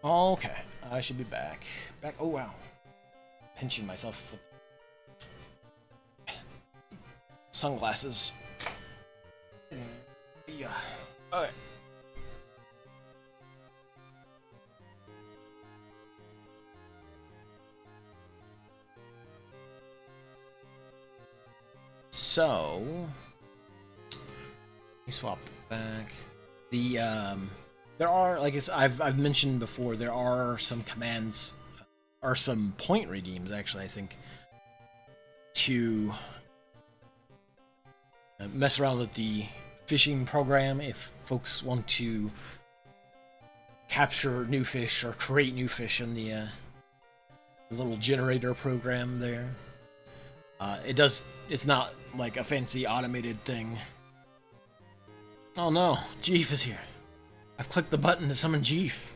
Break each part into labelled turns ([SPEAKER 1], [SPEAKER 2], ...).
[SPEAKER 1] Okay, I should be back. Back. Oh wow, pinching myself with sunglasses. Yeah. Alright. So, let me swap back. The there are like I've mentioned before. There are some commands, or some point redeems actually. I think to mess around with the fishing program if folks want to capture new fish or create new fish in the little generator program there. It does. It's not like a fancy automated thing. Oh no, Jeef is here. I've clicked the button to summon Jeef.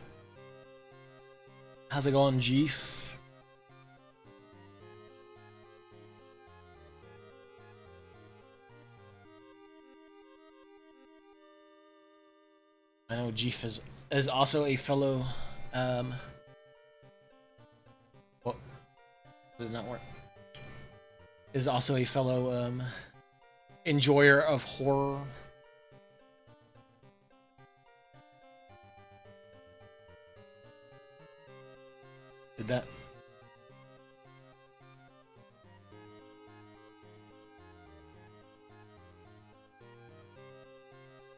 [SPEAKER 1] How's it going, Jeef? I know Jeef is also a fellow. What? Did it not work? Is also a fellow enjoyer of horror. Did that?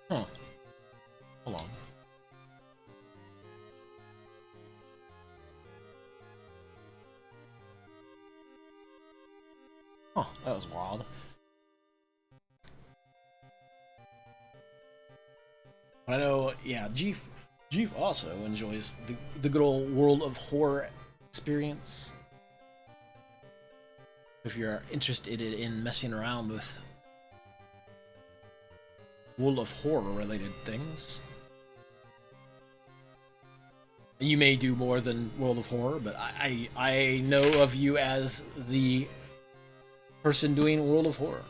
[SPEAKER 1] Huh. Hold on. Huh, that was wild. I know, yeah, Jeef also enjoys the good old World of Horror experience. If you're interested in messing around with World of Horror related things, you may do more than World of Horror, but I know of you as the person doing World of Horror.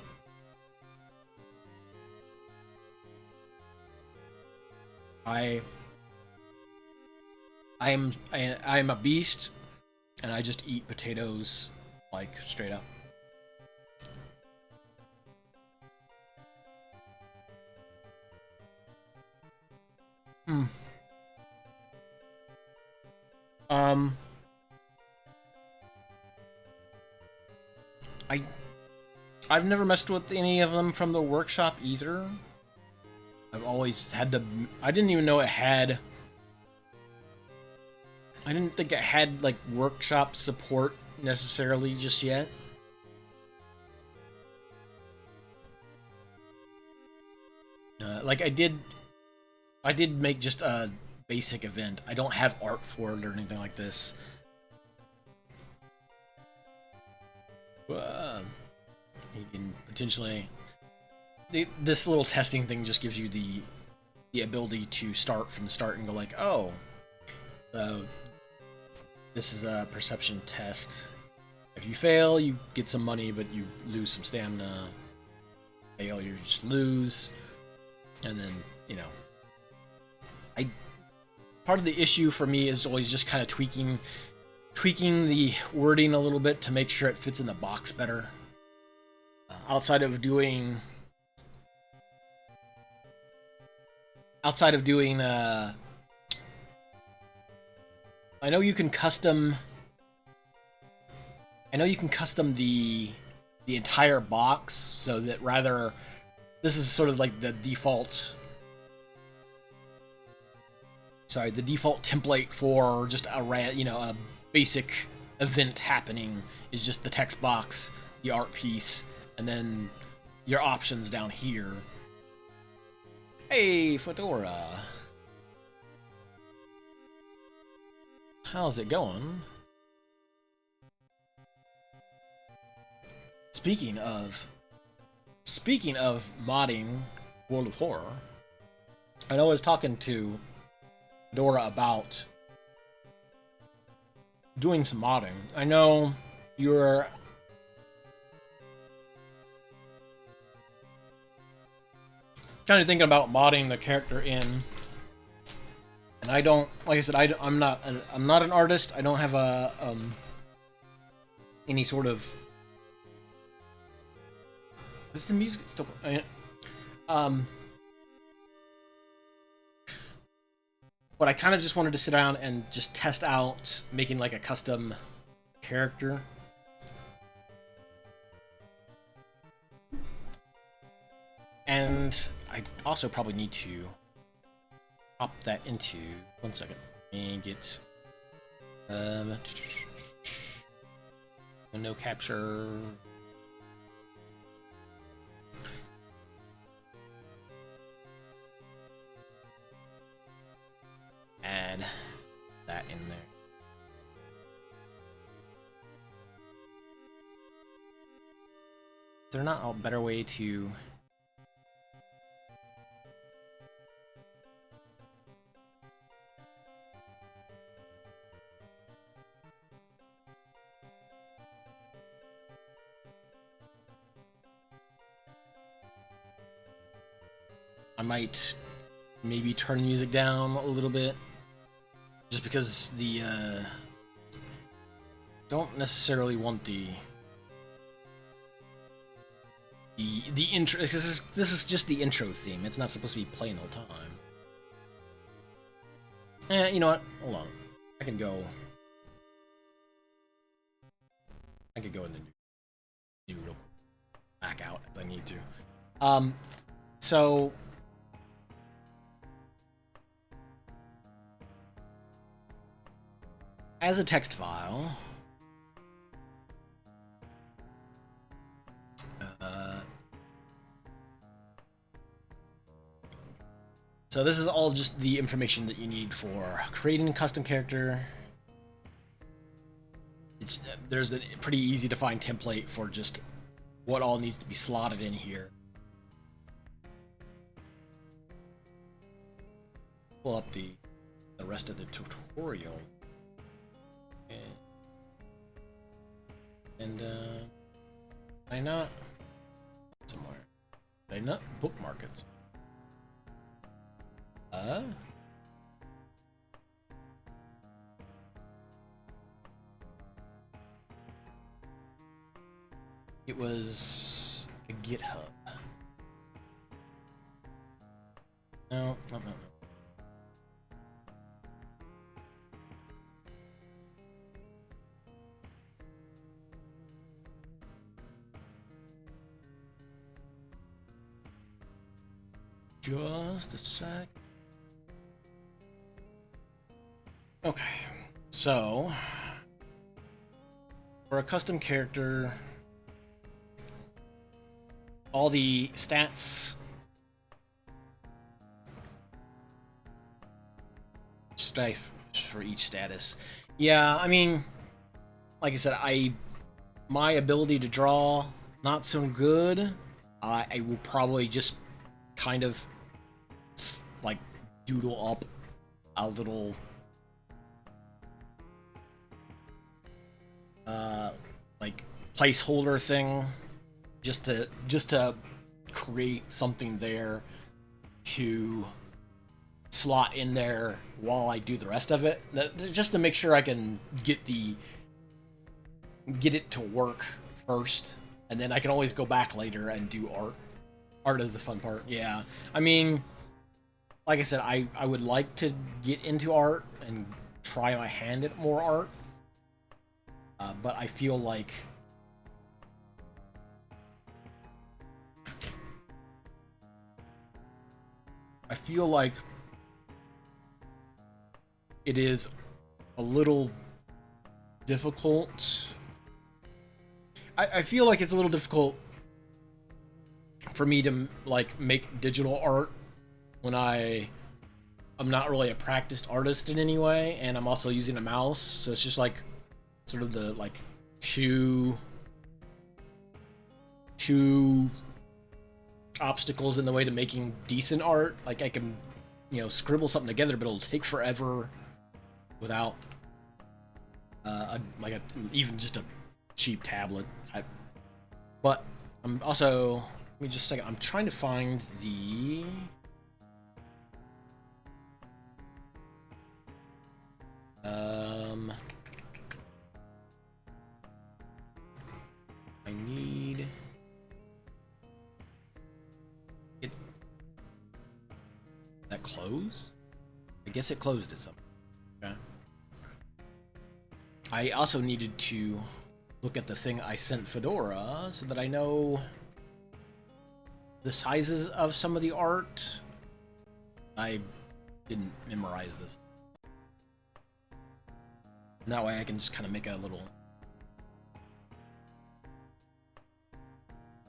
[SPEAKER 1] I I'm a beast, and I just eat potatoes like straight up. Hmm. Um. I I've never messed with any of them from the workshop either. I've always had to. I didn't even know it had. I didn't think it had like workshop support necessarily just yet. Like I did make just a basic event. I don't have art for it or anything like this. Uh, you can potentially. This little testing thing just gives you the ability to start from the start and go like, oh, uh, this is a perception test. If you fail, you get some money, but you lose some stamina. Fail, you just lose, and then I part of the issue for me is always just kind of tweaking the wording a little bit to make sure it fits in the box better. Outside of doing outside of doing I know you can custom the entire box so that rather this is sort of like the default the default template for just a basic event happening is just the text box, the art piece, and then your options down here. Hey, Fedora. How's it going? Speaking of modding World of Horror, I know I was talking to Fedora about doing some modding. I know you're kind of thinking about modding the character in, and And I don't, like I said, I'm not an artist. I don't have a any sort of. Is the music still? But I kind of just wanted to sit down and just test out making like a custom character. And I also probably need to pop that into 1 second and get window capture. Add that in there. Is there not a better way to... I might maybe turn the music down a little bit, just because the don't necessarily want the intro. This is just the intro theme. It's not supposed to be playing the whole time. You know what? Hold on. I could go and do real quick. Back out if I need to. So. As a text file, so this is all just the information that you need for creating a custom character. There's a pretty easy to find template for just what all needs to be slotted in here. Pull up the rest of the tutorial. And I not somewhere. Did I not bookmark it? It was a GitHub. No. Just a sec. Okay, so for a custom character, all the stats for each status. Yeah, I mean, like I said, my ability to draw not so good. I will probably just kind of like doodle up a little like placeholder thing just to create something there to slot in there while I do the rest of it, just to make sure I can get it to work first, and then I can always go back later and do art. Art is the fun part. Yeah, I mean, like I said, I would like to get into art and try my hand at more art, but I feel like it is a little difficult. I feel like it's a little difficult for me to like make digital art when I'm not really a practiced artist in any way, and I'm also using a mouse, so it's just like sort of the like two obstacles in the way to making decent art. Like I can, scribble something together, but it'll take forever without even just a cheap tablet. But I'm also, let me just a second. I'm trying to find the That close? I guess it closed at some point. Okay. I also needed to look at the thing I sent Fedora so that I know the sizes of some of the art. I didn't memorize this. And that way I can just kind of make a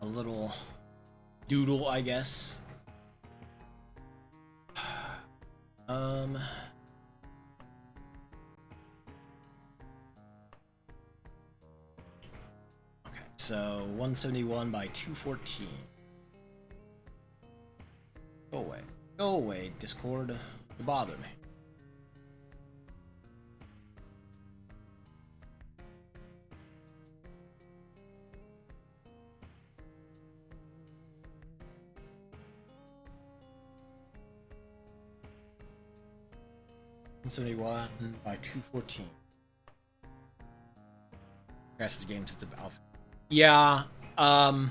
[SPEAKER 1] little doodle, I guess. Okay, so 171 by 214. Go away. Go away, Discord. You bother me. $171 by 214. Fastest game since the alpha. Yeah, I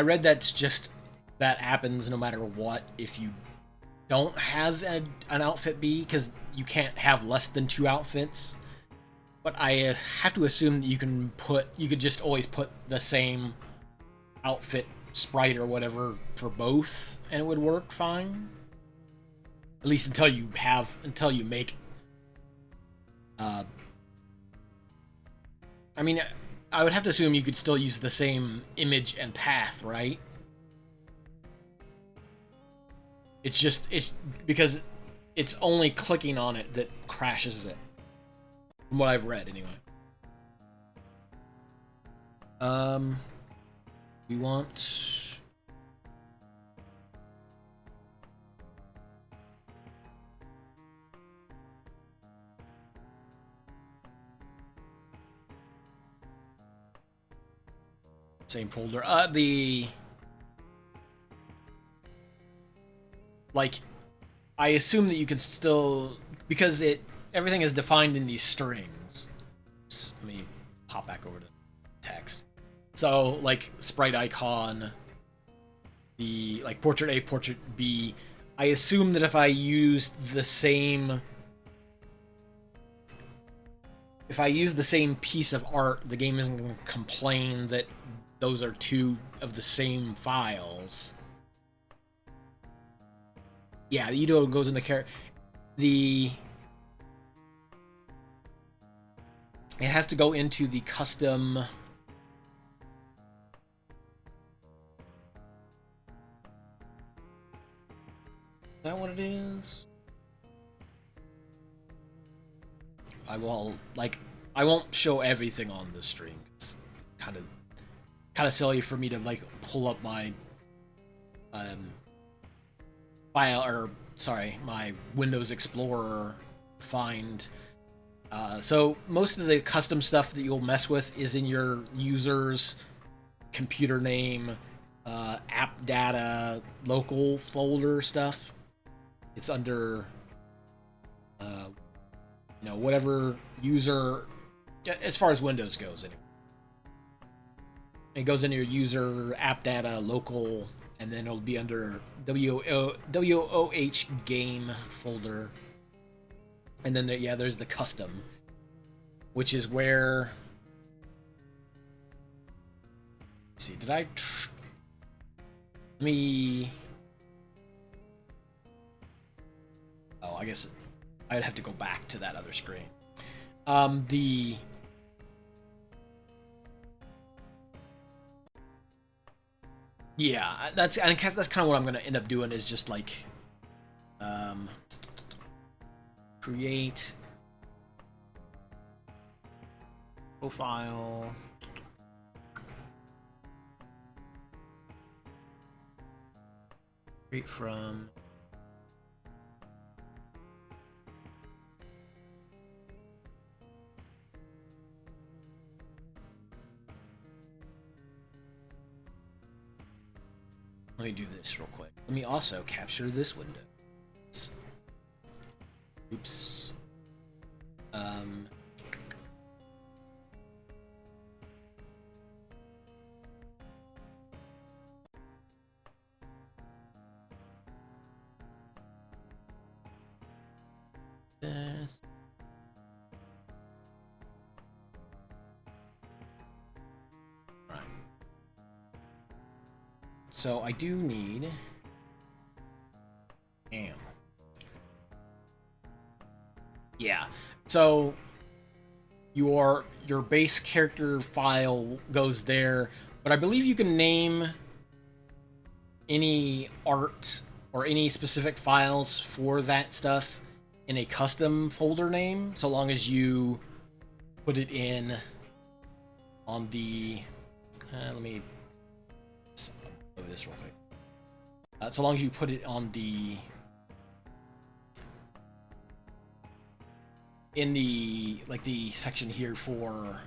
[SPEAKER 1] read that's just that happens no matter what if you don't have an outfit B, because you can't have less than 2 outfits. But I have to assume that you could just always put the same outfit sprite or whatever for both, and it would work fine. At least until you make. I mean, I would have to assume you could still use the same image and path, right? It's because it's only clicking on it that crashes it. From what I've read, anyway. We want... Same folder. Like, I assume that you can still... Because everything is defined in these strings. Oops, let me pop back over to text. So, like, sprite icon, the, like, portrait A, portrait B, I assume that if I used the same... If I use the same piece of art, the game isn't going to complain that those are 2 of the same files. Yeah, the Edo goes in the character. It has to go into the custom... Is that what it is? I won't show everything on the stream. It's kind of silly for me to, like, pull up my my Windows Explorer, find. So most of the custom stuff that you'll mess with is in your user's computer name, app data, local folder stuff. It's under, whatever user, as far as Windows goes, anyway. It goes into your user, app data, local, and then it'll be under WOH game folder. And then, there's the custom, which is where... Let's see, did I... Let me... Oh, I guess I'd have to go back to that other screen. Yeah, that's kind of what I'm gonna end up doing, is just like, create profile, create from, let me do this real quick. Let me also capture this window. Oops. this. Right. So I do need. Damn. Yeah. So your base character file goes there, but I believe you can name any art or any specific files for that stuff in a custom folder name, so long as you put it in on the. Let me over this real quick. So long as you put it on the in the the section here for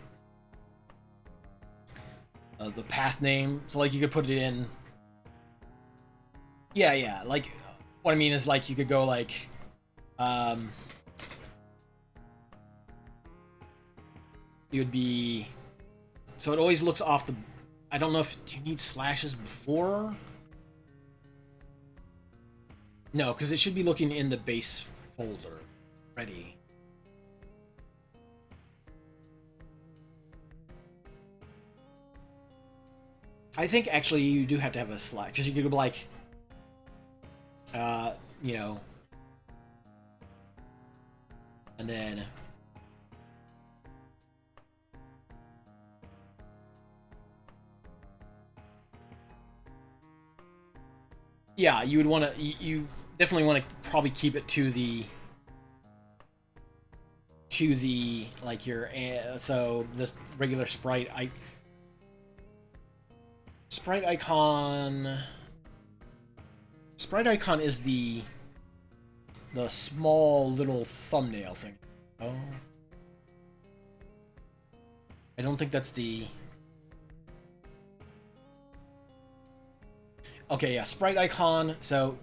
[SPEAKER 1] the path name. So like you could put it in. Yeah. Like what I mean is like you could go like it would be so it always looks off the. I don't know if do you need slashes before. No, because it should be looking in the base folder. Ready. I think actually you do have to have a slash because you could go like, you know, and then yeah, you would want to. You definitely want to probably keep it to the like your so this regular sprite sprite icon. Sprite icon is the small little thumbnail thing. Oh, I don't think that's the. Okay, yeah, sprite icon. So,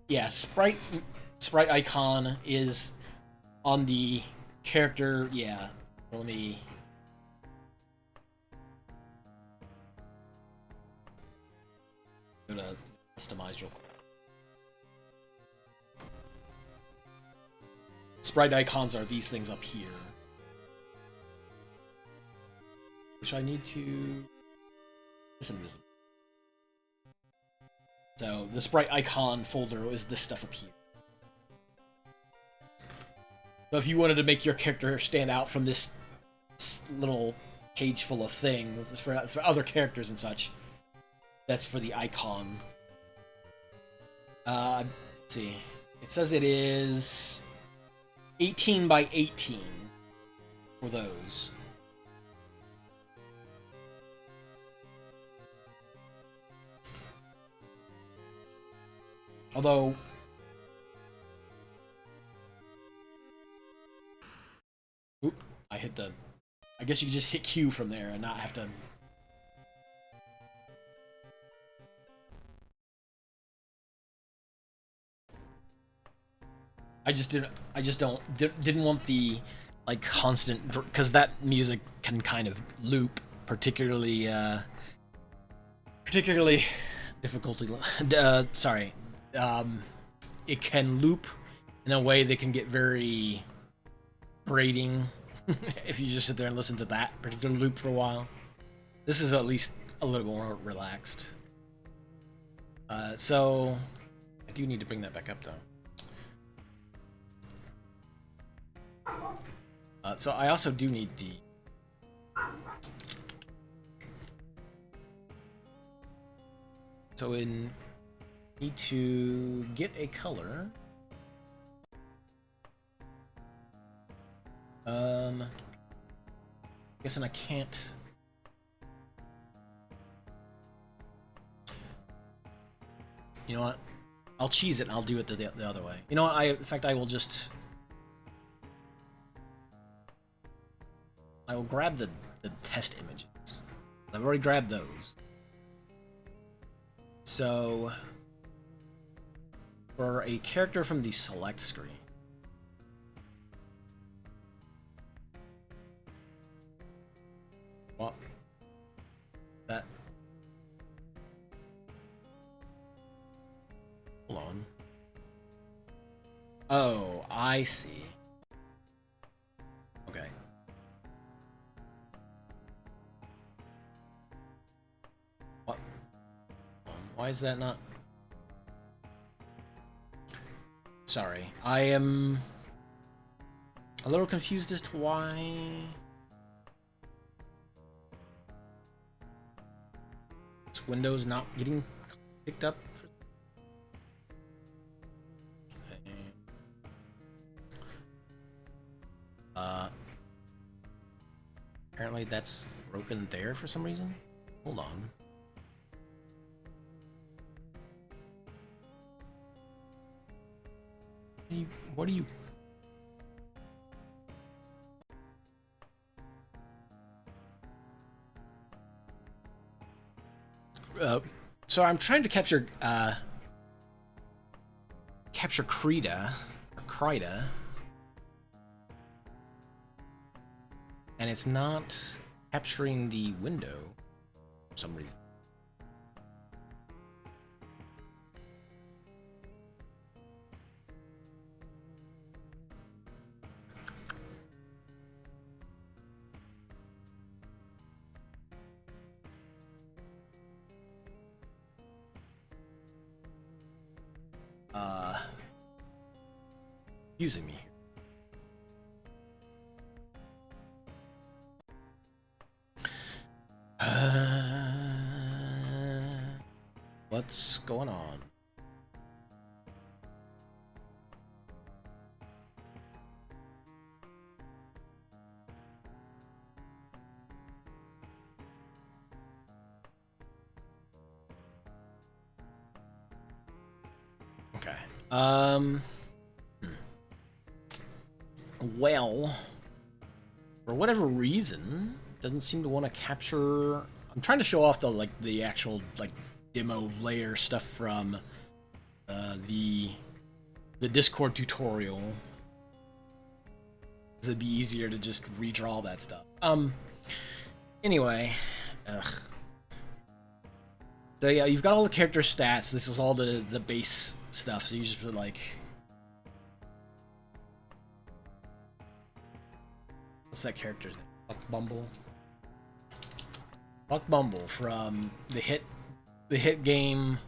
[SPEAKER 1] yeah, sprite icon is on the character. Yeah, let me. Go to customize real quick. Sprite icons are these things up here, which I need to. It's invisible. So the sprite icon folder is this stuff up here. So if you wanted to make your character stand out from this little page full of things for other characters and such, that's for the icon. Let's see. It says it is 18 by 18 for those. Although, oop, I hit the. I guess you could just hit Q from there and not have to. I just didn't want the like constant because that music can kind of loop particularly difficulty. Sorry, it can loop in a way that can get very grating if you just sit there and listen to that particular loop for a while. This is at least a little more relaxed. So I do need to bring that back up though. So I also do need the. So in need to get a color. Guessing I can't. You know what? I'll cheese it and I'll do it the other way. You know what? In fact, I will just. I will grab the test images. I've already grabbed those. So, for a character from the select screen, well, that. Hold on. Oh, I see. Why is that not? Sorry, I am a little confused as to why. This window's not getting picked up. Apparently that's broken there for some reason. Hold on. What are you? So I'm trying to capture Krita or Krita, and it's not capturing the window for some reason. Using me. What's going on? Okay. Well, for whatever reason, doesn't seem to want to capture. I'm trying to show off the actual demo layer stuff from the Discord tutorial. It'd be easier to just redraw that stuff. Anyway, so yeah, you've got all the character stats. This is all the base stuff. So you just put what's that character's name? Buck Bumble. Buck Bumble from the hit game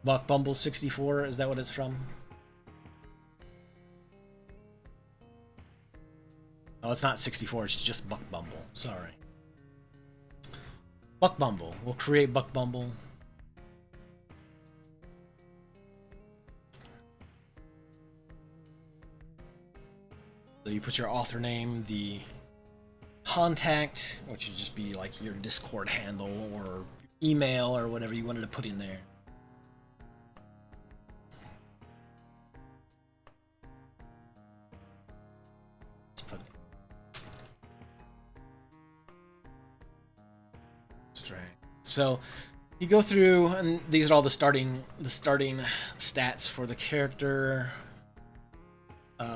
[SPEAKER 1] Buck Bumble 64. Is that what it's from? Oh, it's not 64. It's just Buck Bumble. Sorry. Buck Bumble. We'll create Buck Bumble. So you put your author name, the contact, which would just be like your Discord handle or email or whatever you wanted to put in there. Let's put it. Strength. So you go through, and these are all the starting stats for the character.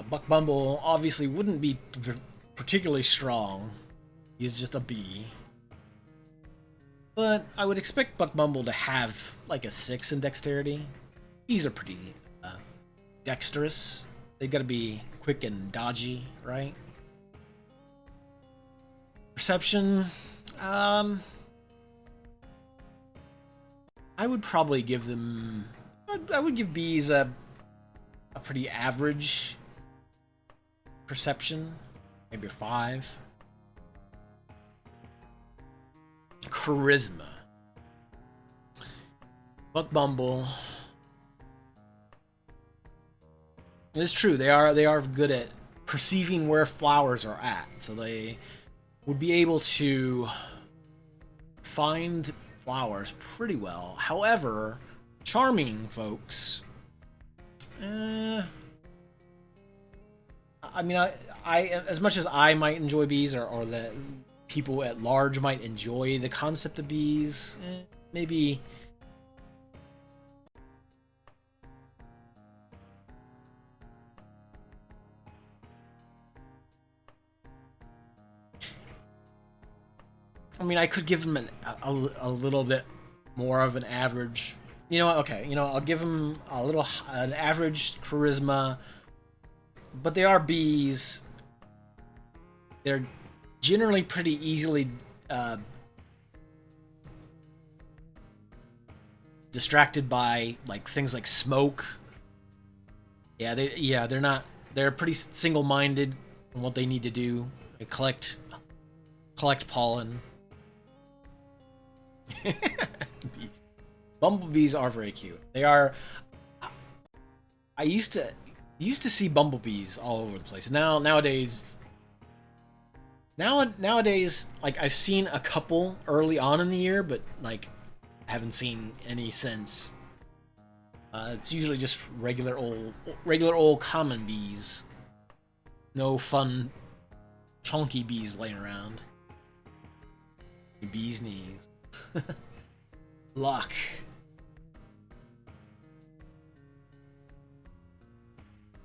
[SPEAKER 1] Buck Bumble obviously wouldn't be particularly strong. He's just a bee. But I would expect Buck Bumble to have like a 6 in dexterity. Bees are pretty dexterous. They've got to be quick and dodgy, right? Perception. I would probably give them. I would give bees a pretty average perception, maybe a 5. Charisma. Buck Bumble. It's true. They are good at perceiving where flowers are at, so they would be able to find flowers pretty well. However, charming folks. I mean, I as much as I might enjoy bees, or the people at large might enjoy the concept of bees, maybe. I mean, I could give them a little bit more of an average. You know what? Okay, I'll give them an average charisma. But they are bees. They're generally pretty easily distracted by like things like smoke. They're not. They're pretty single-minded in what they need to do. They collect pollen. Bumblebees are very cute. They are. I used to see bumblebees all over the place. Nowadays, like I've seen a couple early on in the year, but like I haven't seen any since. It's usually just regular old common bees. No fun, chunky bees laying around. Bees knees. Luck.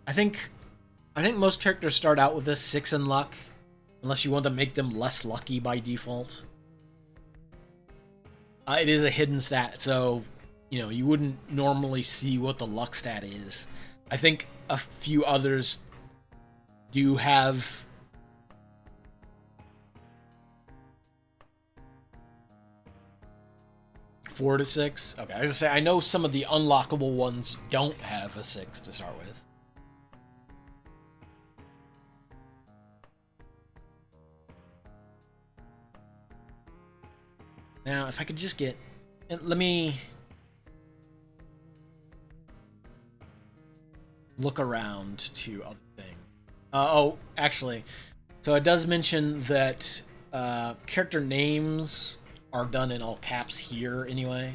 [SPEAKER 1] I think most characters start out with a 6 in luck, unless you want to make them less lucky by default. It is a hidden stat, so you wouldn't normally see what the luck stat is. I think a few others do have. Four to 6? Okay, I was gonna say, I know some of the unlockable ones don't have a 6 to start with. Now, if I could just get... Let me... look around to other things. Oh, actually. So it does mention that character names are done in all caps here anyway.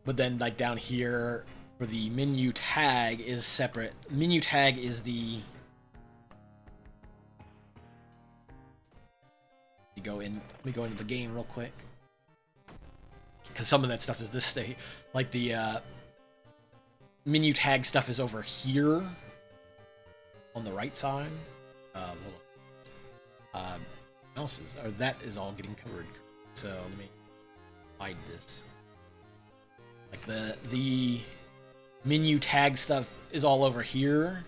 [SPEAKER 1] But then like down here for the menu tag is separate. Menu tag is the... Let me go into the game real quick. Because some of that stuff is this state. Like the menu tag stuff is over here on the right side. That is all getting covered. So let me hide this. Like the menu tag stuff is all over here.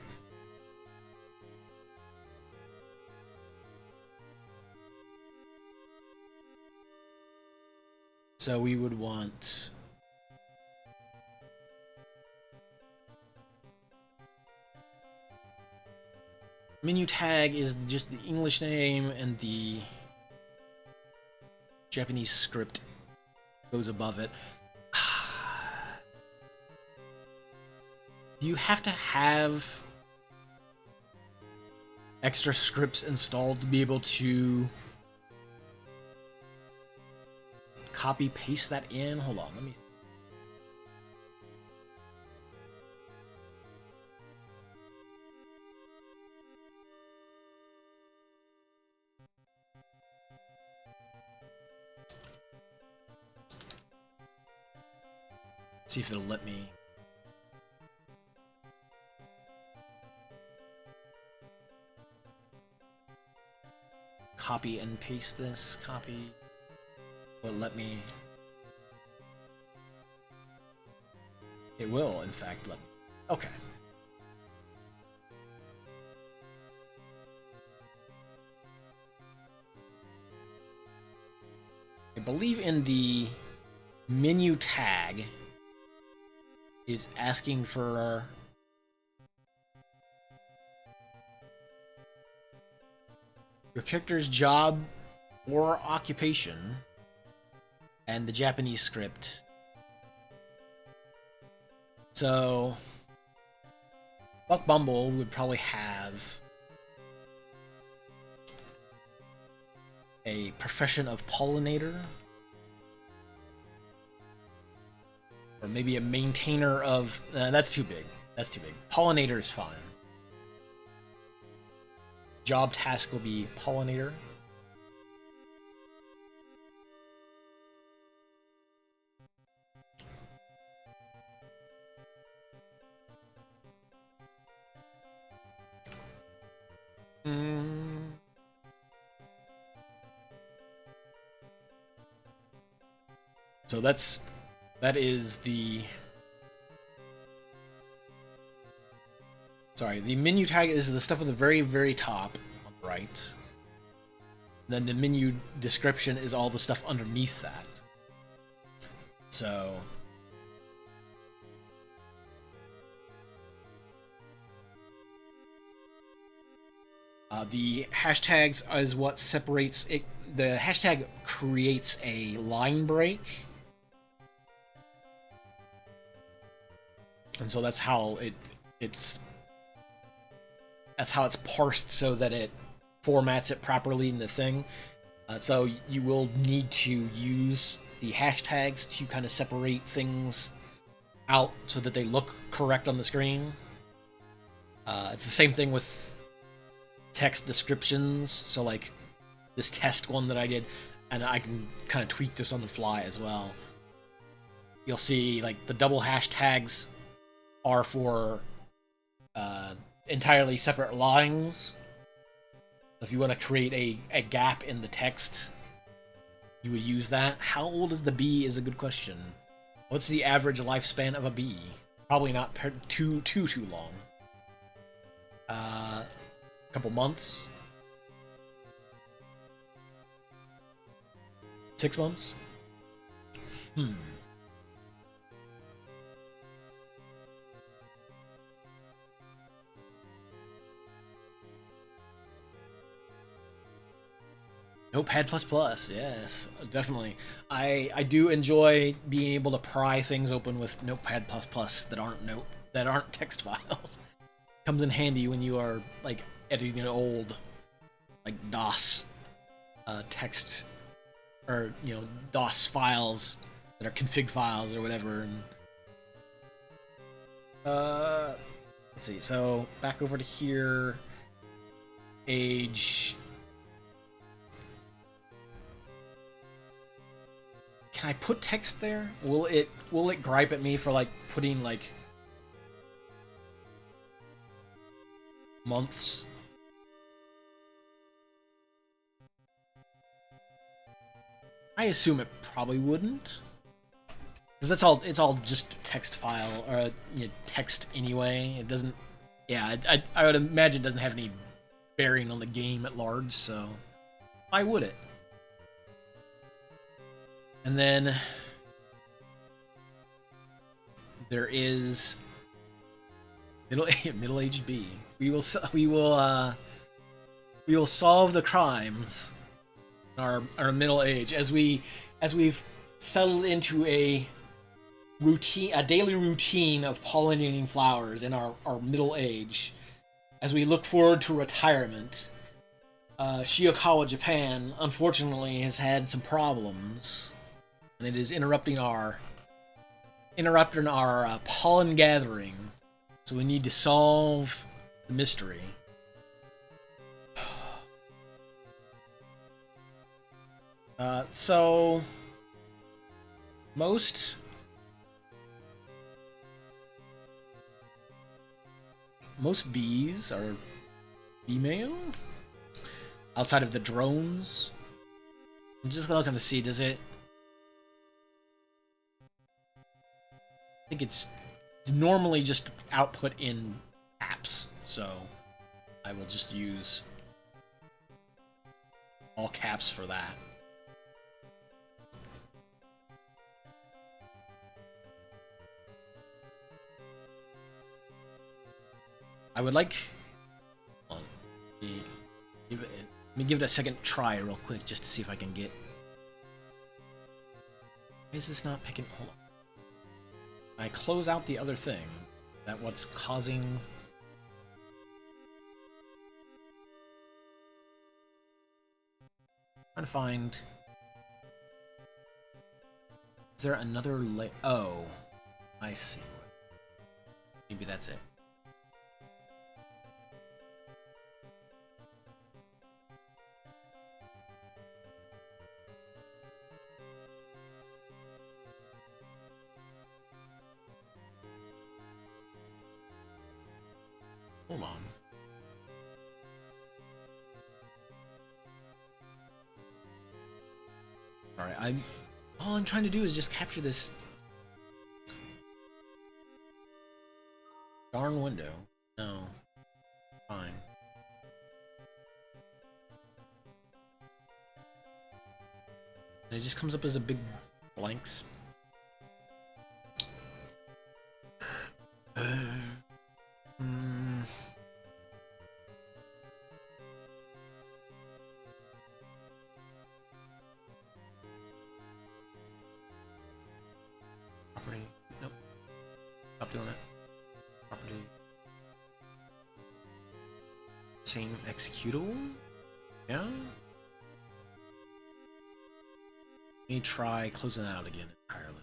[SPEAKER 1] So we would want... Menu tag is just the English name, and the Japanese script goes above it. You have to have extra scripts installed to be able to copy paste that in. Hold on, let me... see if it'll let me... copy and paste this. Copy... Will let me... It will, in fact, let me... Okay. I believe in the menu tag is asking for your character's job or occupation and the Japanese script. So Buck Bumble would probably have a profession of pollinator, or maybe a maintainer of... that's too big. That's too big. Pollinator is fine. Job task will be pollinator. So that is the... Sorry, the menu tag is the stuff at the very, very top on the right. Then the menu description is all the stuff underneath that. So the hashtags is what separates it. The hashtag creates a line break, and so that's how it's parsed so that it formats it properly in the thing. So you will need to use the hashtags to kind of separate things out so that they look correct on the screen. It's the same thing with text descriptions. So like this test one that I did, and I can kind of tweak this on the fly as well. You'll see like the double hashtags are for entirely separate lines. If you want to create a gap in the text, you would use that. How old is the bee is a good question. What's the average lifespan of a bee? Probably not too long. A couple months. 6 months? Notepad++, yes, definitely. I do enjoy being able to pry things open with Notepad++ that aren't text files. Comes in handy when you are like editing an old like DOS text, or DOS files that are config files or whatever. And let's see. So back over to here. Age. Can I put text there? Will it gripe at me for like putting like months? I assume it probably wouldn't, because it's all just text file or text anyway. It doesn't. Yeah, I would imagine it doesn't have any bearing on the game at large. So why would it? And then there is middle-aged bee. We will solve the crimes in our middle age as we've settled into a daily routine of pollinating flowers in our middle age. As we look forward to retirement, Shiokawa, Japan, unfortunately has had some problems. And it is interrupting our pollen gathering, so we need to solve the mystery. So most bees are female, outside of the drones. I'm just looking to see, does it? I think it's normally just output in caps, so I will just use all caps for that. I would like. Hold on. Let me give it a second try real quick just to see if I can get. Why is this not picking? Hold on. I close out the other thing. Is that what's causing? I'm trying to find. Is there another Oh, I see. Maybe that's it. Hold on. Alright, all I'm trying to do is just capture this darn window. No. Fine. And it just comes up as a big blanks. Property. Nope. Stop doing that. Property. Same executable? Yeah? Let me try closing that out again entirely.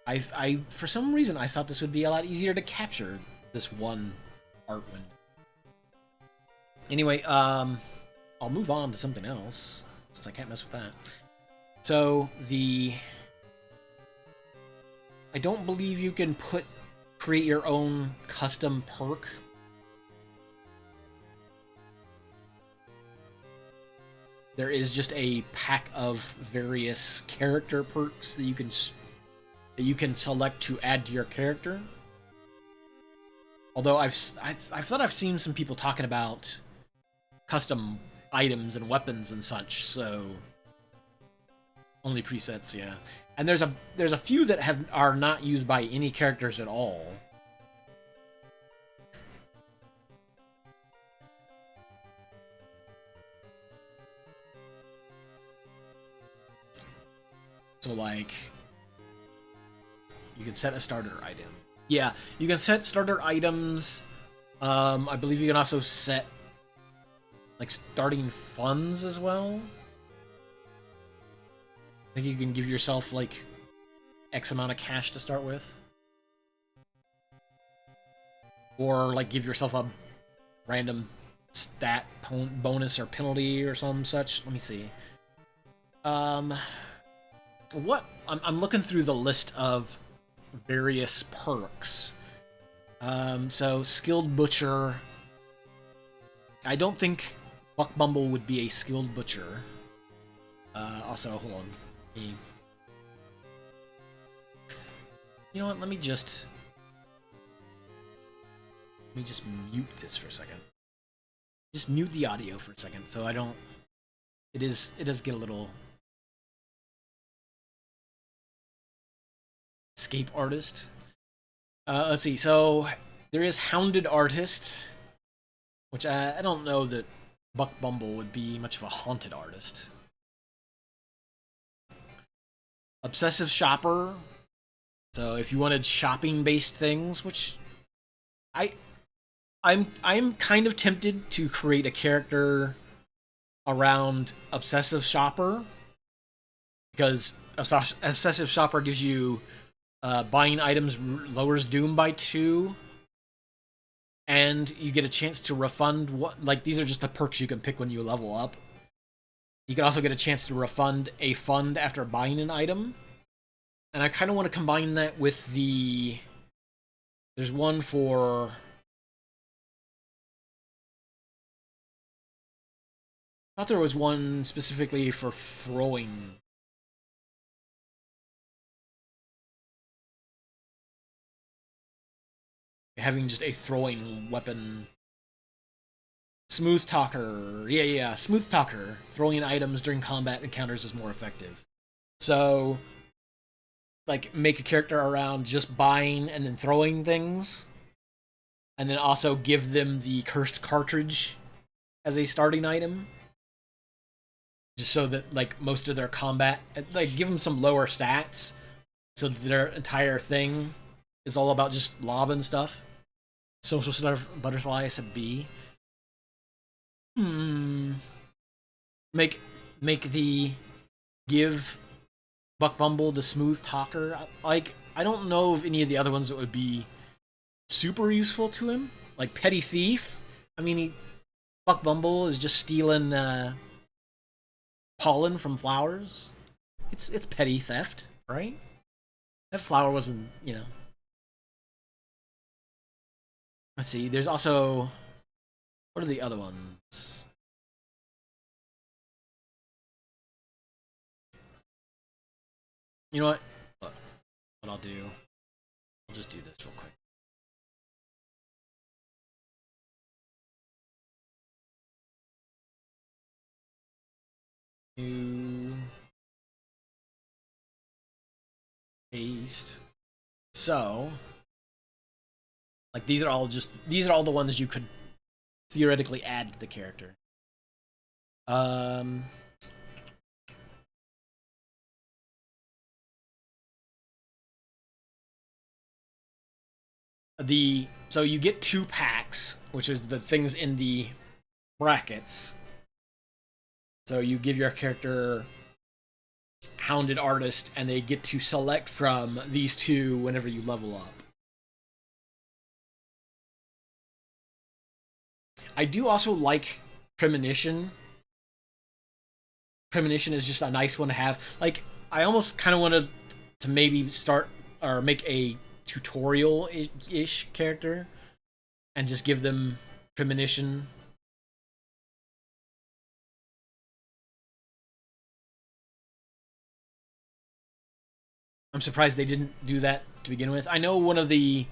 [SPEAKER 1] I for some reason I thought this would be a lot easier to capture this one art window. Anyway, I'll move on to something else since I can't mess with that. So I don't believe you can create your own custom perk. There is just a pack of various character perks that you can select to add to your character. Although I thought I've seen some people talking about custom items and weapons and such, so only presets, yeah. And there's a few that are not used by any characters at all. So like you can set a starter item. Yeah, you can set starter items. I believe you can also set like starting funds as well. I think you can give yourself like X amount of cash to start with. Or like give yourself a random stat bonus or penalty or some such. Let me see. What I'm looking through the list of various perks. So skilled butcher. I don't think Buck Bumble would be a skilled butcher. Also, hold on. You know what? Let me just mute this for a second. Just mute the audio for a second, so I don't. It does get a little. Escape artist. Let's see. So there is Hounded Artist, which I don't know that Buck Bumble would be much of a haunted artist. Obsessive Shopper. So if you wanted shopping-based things, which I'm kind of tempted to create a character around Obsessive Shopper, because Obsessive Shopper gives you buying items lowers Doom by 2, and you get a chance to refund these are just the perks you can pick when you level up. You can also get a chance to refund a fund after buying an item. And I kind of want to combine that with there's one for I thought there was one specifically for throwing. Having just a throwing weapon. Smooth Talker. Yeah. Smooth Talker. Throwing items during combat encounters is more effective. So, like, make a character around just buying and then throwing things. And then also give them the Cursed Cartridge as a starting item. Just so that, like, most of their combat... Like, give them some lower stats. So that their entire thing is all about just lobbing stuff. Social Star Butterfly, I said B. Make give Buck Bumble the Smooth Talker. Like, I don't know of any of the other ones that would be super useful to him. Like Petty Thief. I mean, Buck Bumble is just stealing pollen from flowers. It's petty theft, right? That flower wasn't, Let's see. There's also what are the other ones? You know what? What I'll do? I'll just do this real quick. New paste. So, like these are all the ones you could theoretically add to the character. Um, so you get 2 packs, which is the things in the brackets. So you give your character Hounded Artist, and they get to select from these 2 whenever you level up. I do also like Premonition. Premonition is just a nice one to have. Like, I almost kind of wanted to maybe start or make a tutorial-ish character and just give them Premonition. I'm surprised they didn't do that to begin with. I know one of the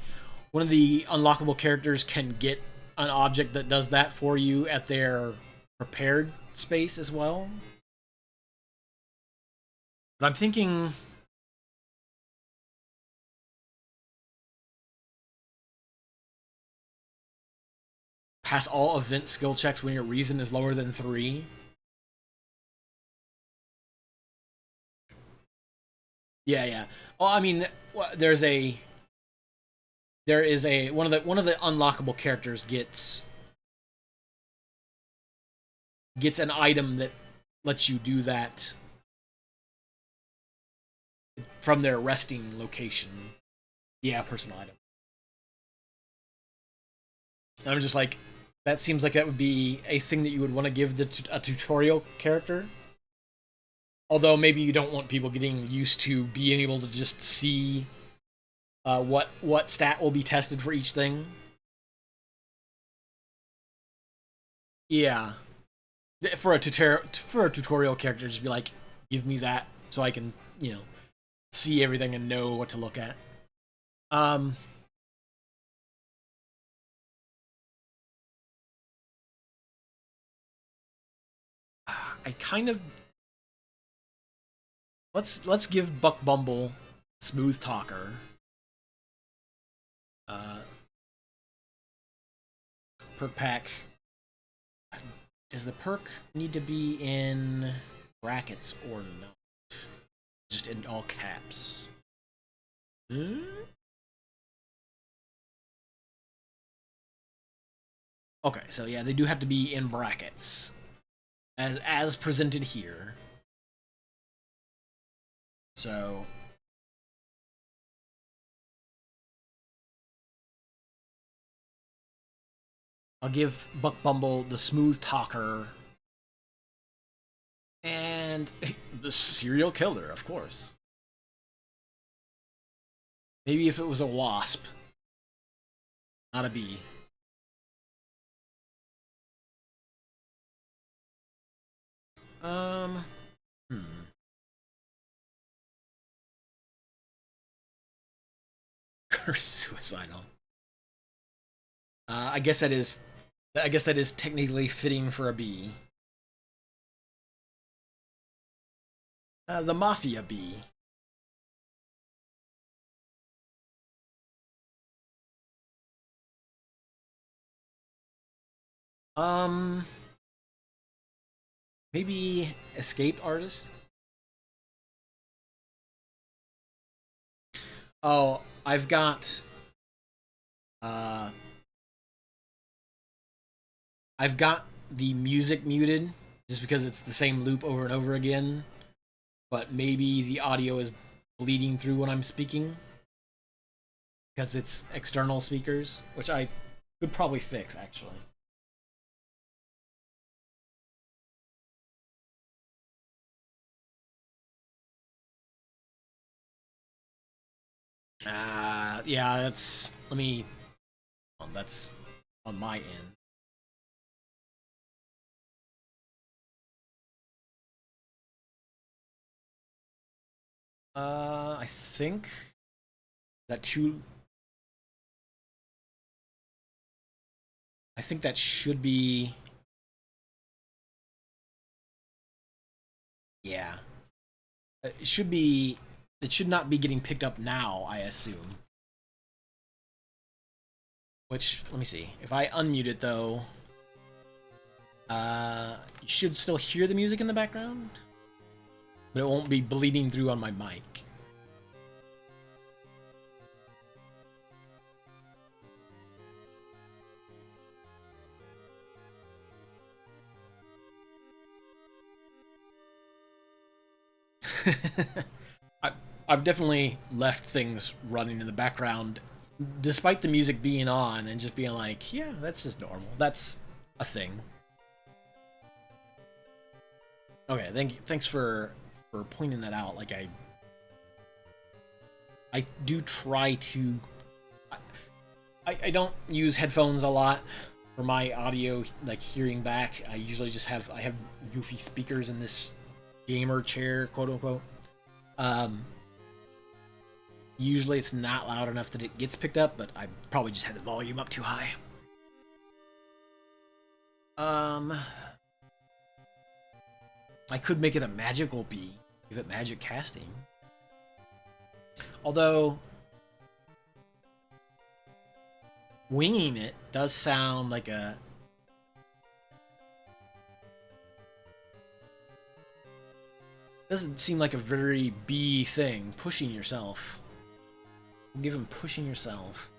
[SPEAKER 1] unlockable characters can get an object that does that for you at their prepared space as well. But I'm thinking pass all event skill checks when your reason is lower than 3. Yeah, yeah. Well, I mean, there is a one of the unlockable characters gets an item that lets you do that from their resting location. Yeah, personal item. And I'm just like, that seems like that would be a thing that you would want to give a tutorial character. Although maybe you don't want people getting used to being able to just see what stat will be tested for each thing. Yeah, for a tutorial character, just be like, give me that so I can see everything and know what to look at. Um, I kind of let's give Buck Bumble Smooth Talker. Uh, Perk pack. Does the perk need to be in brackets or not? Just in all caps. Hmm? Okay, so yeah, they do have to be in brackets, as presented here. So I'll give Buck Bumble the Smooth Talker and the Serial Killer, of course. Maybe if it was a wasp, not a bee. Um, hmm. Curse suicidal. I guess that is. I guess that is technically fitting for a bee. The Mafia bee. Um, maybe escaped artist. Oh, uh, I've got the music muted just because it's the same loop over and over again. But maybe the audio is bleeding through when I'm speaking because it's external speakers, which I could probably fix actually. Yeah, that's. Let me. That's on my end. I think that two. I think that should be Yeah. It should be. It should not be getting picked up now, I assume. Which, let me see. If I unmute it though, you should still hear the music in the background, but it won't be bleeding through on my mic. I've definitely left things running in the background despite the music being on and just being like, yeah, that's just normal. That's a thing. Okay, thanks for pointing that out. Like I do try to I don't use headphones a lot for my audio like hearing back. I usually just have goofy speakers in this gamer chair, quote unquote. Um Usually it's not loud enough that it gets picked up, but I probably just had the volume up too high. I could make it a magical bee, give it magic casting. Although winging it does sound like a doesn't seem like a very bee thing, pushing yourself. Give him pushing yourself.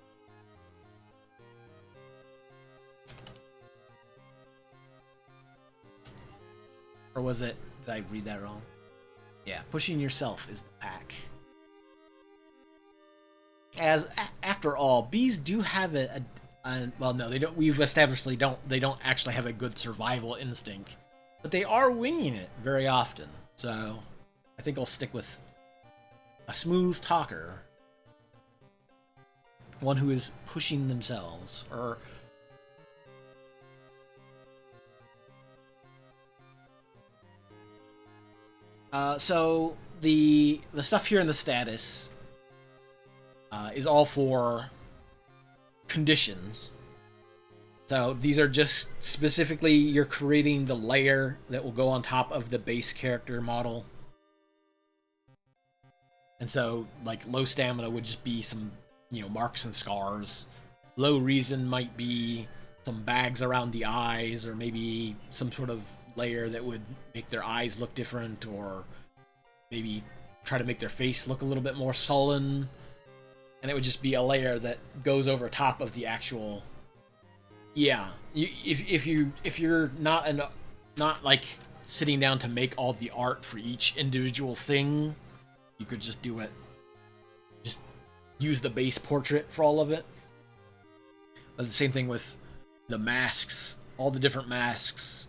[SPEAKER 1] Or was it, did I read that wrong? Yeah, pushing yourself is the pack. As after all, bees do have well, no, they don't. We've established they don't actually have a good survival instinct, but they are winging it very often. So I think I'll stick with a smooth talker, one who is pushing themselves, or so the stuff here in the status is all for conditions. So these are just specifically you're creating the layer that will go on top of the base character model. And so like low stamina would just be some, marks and scars. Low reason might be some bags around the eyes, or maybe some sort of layer that would make their eyes look different, or maybe try to make their face look a little bit more sullen. And it would just be a layer that goes over top of the actual. Yeah, if you're not like sitting down to make all the art for each individual thing, you could just do it. Just use the base portrait for all of it. But the same thing with the masks, all the different masks.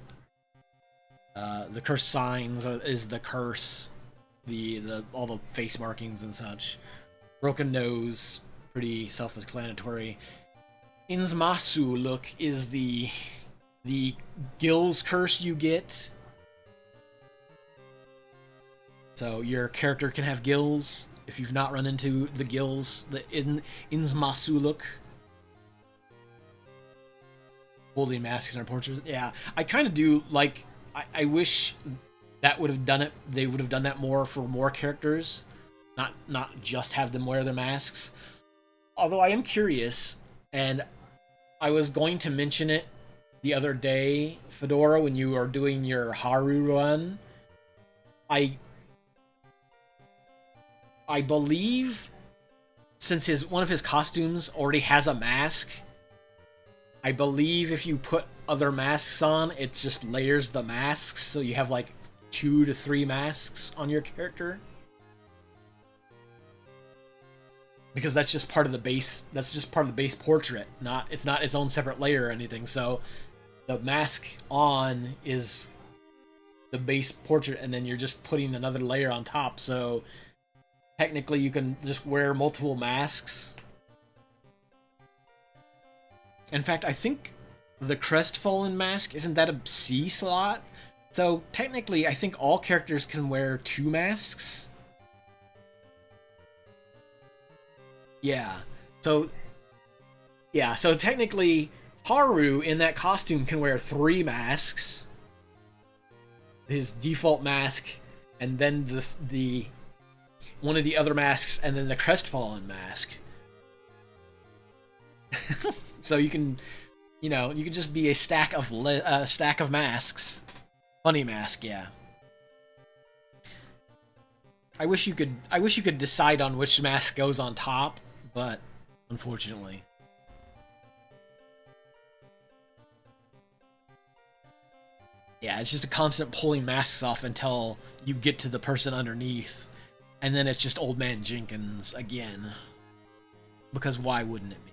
[SPEAKER 1] The curse signs is the curse, the all the face markings and such. Broken nose, pretty self-explanatory. Inzmasu look is the gills curse you get. So your character can have gills if you've not run into the gills. The Inzmasu look. Holding masks in our portraits. Yeah, I kind of do like. I wish that would have done it. They would have done that more for more characters, not just have them wear their masks. Although I am curious, and I was going to mention it the other day, Fedora, when you are doing your Haru run. I believe since one of his costumes already has a mask, I believe if you put other masks on, it just layers the masks, so you have like 2 to 3 masks on your character. Because that's just part of the base. That's just part of the base portrait. It's not its own separate layer or anything. So the mask on is the base portrait, and then you're just putting another layer on top. So technically, you can just wear multiple masks. In fact, I think the Crestfallen mask, isn't that a C slot? So technically, I think all characters can wear 2 masks. Yeah. So technically, Haru in that costume can wear 3 masks. His default mask, and then the one of the other masks, and then the crestfallen mask. So you can, you can just be a stack of masks. Funny mask, yeah. I wish you could decide on which mask goes on top, but unfortunately. Yeah, it's just a constant pulling masks off until you get to the person underneath, and then it's just Old Man Jenkins again. Because why wouldn't it be?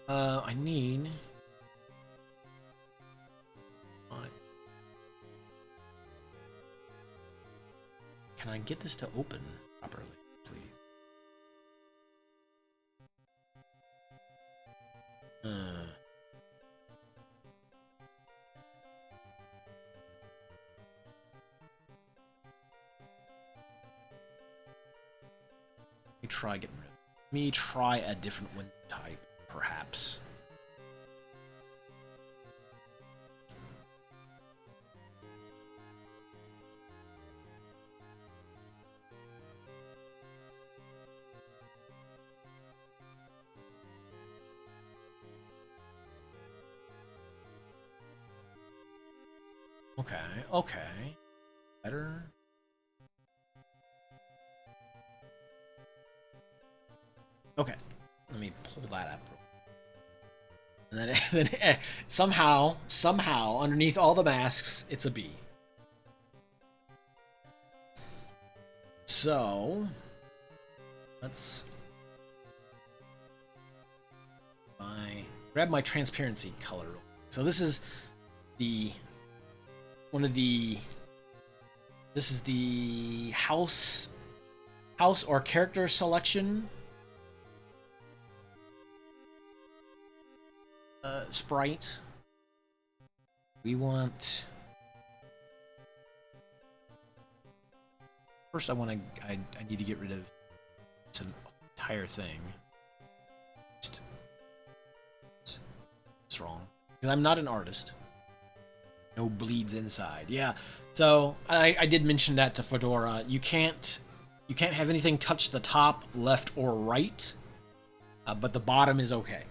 [SPEAKER 1] I need... Can I get this to open properly, please? Let me try a different window type, perhaps. Okay. Better. Okay, let me pull that up. And then somehow, underneath all the masks, it's a B. So, let's grab my transparency color. So this is the this is the house or character selection sprite. We want first. I need to get rid of this entire thing. It's wrong because I'm not an artist. No bleeds inside. Yeah. So I did mention that to Fedora. You can't have anything touch the top, left, or right, but the bottom is okay.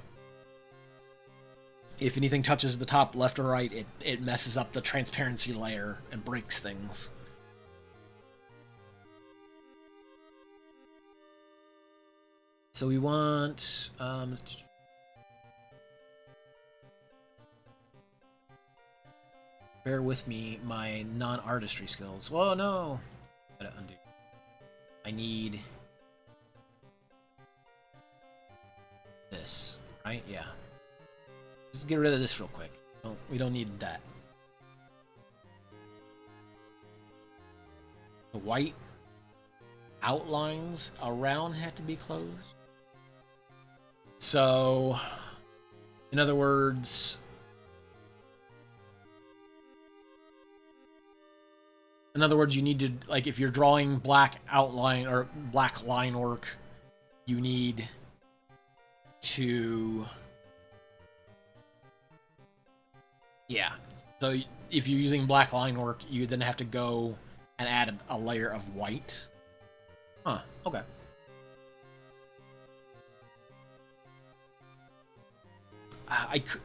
[SPEAKER 1] If anything touches the top, left, or right, it messes up the transparency layer and breaks things. So we want bear with me, my non-artistry skills. Whoa, no! Gotta undo. I need this, right? Yeah. Just get rid of this real quick. We don't need that. The white outlines around have to be closed. So, in other words, you need to, like, if you're drawing black outline or black line work, you need to, yeah. So if you're using black line work, you then have to go and add a layer of white. Huh, okay.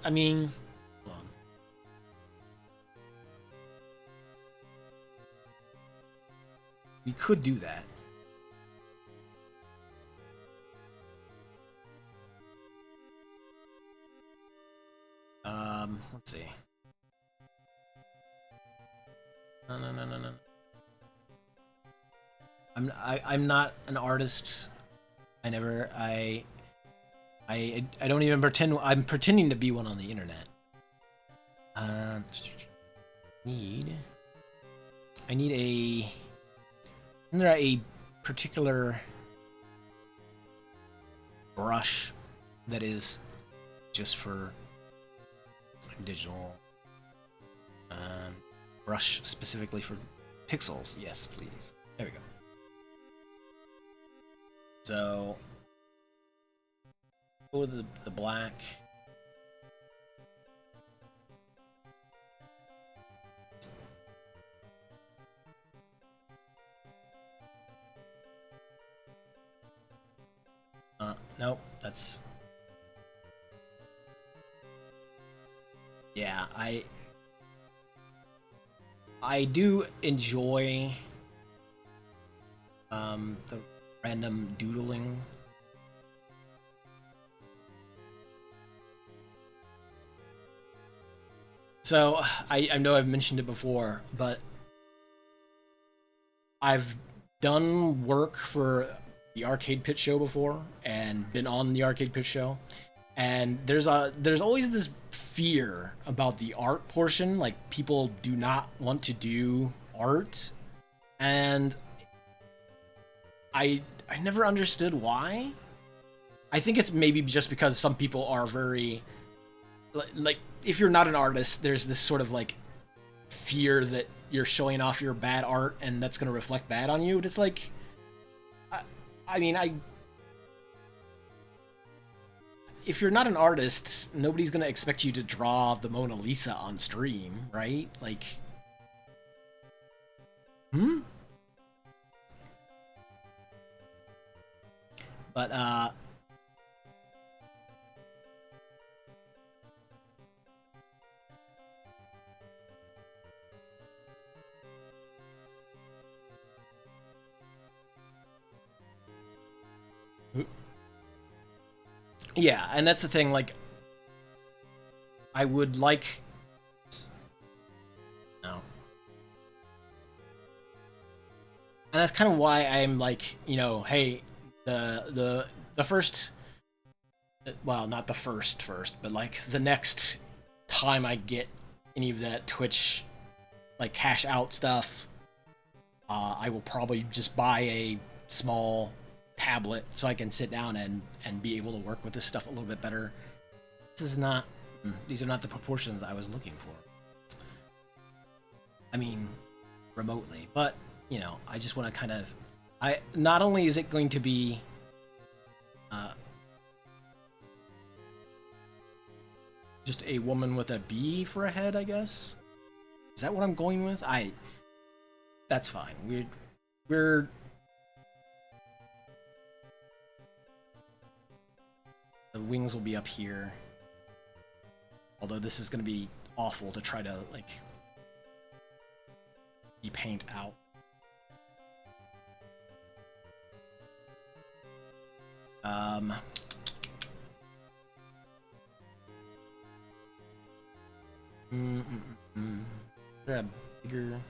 [SPEAKER 1] I mean, hold on. We could do that. Let's see. No. I'm not an artist. I don't even pretend. I'm pretending to be one on the internet. I need a particular brush that is just for digital. Brush specifically for pixels. Yes, please. There we go. So go with the black. Nope, that's... Yeah, I do enjoy the random doodling. So I know I've mentioned it before, but I've done work for the Arcade Pit Show before and been on the Arcade Pit Show, and there's always this fear about the art portion. Like, people do not want to do art, and I never understood why. I think it's maybe just because some people are very like, if you're not an artist, there's this sort of like fear that you're showing off your bad art and that's going to reflect bad on you. But it's like, I mean, if you're not an artist, nobody's going to expect you to draw the Mona Lisa on stream, right? Like, But yeah, and that's the thing, like, I would like... No. And that's kind of why I'm like, you know, hey, the first... Well, not the first, but like the next time I get any of that Twitch, like, cash out stuff, I will probably just buy a small tablet so I can sit down and be able to work with this stuff a little bit better. These are not the proportions I was looking for. I mean, remotely, but, you know, I just want to kind of... not only is it going to be just a woman with a B for a head, I guess? Is that what I'm going with? That's fine. We're the wings will be up here. Although this is going to be awful to try to, like, paint out. Is there a bigger...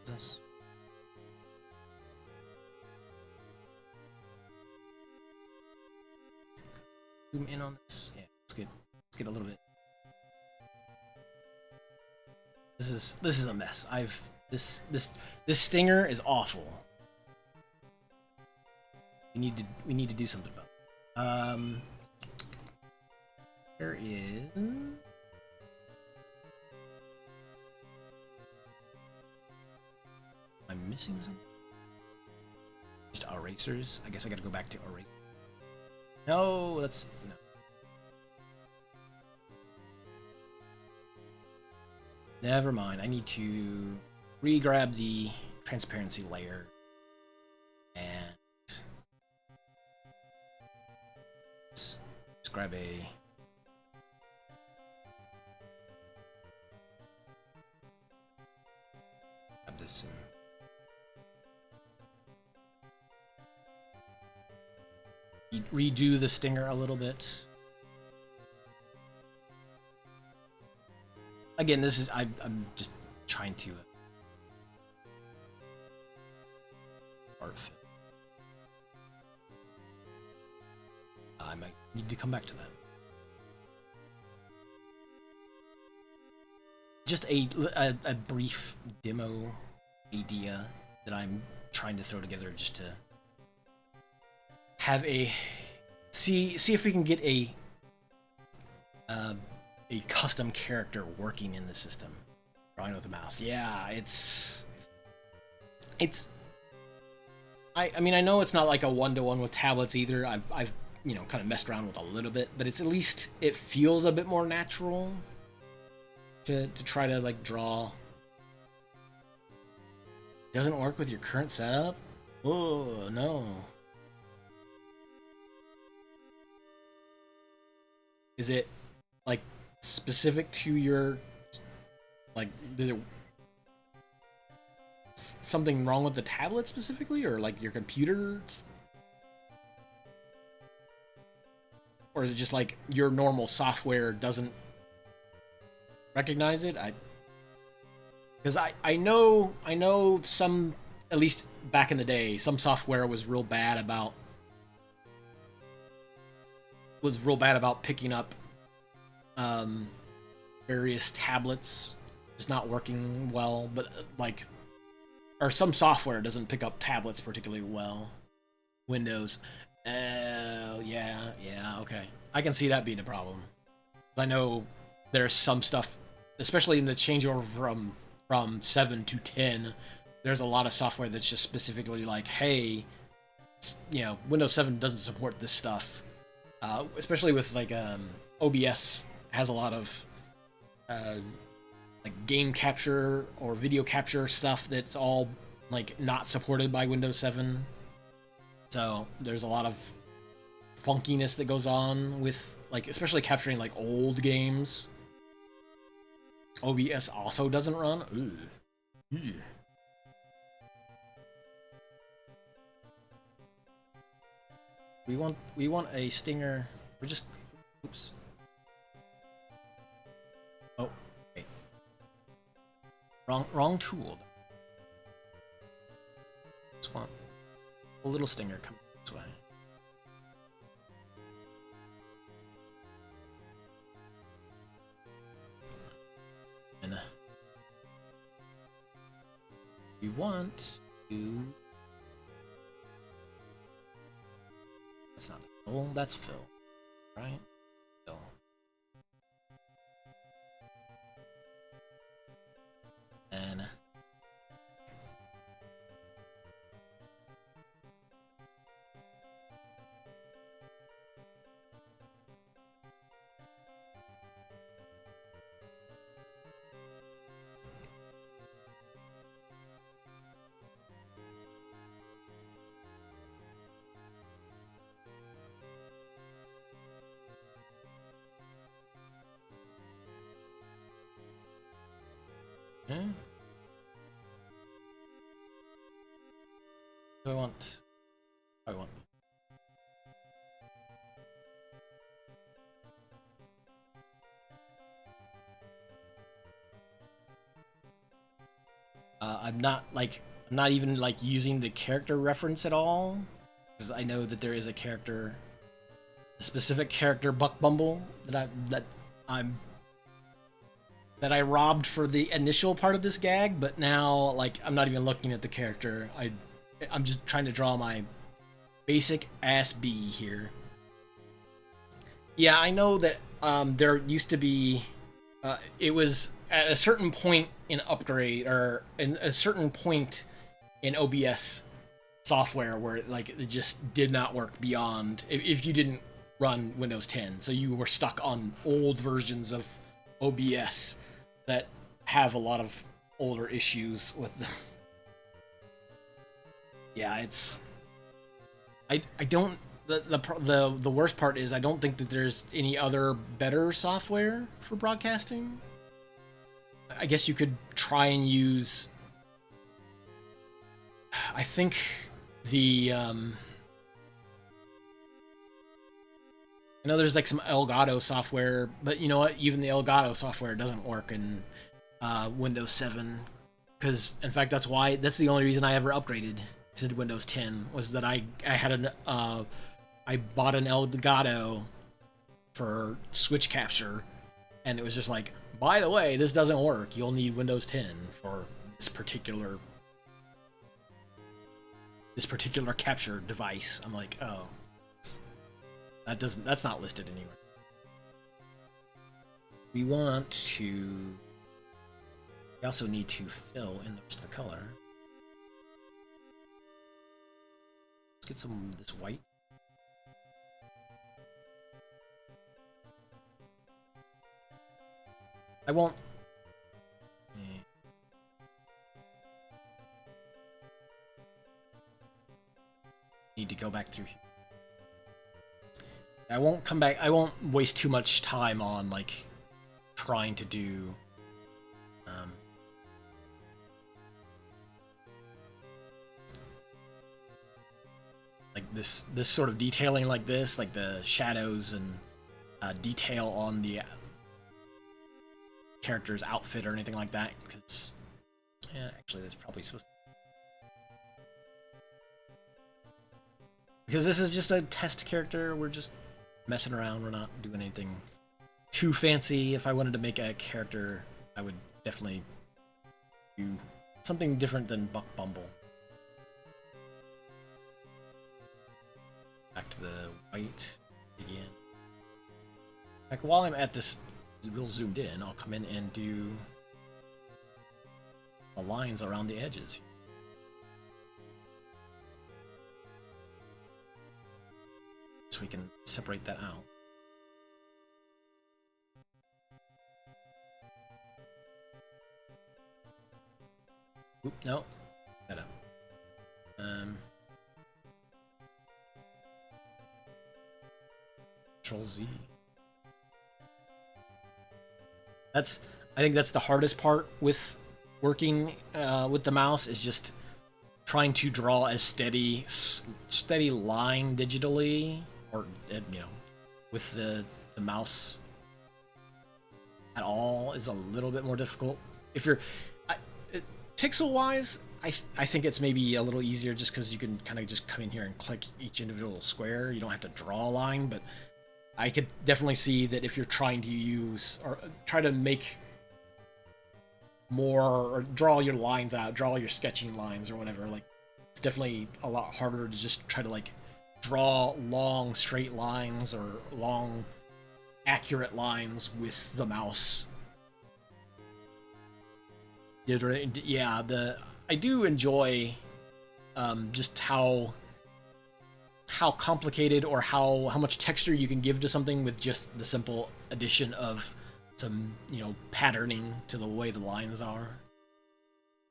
[SPEAKER 1] This? Zoom in on this. Yeah, let's get a little bit. This is a mess. This stinger is awful. We need to do something about it. There is... I'm missing something. Just erasers. I guess I gotta go back to erase. No, that's no. Never mind. I need to re-grab the transparency layer and let's grab a... Grab this and... redo the stinger a little bit. Again, this is I'm just trying to art fit. I might need to come back to that. Just a brief demo idea that I'm trying to throw together just to have a see if we can get a custom character working in the system. Drawing with the mouse. Yeah, it's I mean, I know it's not like a one-to-one with tablets either. I've you know, kind of messed around with a little bit, but it's at least it feels a bit more natural to try to, like, draw. Doesn't work with your current setup? Oh, no. Is it, like, specific to your, like, is it something wrong with the tablet specifically, or, like, your computer? Or is it just, like, your normal software doesn't recognize it? Because I know some, at least back in the day, some software was real bad about picking up um, various tablets just not working well, but like, or some software doesn't pick up tablets particularly well. Windows. Oh, yeah, okay. I can see that being a problem. I know there's some stuff, especially in the changeover from 7 to 10. There's a lot of software that's just specifically like, hey, Windows 7 doesn't support this stuff. Especially with like OBS has a lot of uh, like game capture or video capture stuff that's all like not supported by Windows 7. So there's a lot of funkiness that goes on with, like, especially capturing like old games. OBS also doesn't run. Ooh. Ew. We want a stinger. We're just, oops. Oh, wait. Wrong tool. Just want a little stinger coming this way. And we want to. That's not Phil. That's Phil, right? Phil. And do I want? I want. I'm not even like using the character reference at all, because I know that there is a specific character, Buck Bumble, I'm that I robbed for the initial part of this gag, but now like I'm not even looking at the character. I'm just trying to draw my basic ass B here. Yeah, I know that there used to be. It was at a certain point in upgrade, or in a certain point in OBS software where like it just did not work beyond if you didn't run Windows 10. So you were stuck on old versions of OBS that have a lot of older issues with them. Yeah, it's I don't the worst part is I don't think that there's any other better software for broadcasting. I guess you could try and use. I think the I know there's like some Elgato software, but you know what? Even the Elgato software doesn't work in Windows 7. Because in fact, that's the only reason I ever upgraded to Windows 10 was that I bought an Elgato for Switch capture, and it was just like, by the way, this doesn't work. You'll need Windows 10 for this particular capture device. I'm like, oh, that's not listed anywhere. We also need to fill in the rest of the color. Let's get some of this white. I won't. need to go back through here. I won't come back. I won't waste too much time on like trying to do like this sort of detailing like this, like the shadows and detail on the character's outfit or anything like that. Because yeah, actually, that's probably supposed to. Because this is just a test character, we're just messing around, we're not doing anything too fancy. If I wanted to make a character, I would definitely do something different than Buck Bumble. Back to the white again. Like while I'm at this real zoomed in, I'll come in and do the lines around the edges. So we can separate that out. Oop, no. That up. Control Z. I think that's the hardest part with working with the mouse, is just trying to draw a steady line digitally, or you know, with the mouse at all is a little bit more difficult. If you're pixel wise, I think it's maybe a little easier just because you can kind of just come in here and click each individual square. You don't have to draw a line, but I could definitely see that if you're trying to use or try to make more or draw your lines out, draw your sketching lines or whatever, like it's definitely a lot harder to just try to like draw long straight lines or long accurate lines with the mouse. Yeah, I do enjoy just how complicated or how much texture you can give to something with just the simple addition of some, you know, patterning to the way the lines are,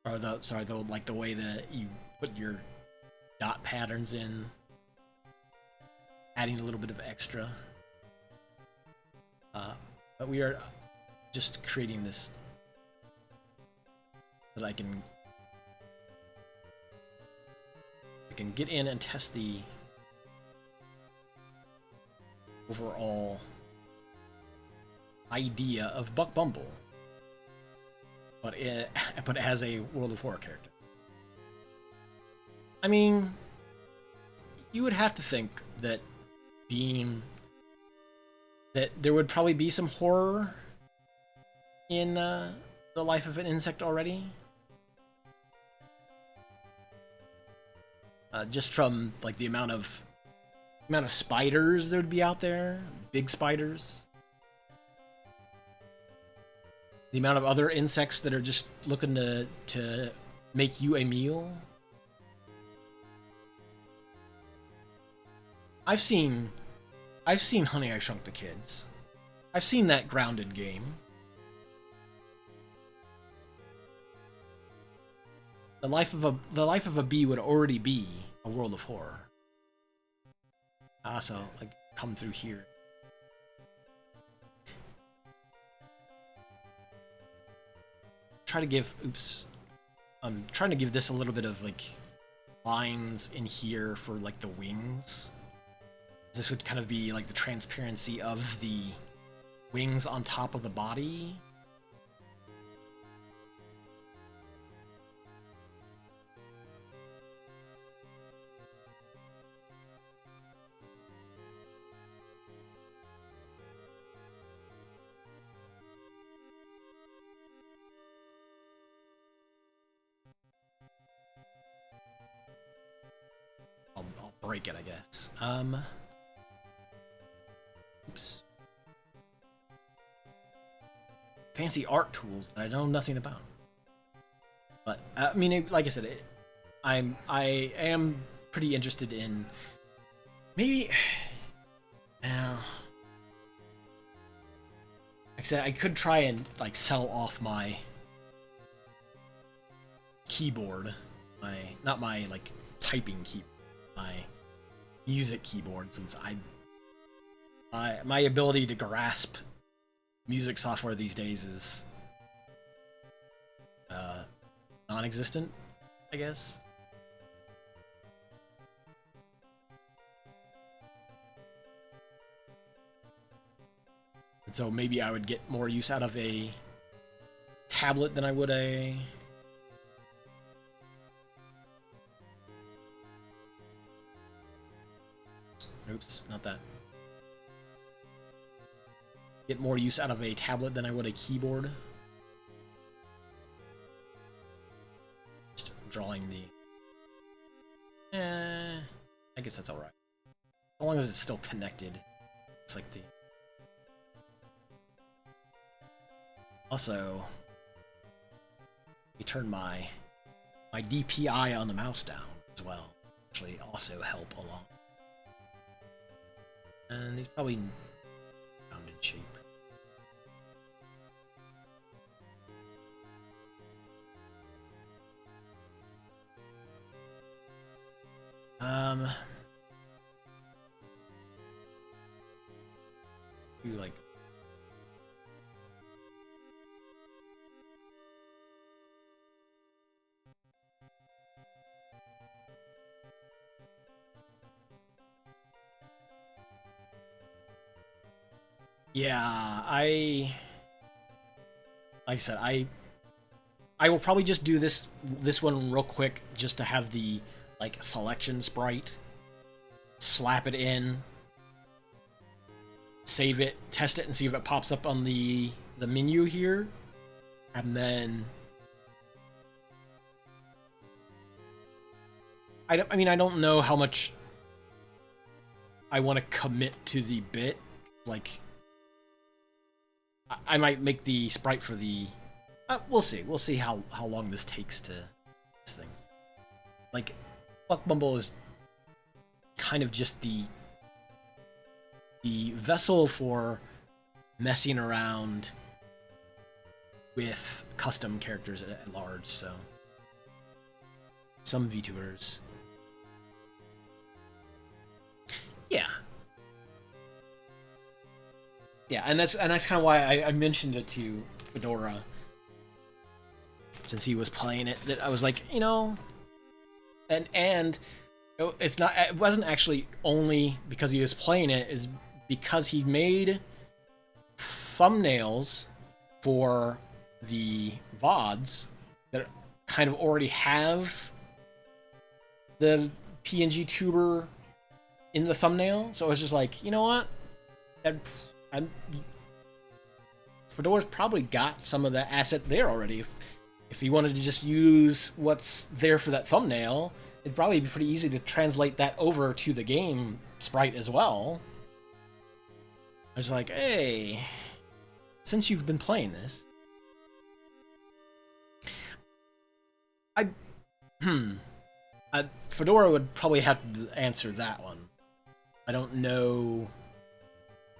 [SPEAKER 1] or the way that you put your dot patterns in, adding a little bit of extra. But we are just creating this so that I can get in and test the overall idea of Buck Bumble, but as a World of Horror character. I mean, you would have to think that there would probably be some horror in the life of an insect already. Just from like the amount of spiders there would be out there, big spiders. The amount of other insects that are just looking to make you a meal. I've seen Honey, I Shrunk the Kids. I've seen that Grounded game. The life of a bee would already be a world of horror. So like come through here. Try to give I'm trying to give this a little bit of like lines in here for like the wings. This would kind of be like the transparency of the wings on top of the body. I'll break it, I guess. Oops. Fancy art tools that I know nothing about. But I mean, like I said, I am pretty interested in maybe. Like I said, I could try and like sell off my keyboard, not my like typing keyboard, my music keyboard, since my ability to grasp music software these days is non-existent, I guess. And so maybe I would get more use out of a tablet than I would a... Oops, not that. Get more use out of a tablet than I would a keyboard. Just drawing the... I guess that's alright. As long as it's still connected. It's like the... Also, we turn my DPI on the mouse down as well. Actually, also help along. And he's probably found in shape. Do like... Yeah, like I said, I will probably just do this one real quick just to have the like selection sprite, slap it in, save it, test it, and see if it pops up on the menu here, and then I don't know how much I want to commit to the bit, like. I might make the sprite for the... we'll see. We'll see how long this takes to... this thing. Like, Buck Bumble is kind of just the vessel for messing around with custom characters at large, so... Some VTubers. Yeah. Yeah, and that's kind of why I mentioned it to Fedora, since he was playing it. That I was like, and it wasn't actually only because he was playing it, is because he made thumbnails for the VODs that kind of already have the PNG tuber in the thumbnail. So I was just like, you know what? Fedora's probably got some of that asset there already. If he wanted to just use what's there for that thumbnail, it'd probably be pretty easy to translate that over to the game sprite as well. I was like, hey, since you've been playing this, Fedora would probably have to answer that one. I don't know.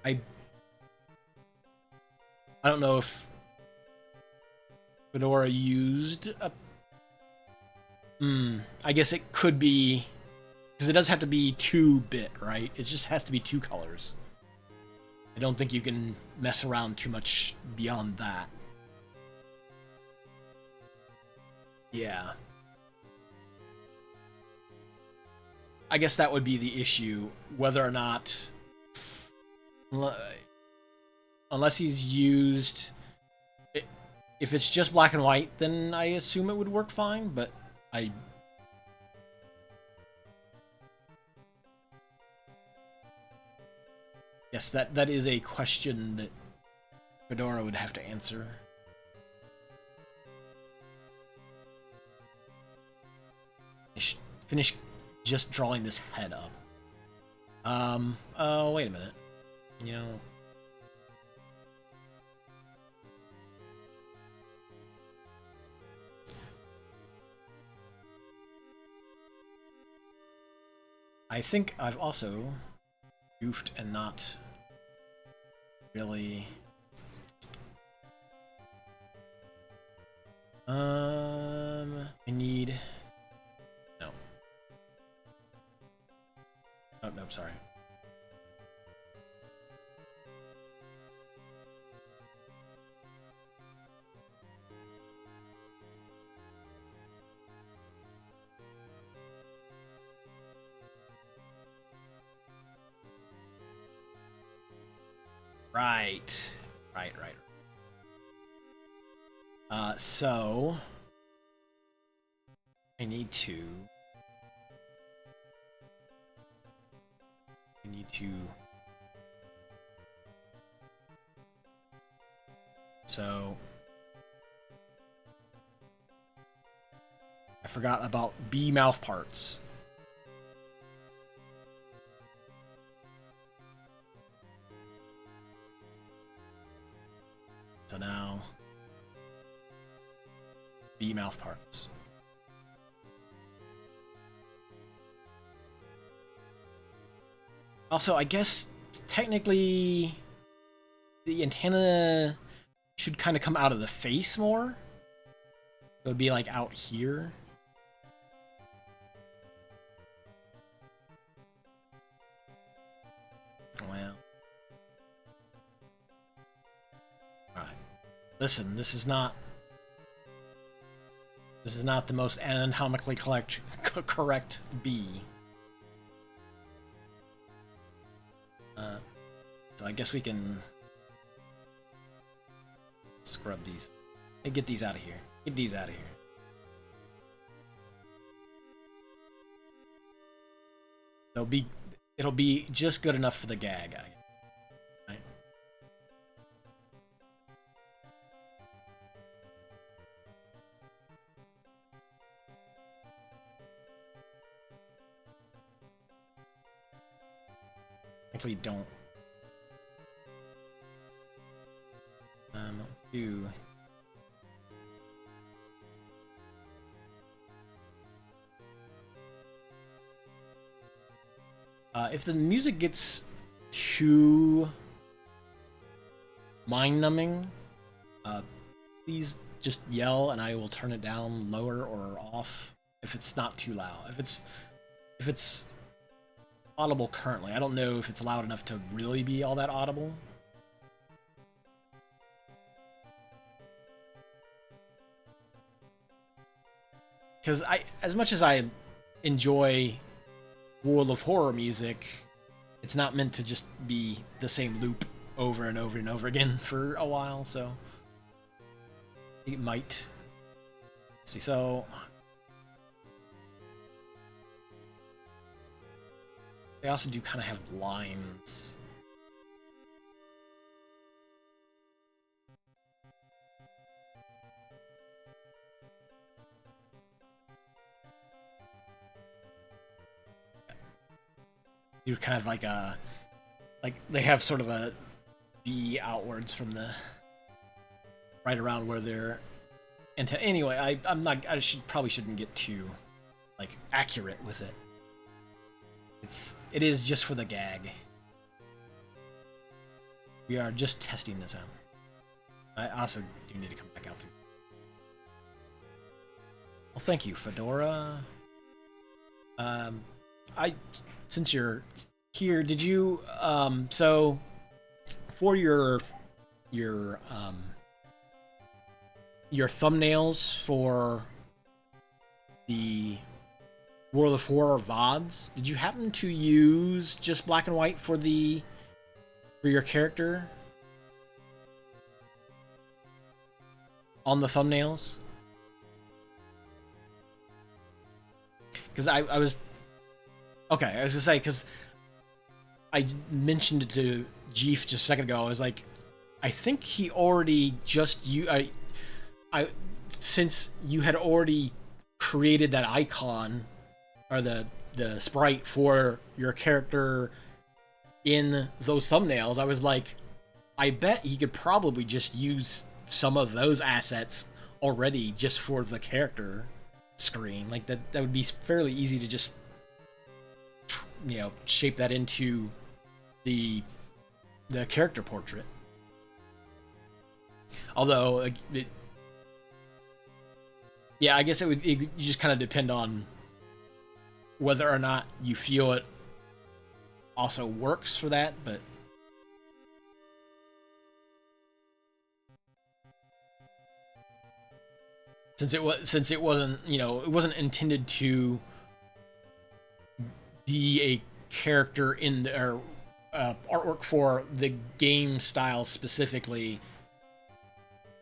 [SPEAKER 1] I don't know if Fedora used a... I guess it could be... Because it does have to be 2-bit, right? It just has to be 2 colors. I don't think you can mess around too much beyond that. Yeah. I guess that would be the issue, whether or not... Unless he's used... If it's just black and white, then I assume it would work fine, but I... Yes, that is a question that Fedora would have to answer. Finish just drawing this head up. Oh, wait a minute. I think I've also goofed and not really... I need... No. Oh, no. sorry. Right. So I need to so I forgot about B mouth parts. So now B mouth parts. Also, I guess technically the antenna should kind of come out of the face more. It would be like out here. Well. Alright. Listen, this is not the most anatomically correct B. So I guess we can scrub these. Hey, get these out of here. Get these out of here. It'll be just good enough for the gag, right? Actually, don't. Let's do. If the music gets too mind-numbing, please just yell and I will turn it down lower or off if it's not too loud. If it's audible currently, I don't know if it's loud enough to really be all that audible. Because as much as I enjoy World of Horror music, it's not meant to just be the same loop over and over and over again for a while, so it might. See, so they also do kind of have lines. You're kind of like they have sort of a B outwards from the right around where they're antenna. Anyway, I probably shouldn't get too like accurate with it. It is just for the gag. We are just testing this out. I also do need to come back out through. Well, thank you, Fedora. Since you're here, did you so for your thumbnails for the World of Horror VODs, did you happen to use just black and white for your character on the thumbnails? Because I was okay, I was gonna say, because I mentioned it to Jeef just a second ago. I was like, I think he already since you had already created that icon or the sprite for your character in those thumbnails, I was like, I bet he could probably just use some of those assets already just for the character screen. Like that would be fairly easy to just, you know, shape that into the character portrait. Although yeah, I guess it would just kind of depend on whether or not you feel it also works for that, but since it wasn't, you know, it wasn't intended to be a character in the or, artwork for the game style specifically,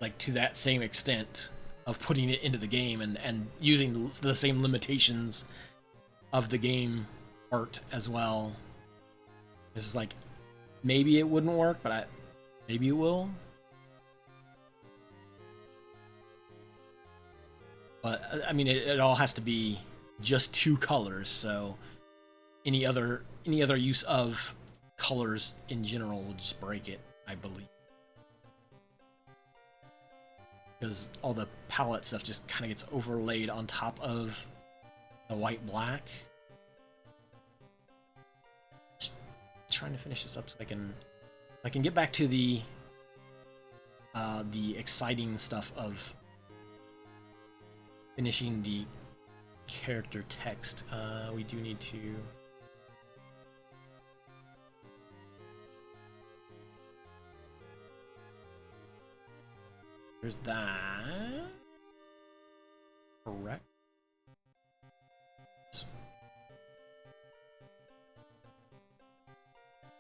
[SPEAKER 1] like to that same extent of putting it into the game and using the same limitations of the game art as well. It's just like maybe it wouldn't work, but maybe it will. But I mean, it all has to be just two colors. So any other use of colors in general will just break it, I believe, because all the palette stuff just kind of gets overlaid on top of the white black. Just trying to finish this up so I can get back to the exciting stuff of finishing the character text. We do need to. There's that. Correct.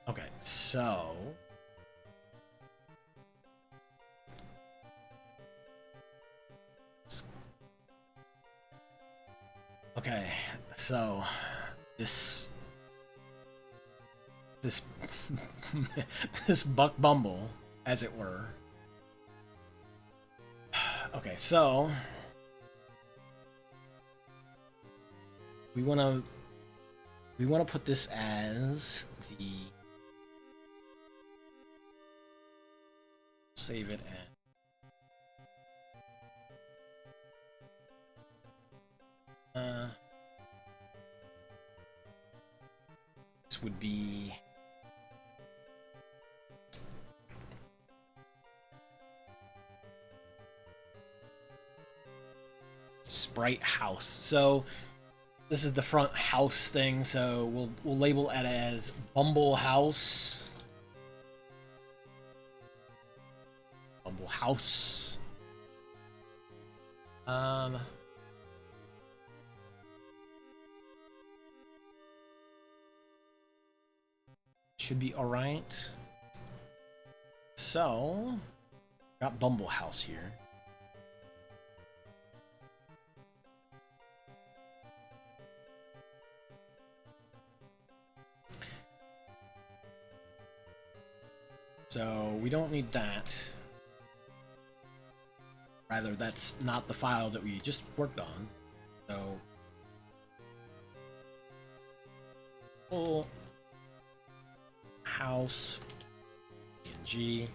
[SPEAKER 1] Okay, so okay, so this this Buck Bumble, as it were. Okay, so we want to put this as the save it as this would be Sprite House. So this is the front house thing, so we'll label it as Bumble House. Bumble House. Should be alright. So got Bumble House here. So we don't need that. Rather, that's not the file that we just worked on. So full house PNG.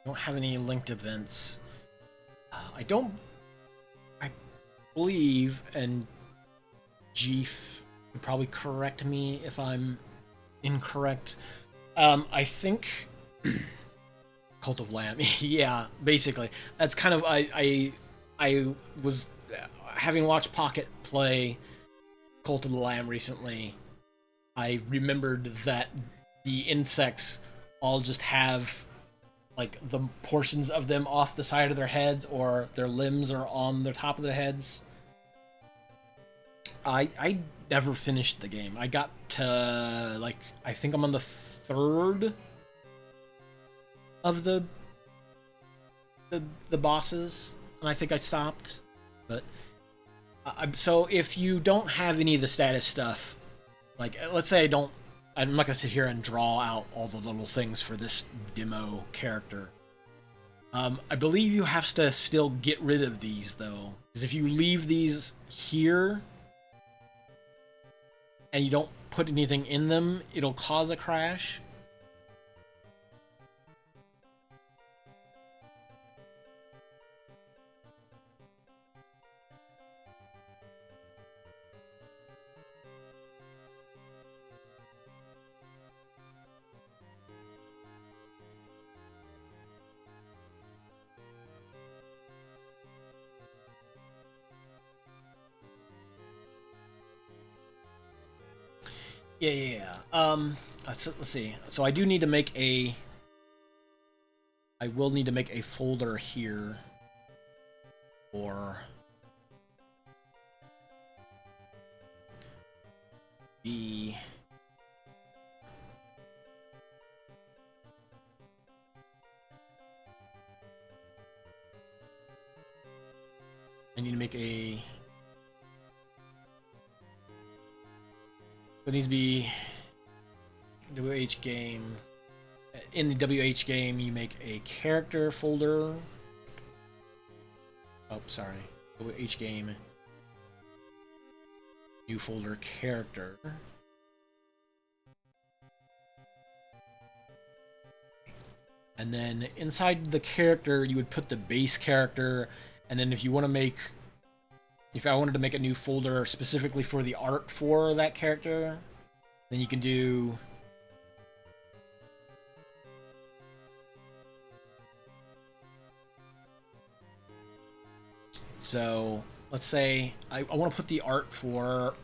[SPEAKER 1] Don't have any linked events. I believe, and Jeef would probably correct me if I'm incorrect. I think Cult of Lamb. Yeah, basically. That's kind of I was having watched Pocket play Cult of the Lamb recently. I remembered that the insects all just have like the portions of them off the side of their heads, or their limbs are on the top of their heads. I never finished the game. I got to like, I think I'm on the third of the bosses, and I think I stopped. But so if you don't have any of the status stuff, like let's say I'm not gonna sit here and draw out all the little things for this demo character. I believe you have to still get rid of these though, because if you leave these here and you don't put anything in them, it'll cause a crash. Yeah. So, let's see. So I do need to make a. I will need to make a folder here. For the. I need to make a. It needs to be WH game. In the WH game, you make a character folder. Oh, sorry. WH game. New folder character. And then inside the character, you would put the base character. And then if you want to make. If I wanted to make a new folder specifically for the art for that character, then you can do. So let's say I want to put the art for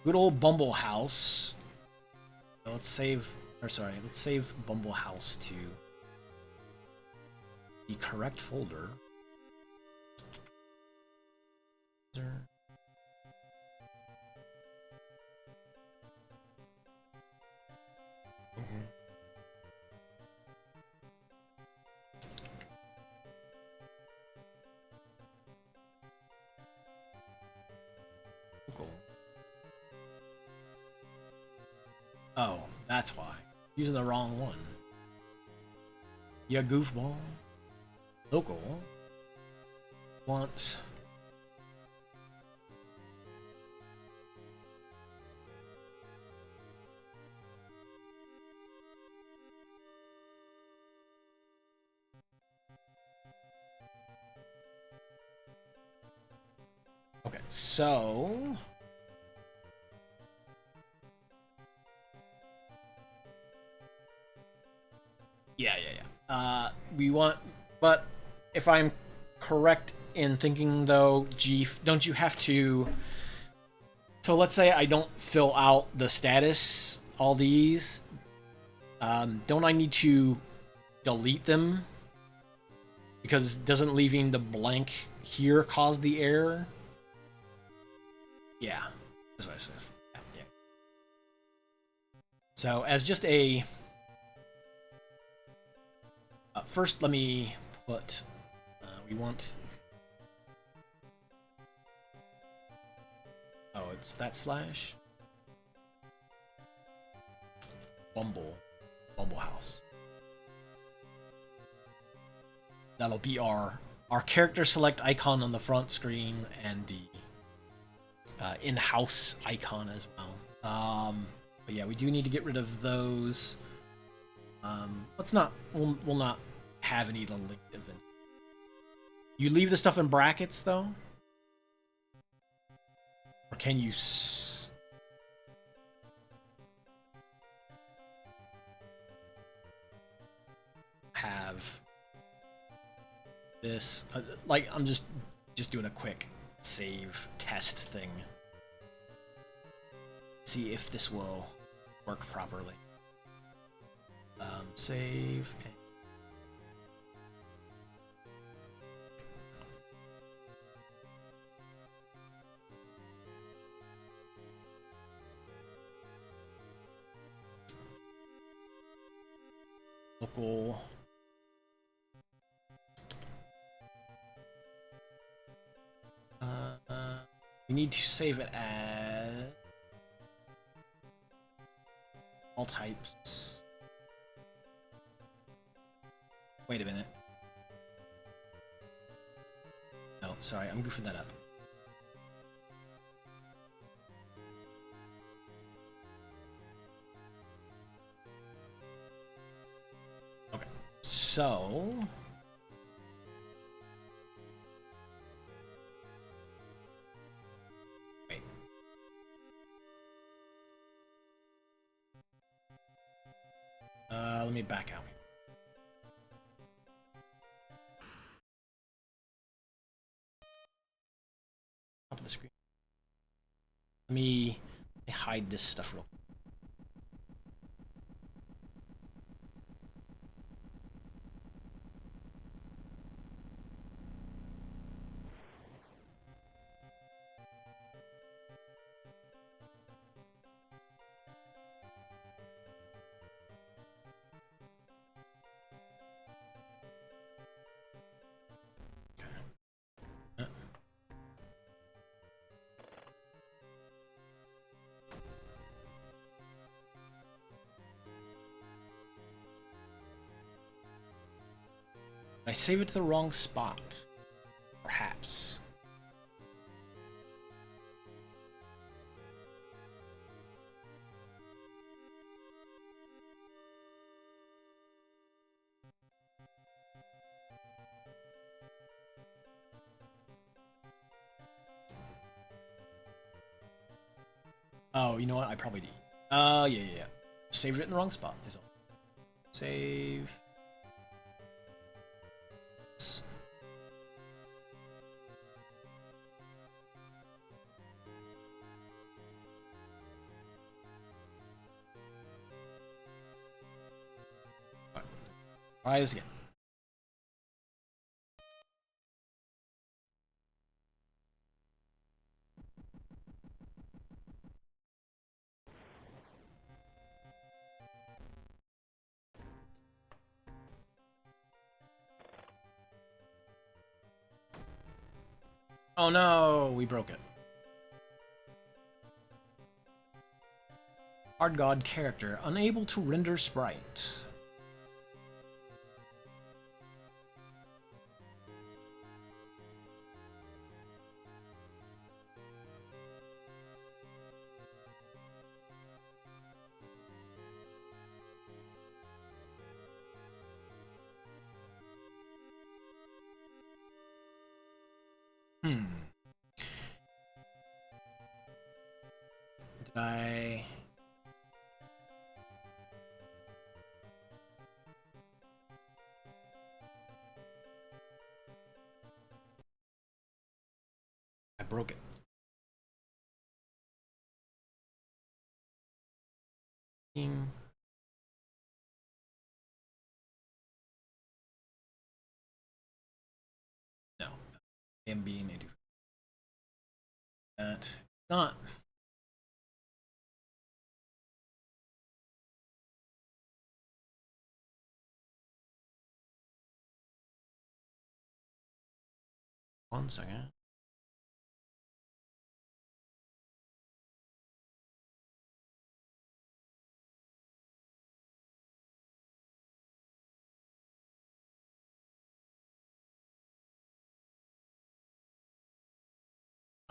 [SPEAKER 1] good old Bumble House. So let's save Bumble House to the correct folder. Oh, that's why. Using the wrong one. Yeah, goofball. Local. Want. Okay, so. Yeah. We want, but if I'm correct in thinking though, Jeef, don't you have to? So let's say I don't fill out the status, all these. Don't I need to delete them? Because doesn't leaving the blank here cause the error? Yeah, that's what it says. Yeah. So as just a first, let me put. We want. Oh, it's that slash. Bumble House. That'll be our character select icon on the front screen and the in-house icon as well. But yeah, we do need to get rid of those. Let's not. We'll not have any of the linked events. You leave the stuff in brackets though, or can you? Have this like I'm just doing a quick save test thing. See if this will work properly. Save. Local. We need to save it as all types. Wait a minute. No, sorry, I'm goofing that up. Okay, so wait. Let me back out. Top of the screen. Let me hide this stuff real quick. I save it to the wrong spot. Perhaps. Oh, you know what? I probably did. Yeah. Saved it in the wrong spot. Is all. Save. Try this again. Oh no, we broke it. Hard God character, unable to render sprite. Did I... I broke it. No. am being a that not. One second.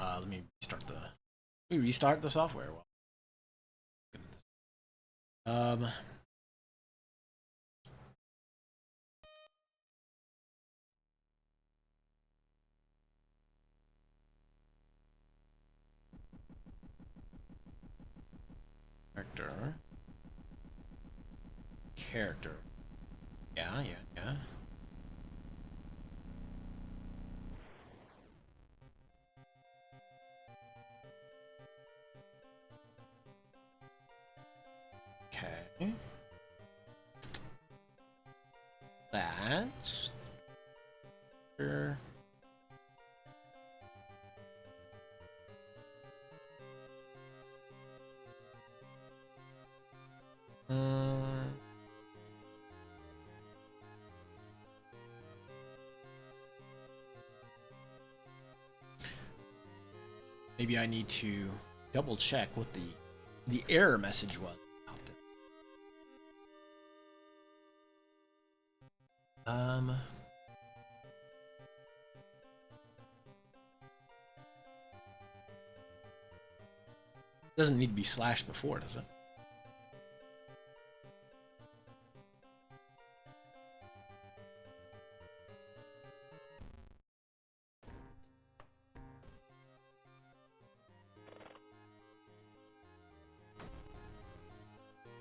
[SPEAKER 1] Let me restart the software. Um. Character. Yeah. Okay. That's sure. Maybe I need to double check what the error message was. Doesn't need to be slashed before, does it?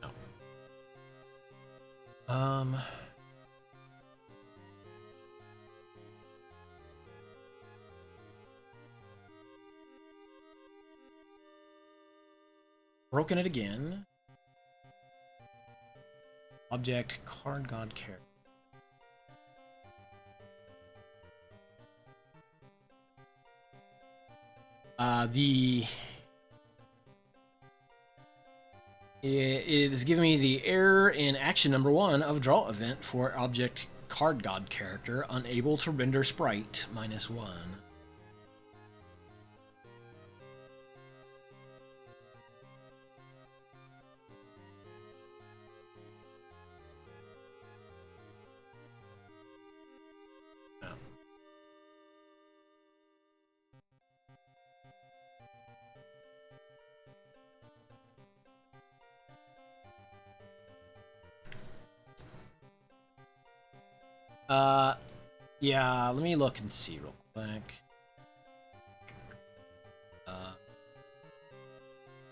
[SPEAKER 1] No. Broken it again. Object card god character. It is giving me the error in action number 1 of draw event for object card god character, unable to render sprite, -1. Yeah, let me look and see real quick.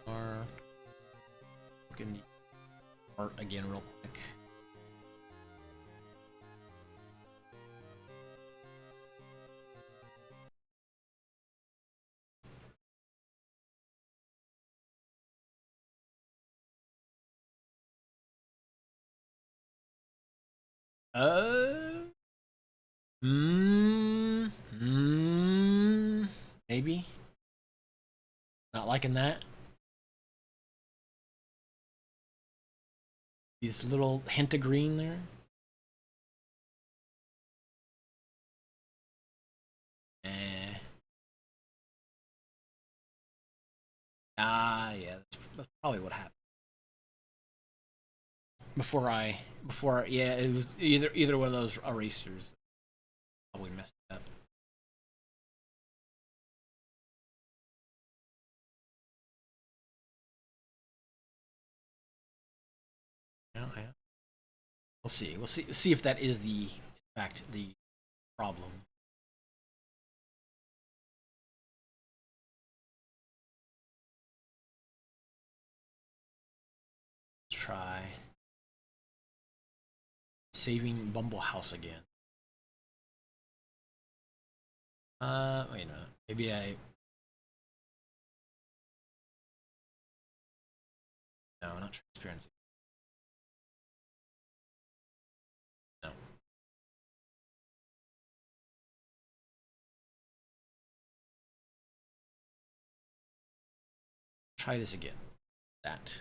[SPEAKER 1] Or look in the art again real quick. Uh, maybe. Not liking that. This little hint of green there. Eh. Ah, yeah, that's probably what happened. Yeah, it was either one of those erasers probably messed it up. Yeah, yeah. We'll see. We'll see if that is the, in fact, the problem. Let's try saving Bumble House again. Wait a minute. Maybe I. No, not transparency. No. Try this again. That.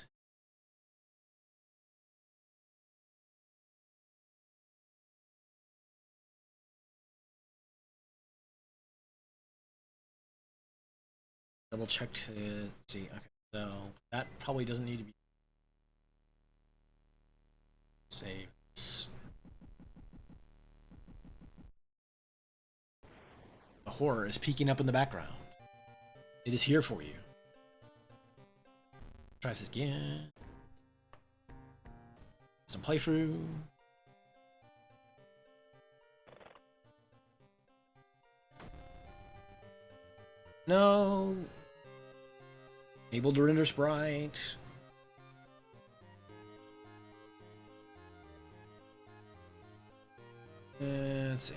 [SPEAKER 1] Double check to see. Okay, so that probably doesn't need to be saved. The horror is peeking up in the background. It is here for you. Try this again. Some playthrough. No. Able to render sprite. Let's see.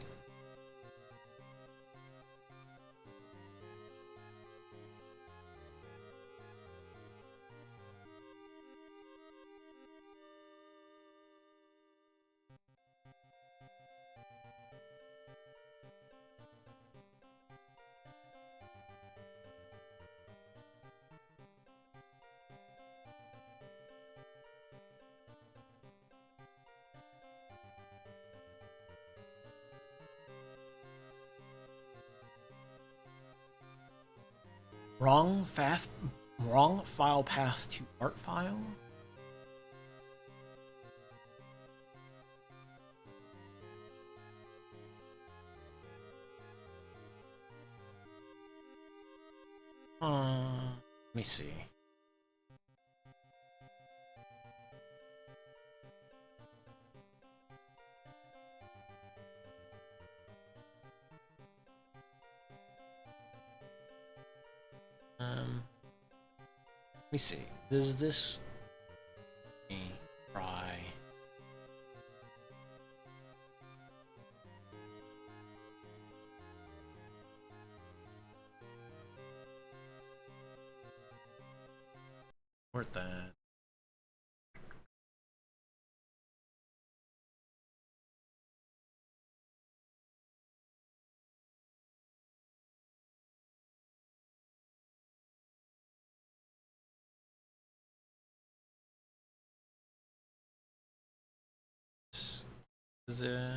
[SPEAKER 1] Wrong file path to art file. Let me see. Let me see. Does this try? Worth that. Is it?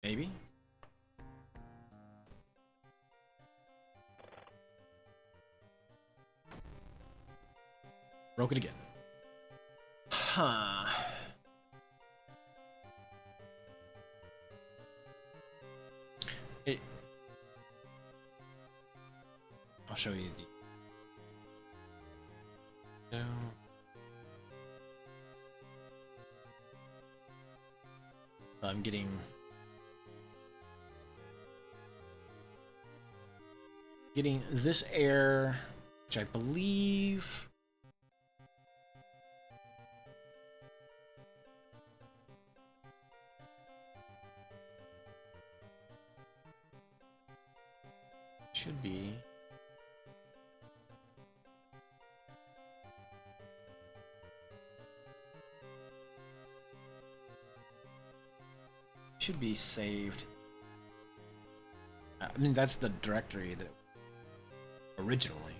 [SPEAKER 1] Maybe. Broke it again. Huh. I'll show you the... No. I'm getting this air, which I believe should be saved. I mean, that's the directory that originally.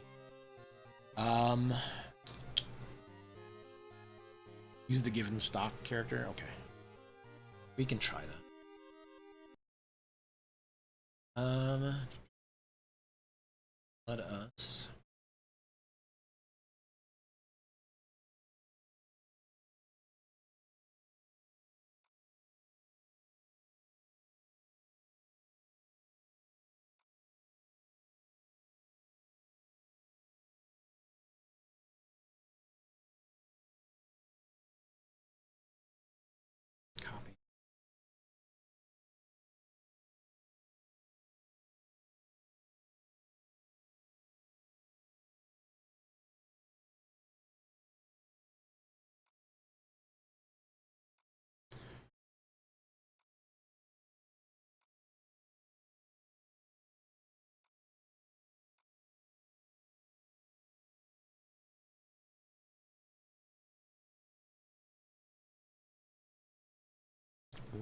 [SPEAKER 1] Use the given stock character. Okay, we can try that. Let us. Copy.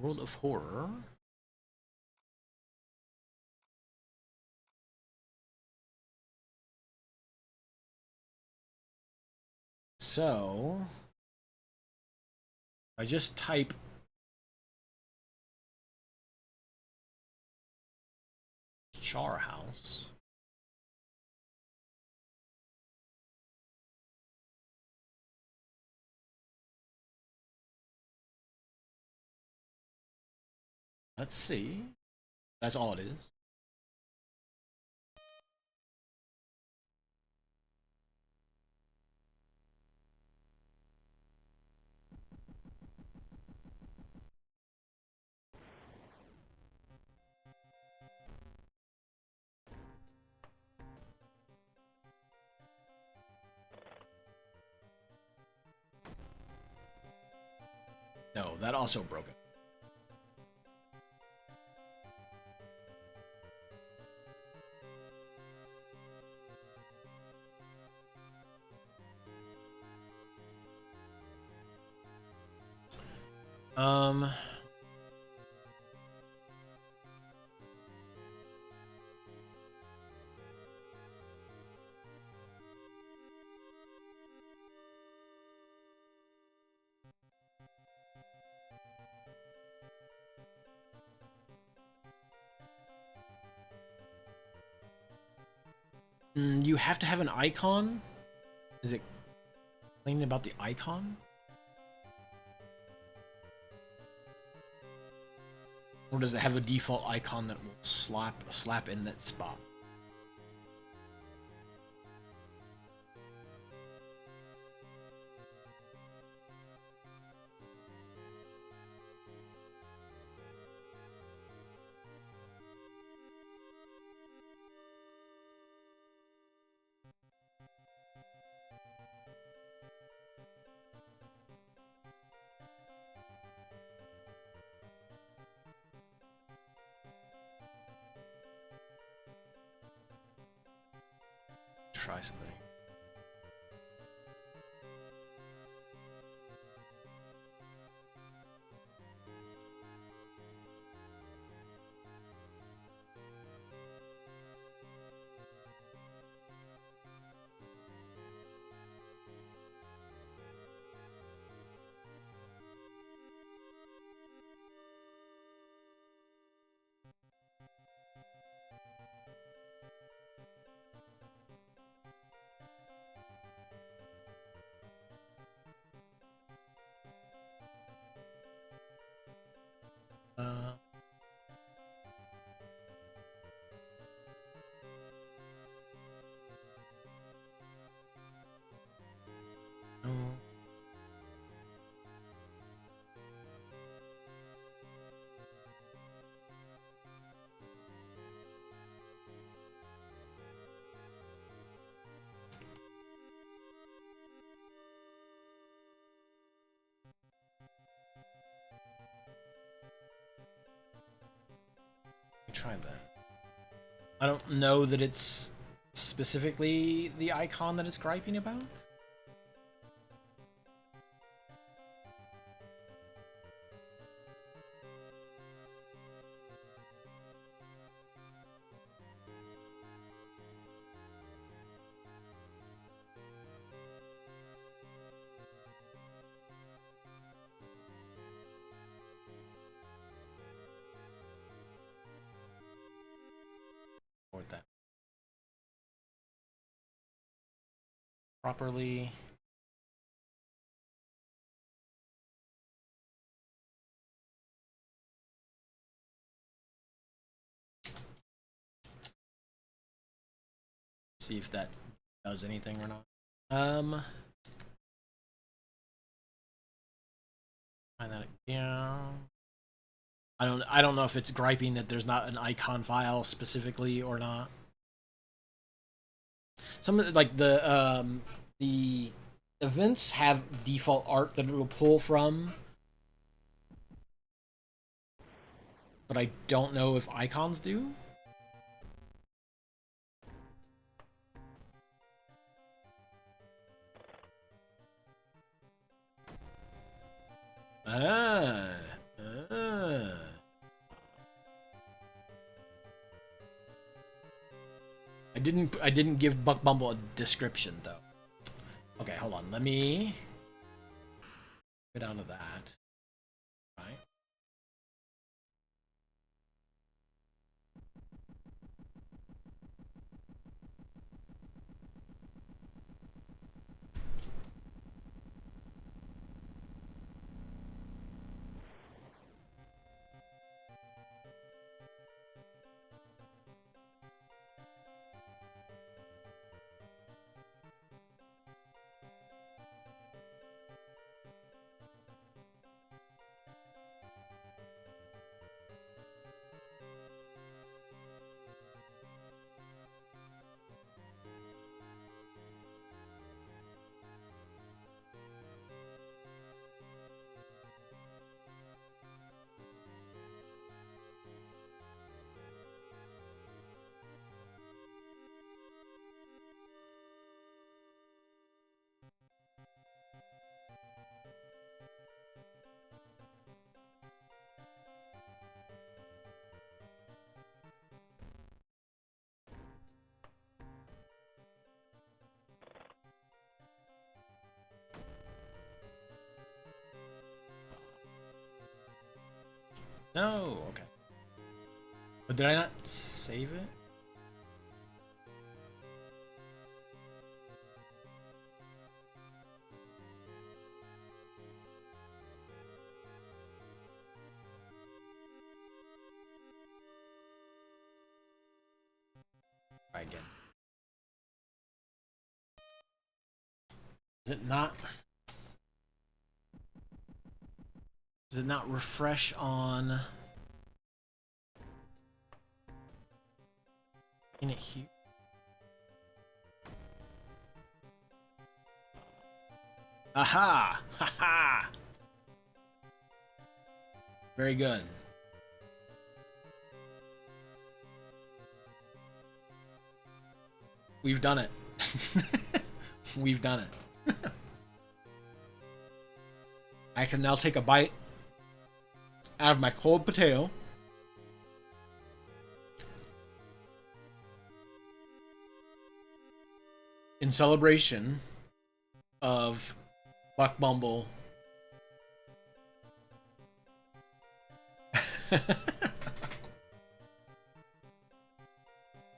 [SPEAKER 1] World of Horror. So, I just type Charhouse. Let's see. That's all it is. No, that also broke it. You have to have an icon? Is it complaining about the icon? Or does it have a default icon that will slap in that spot? Try something. try that. I don't know that it's specifically the icon that it's griping about. That properly. See if that does anything or not. Find that again. I don't know if it's griping that there's not an icon file specifically or not. Some of like the events have default art that it will pull from, but I don't know if icons do. I didn't give Buck Bumble a description though. Okay, hold on. Let me go down to that. Right. No, okay. But did I not save it? Try again. Is it not? Does it not refresh on in it here? Aha! Haha! Very good. We've done it. We've done it. I can now take a bite out of my cold potato. In celebration of Buck Bumble.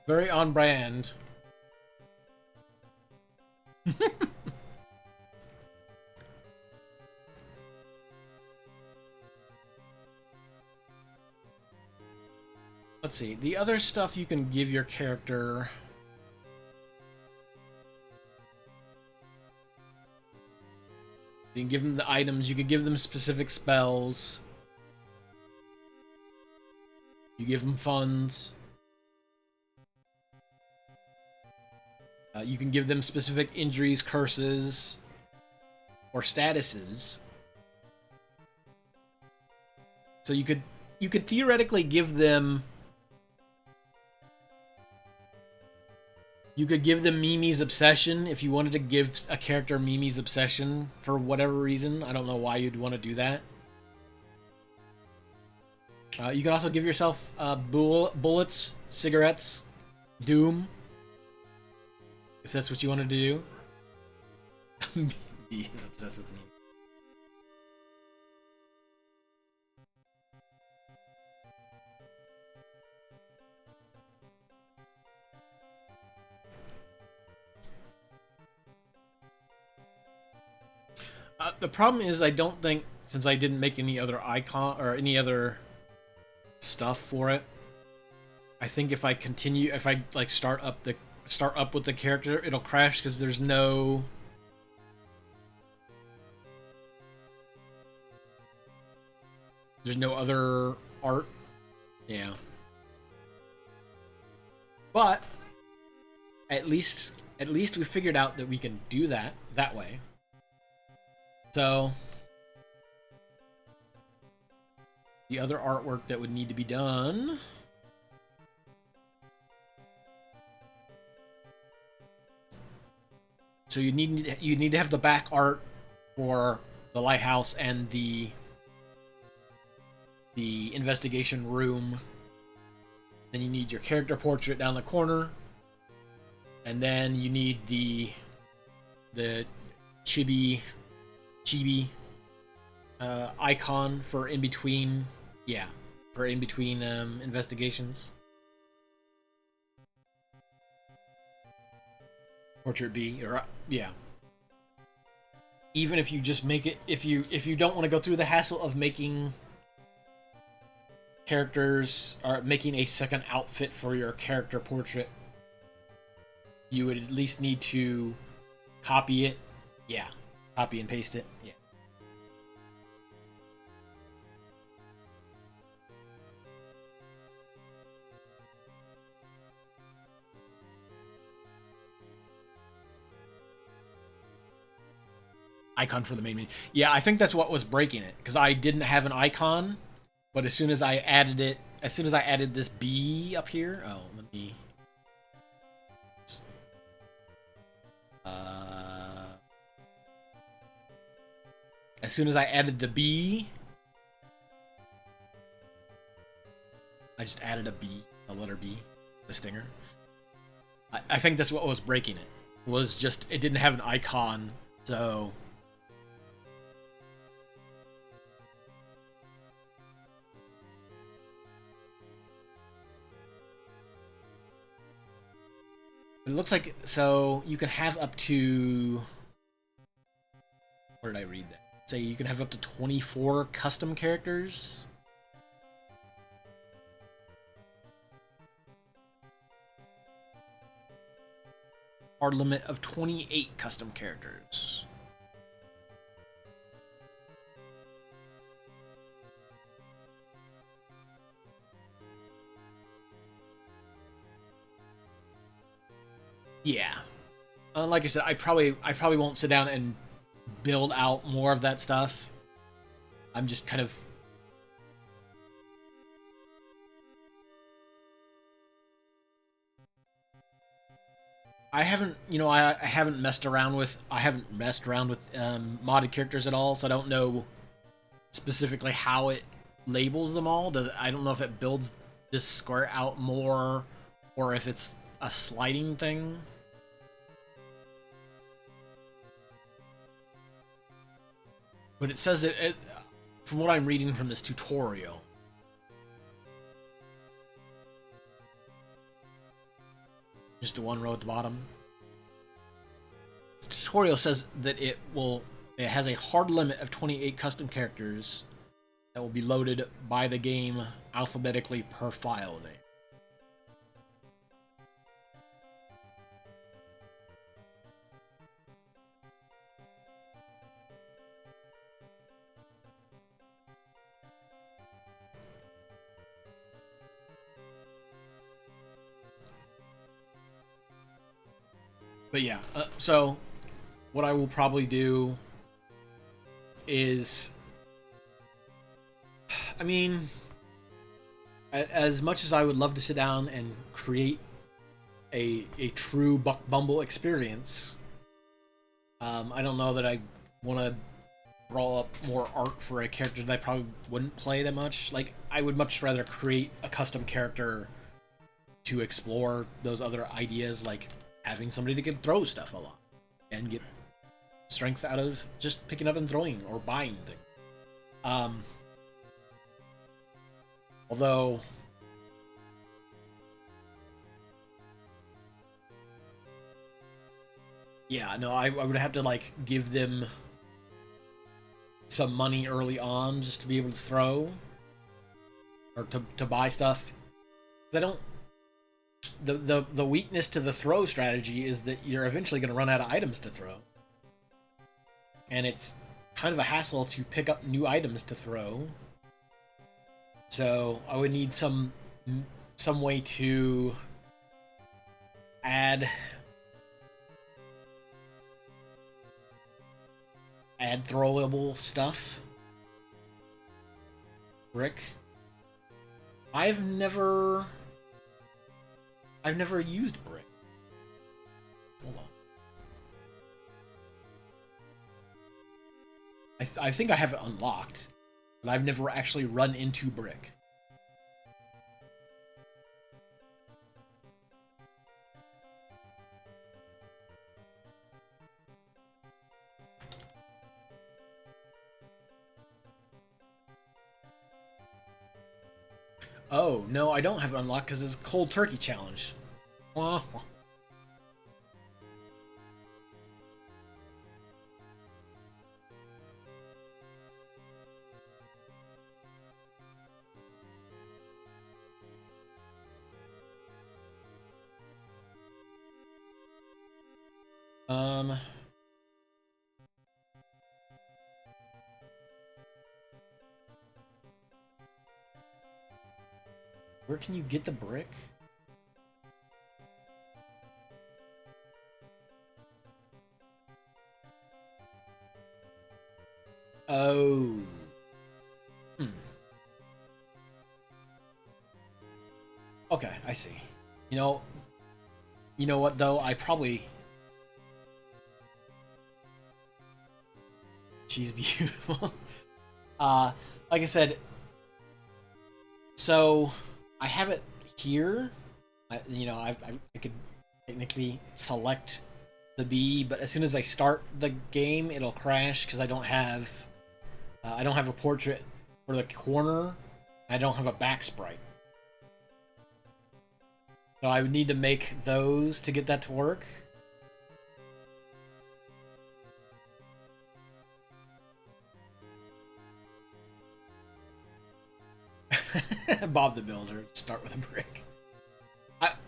[SPEAKER 1] Very on brand. Let's see. The other stuff you can give your character. You can give them the items. You can give them specific spells. You give them funds. You can give them specific injuries, curses, or statuses. So you could theoretically give them You could give them Mimi's Obsession if you wanted to give a character Mimi's Obsession for whatever reason. I don't know why you'd want to do that. You can also give yourself bullets, cigarettes, Doom, if that's what you wanted to do. He is obsessed with me. The problem is I don't think, since I didn't make any other icon or any other stuff for it, I think if I continue, if I like start up with the character, it'll crash because there's no other art. Yeah. But at least we figured out that we can do that way. So the other artwork that would need to be done, so you need to have the back art for the lighthouse and the investigation room. Then you need your character portrait down the corner, and then you need the chibi icon for in between. Yeah, for in between investigations. Portrait B, or yeah. Even if you just make it, if you don't want to go through the hassle of making characters or making a second outfit for your character portrait, you would at least need to copy it. Yeah, copy and paste it. Yeah. Icon for the main menu. Yeah, I think that's what was breaking it, because I didn't have an icon, but as soon as I added it, as soon as I added this B up here, oh, let me. As soon as I added the B, I just added a B, a letter B, the stinger. I think that's what was breaking it. Was just it didn't have an icon, so. It looks like, so you can have up to, where did I read that? Say you can have up to 24 custom characters. Hard limit of 28 custom characters. Yeah. Like I said, I probably won't sit down and build out more of that stuff. I'm just kind of I haven't messed around with modded characters at all, so I don't know specifically how it labels them all. I don't know if it builds this square out more or if it's a sliding thing. But it says it from what I'm reading from this tutorial. Just the one row at the bottom. The tutorial says that it has a hard limit of 28 custom characters that will be loaded by the game alphabetically per file name. But yeah, so what I will probably do is, I mean, as much as I would love to sit down and create a true Buck Bumble experience. I don't know that I want to draw up more art for a character that I probably wouldn't play that much. Like, I would much rather create a custom character to explore those other ideas, like having somebody that can throw stuff a lot and get strength out of just picking up and throwing or buying things. Um, although, yeah, no, I would have to like give them some money early on just to be able to throw or to buy stuff. 'Cause I don't. The weakness to the throw strategy is that you're eventually going to run out of items to throw, and it's kind of a hassle to pick up new items to throw. So I would need some way to add throwable stuff. Brick. I've never used brick. Hold on. I think I have it unlocked, but I've never actually run into brick. Oh, no, I don't have it unlocked because it's a cold turkey challenge. Wah, wah. Um, where can you get the brick? Oh. Hmm. Okay, I see. You know what though? I probably. She's beautiful. Like I said, so I have it here. I could technically select the bee, but as soon as I start the game, it'll crash because I don't have a portrait for the corner. I don't have a back sprite. So I would need to make those to get that to work. Bob the Builder, start with a brick.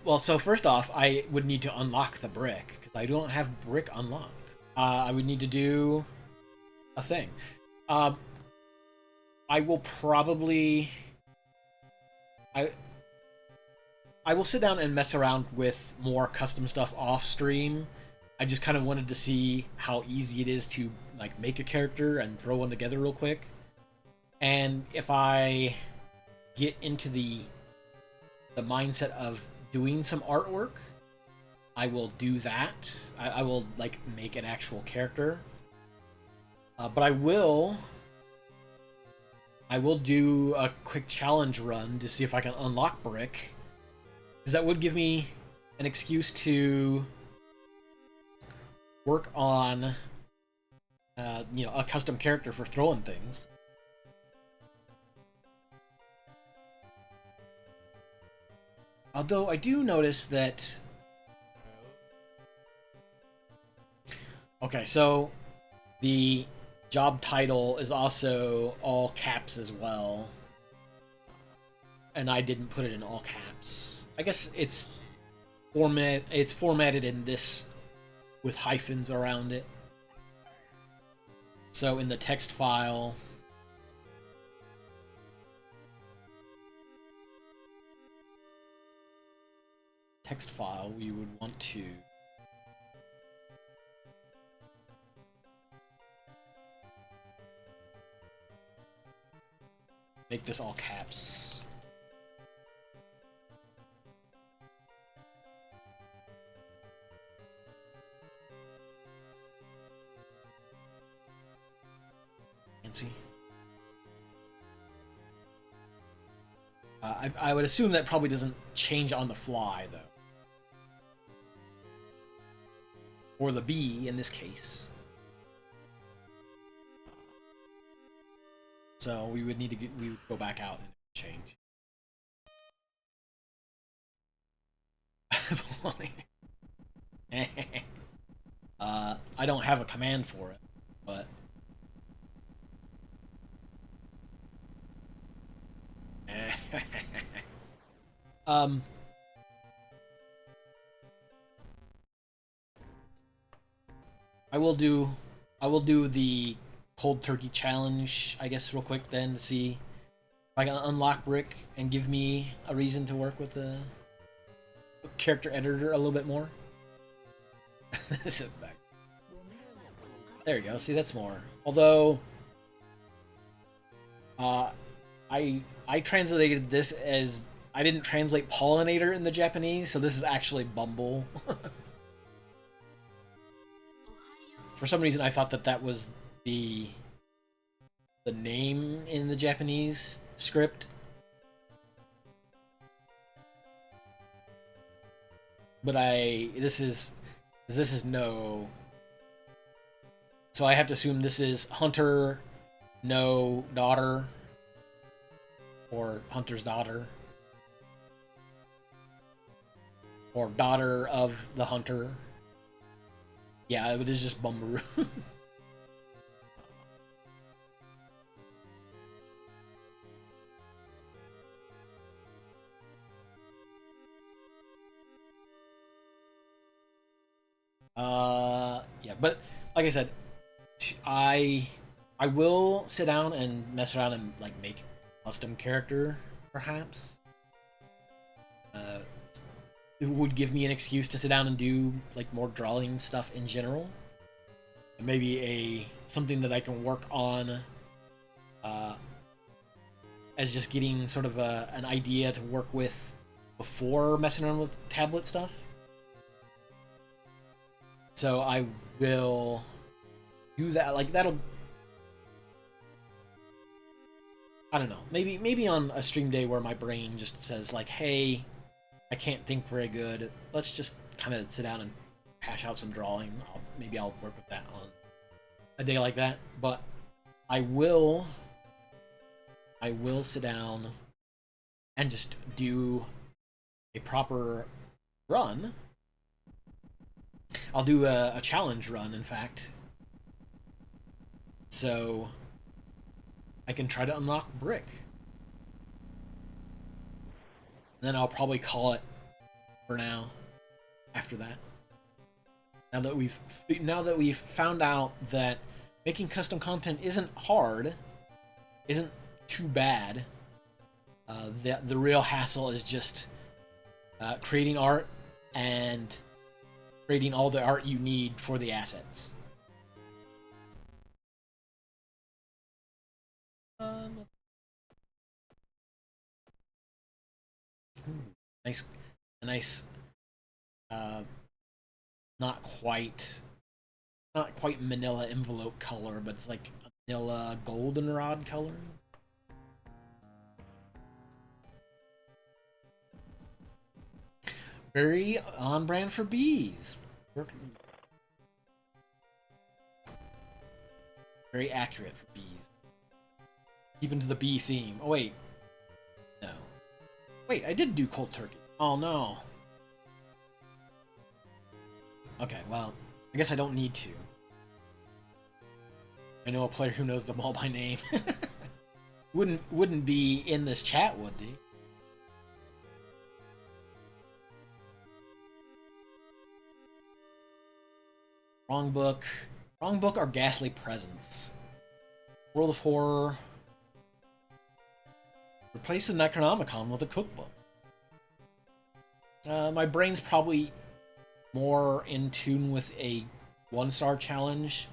[SPEAKER 1] Well, so first off, I would need to unlock the brick, because I don't have brick unlocked. I would need to do a thing. I will probably... I will sit down and mess around with more custom stuff off stream. I just kind of wanted to see how easy it is to like make a character and throw one together real quick. And if I get into the mindset of doing some artwork, I will do that. I will like make an actual character. But I will do a quick challenge run to see if I can unlock brick, because that would give me an excuse to work on a custom character for throwing things. Although I do notice that... Okay, so the job title is also all caps as well. And I didn't put it in all caps. I guess it's formatted in this with hyphens around it. So in the text file... we would want to make this all caps. fancy. I would assume that probably doesn't change on the fly, though. Or the B, in this case. So we would need to we would go back out and change. I don't have a command for it, but um, I will do the cold turkey challenge, I guess, real quick then to see if I can unlock Brick and give me a reason to work with the character editor a little bit more. Sit back. There you go. See, that's more. Although, I translated this as I didn't translate pollinator in the Japanese, so this is actually Bumble. For some reason, I thought that that was the name in the Japanese script. But this is no. So I have to assume this is Hunter, no daughter, or Hunter's daughter, or daughter of the Hunter. Yeah, it is just Bumbaroo. Yeah, but like I said, I will sit down and mess around and like make a custom character, perhaps. It would give me an excuse to sit down and do like more drawing stuff in general. And maybe something that I can work on as just getting sort of an idea to work with before messing around with tablet stuff. So I will do that. Like that'll, I don't know. Maybe on a stream day where my brain just says like, "Hey, I can't think very good. Let's just kind of sit down and hash out some drawing." Maybe I'll work with that on a day like that. But I will sit down and just do a proper run. I'll do a challenge run, in fact. So I can try to unlock Brick. And then I'll probably call it for now after that. Now that we've found out that making custom content isn't hard, isn't too bad. The real hassle is just creating art and creating all the art you need for the assets. Nice, a nice, not quite manila envelope color, but it's like a manila goldenrod color. Very on brand for bees. Very accurate for bees. Keeping to the bee theme. Oh wait, no. Wait, I did do cold turkey. Oh no. Okay, well, I guess I don't need to. I know a player who knows them all by name. Wouldn't be in this chat, would they? Wrong book or Ghastly Presence. World of Horror. Replace the Necronomicon with a cookbook. My brain's probably more in tune with a 1-star challenge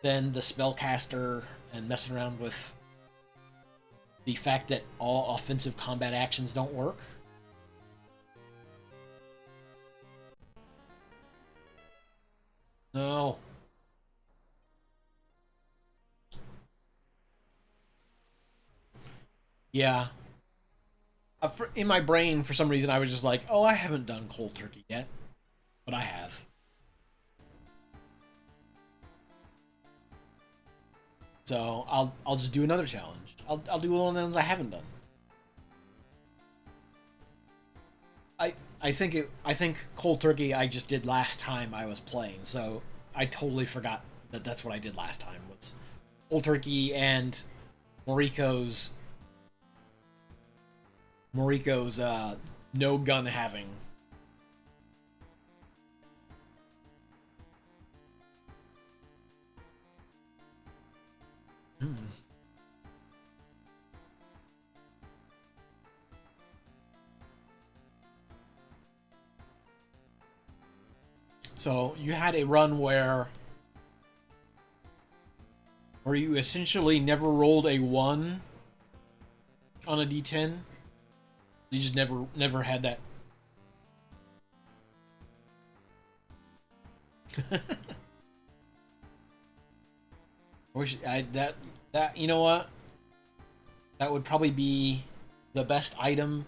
[SPEAKER 1] than the spellcaster and messing around with the fact that all offensive combat actions don't work. No. Yeah. In my brain, for some reason, I was just like, oh, I haven't done cold turkey yet. But I have. So I'll just do another challenge. I'll do one of the ones I haven't done. I think cold turkey I just did last time I was playing, so I totally forgot that that's what I did last time was cold turkey and Moriko's no gun having. Hmm. So you had a run where you essentially never rolled a 1 on a d10. You just never had that. Wish I that you know what? That would probably be the best item.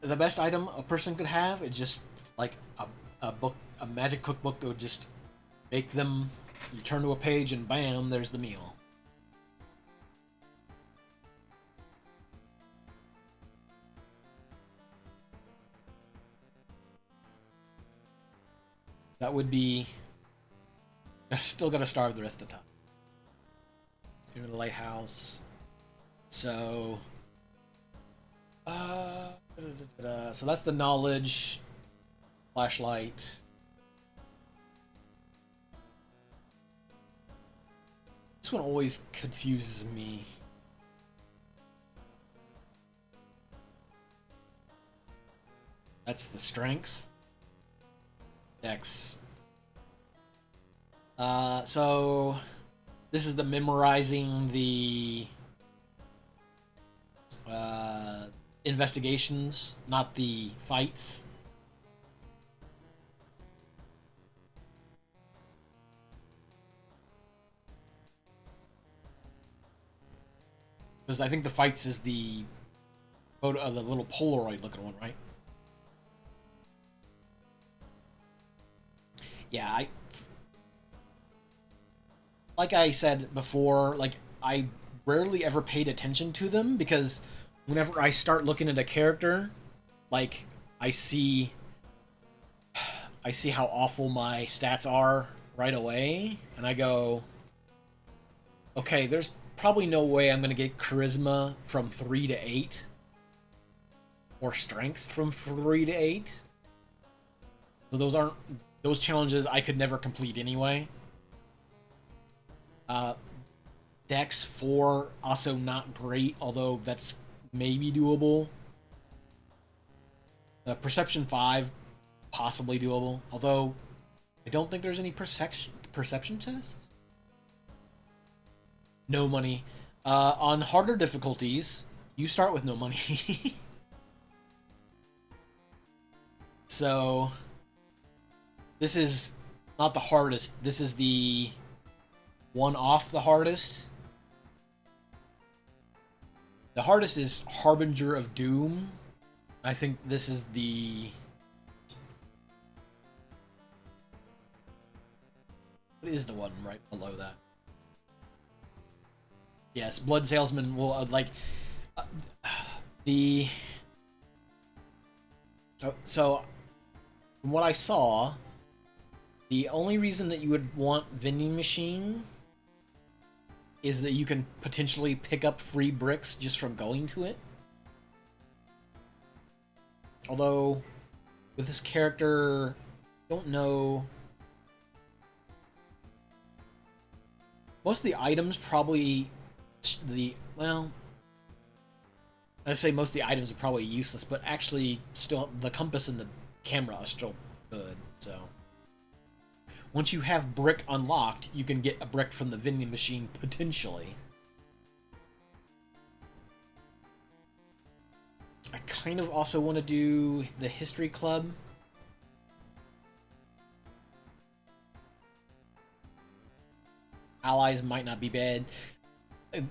[SPEAKER 1] The best item a person could have is just like a book, a magic cookbook that would just make them. You turn to a page and bam, there's the meal. That would be. I still gotta starve the rest of the time. Go to the lighthouse. So. So that's the knowledge. Flashlight. This one always confuses me. That's the strength. Dex. So this is the memorizing the investigations, not the fights. Because I think the fights is the photo of the little Polaroid looking one, right? Yeah, I like I said before, like I rarely ever paid attention to them because whenever I start looking at a character, like I see I see how awful my stats are right away, and I go, okay, there's probably no way I'm gonna get charisma from 3 to 8 or strength from 3 to 8. So those challenges I could never complete anyway. Uh, Dex 4 also not great, although that's maybe doable. Perception 5 possibly doable, although I don't think there's any perception tests. No money. On harder difficulties, you start with no money. So this is not the hardest. This is the one off the hardest. The hardest is Harbinger of Doom. I think this is the. What is the one right below that? Yes, Blood Salesman will like uh, the. So, from what I saw, the only reason that you would want vending machine is that you can potentially pick up free bricks just from going to it. Although, with this character, I don't know. Most of the items probably well, I'd say most of the items are probably useless, but actually, still the compass and the camera are still good. So once you have brick unlocked, you can get a brick from the vending machine potentially. I kind of also want to do the history club. Allies might not be bad.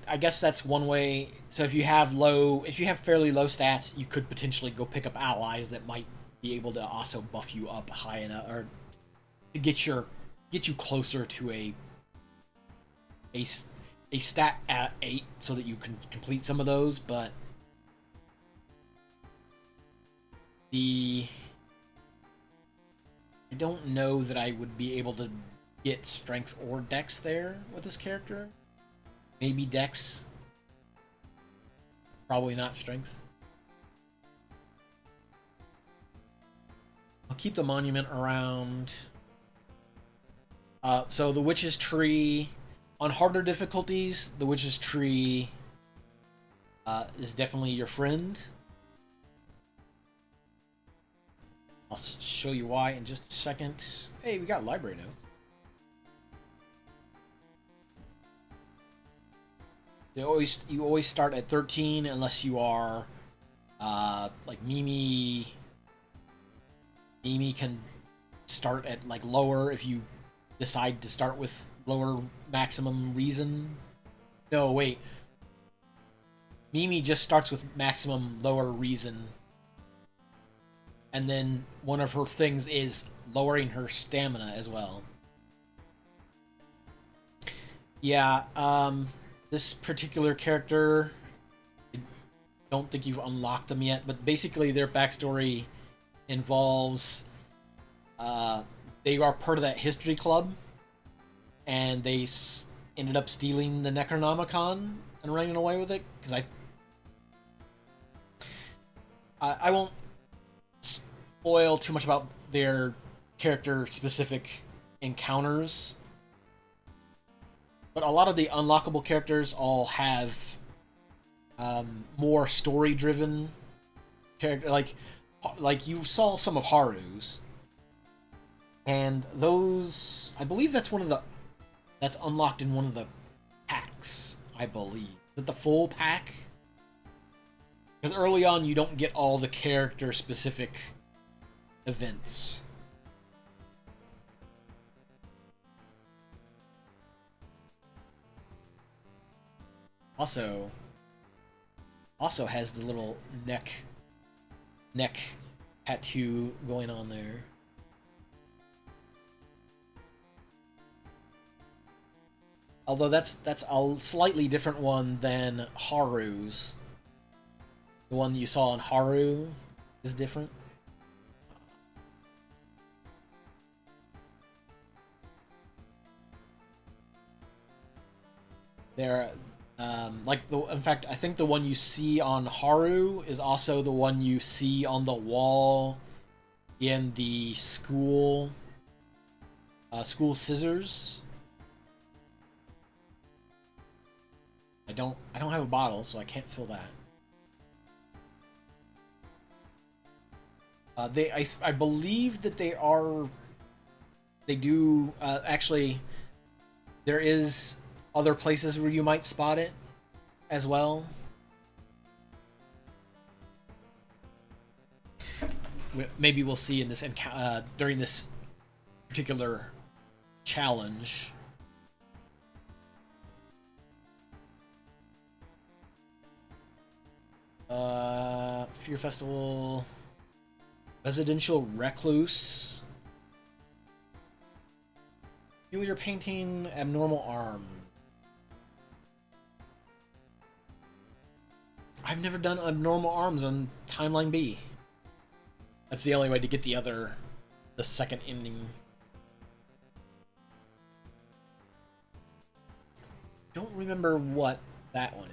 [SPEAKER 1] I guess that's one way. So if you have fairly low stats, you could potentially go pick up allies that might be able to also buff you up high enough, or to get you closer to a a stat at 8, so that you can complete some of those. But the I don't know that I would be able to get strength or dex there with this character. Maybe dex. Probably not strength. I'll keep the monument around. So the Witch's Tree, on harder difficulties, the Witch's Tree is definitely your friend. I'll show you why in just a second. Hey, we got library notes. You always start at 13 unless you are like Mimi. Mimi can start at like lower if you decide to start with lower maximum reason. No, wait. Mimi just starts with maximum lower reason. And then one of her things is lowering her stamina as well. Yeah, this particular character, I don't think you've unlocked them yet, but basically their backstory involves they are part of that history club, and they ended up stealing the Necronomicon and running away with it. Because I won't spoil too much about their character specific encounters, but a lot of the unlockable characters all have more story driven character, like you saw some of Haru's, and those, I believe that's unlocked in one of the packs, I believe. Is it the full pack? Because early on you don't get all the character specific events. Also has the little neck tattoo going on there. Although that's a slightly different one than Haru's. The one you saw in Haru is different. There, in fact, I think the one you see on Haru is also the one you see on the wall in the school scissors. I don't have a bottle, so I can't fill that. I believe that they do actually, there is other places where you might spot it as well. Maybe we'll see in this during this particular challenge. Fear Festival, Residential Recluse, Peculiar Painting, Abnormal Arm. I've never done Abnormal Arms on Timeline B. That's the only way to get the second ending. Don't remember what that one is.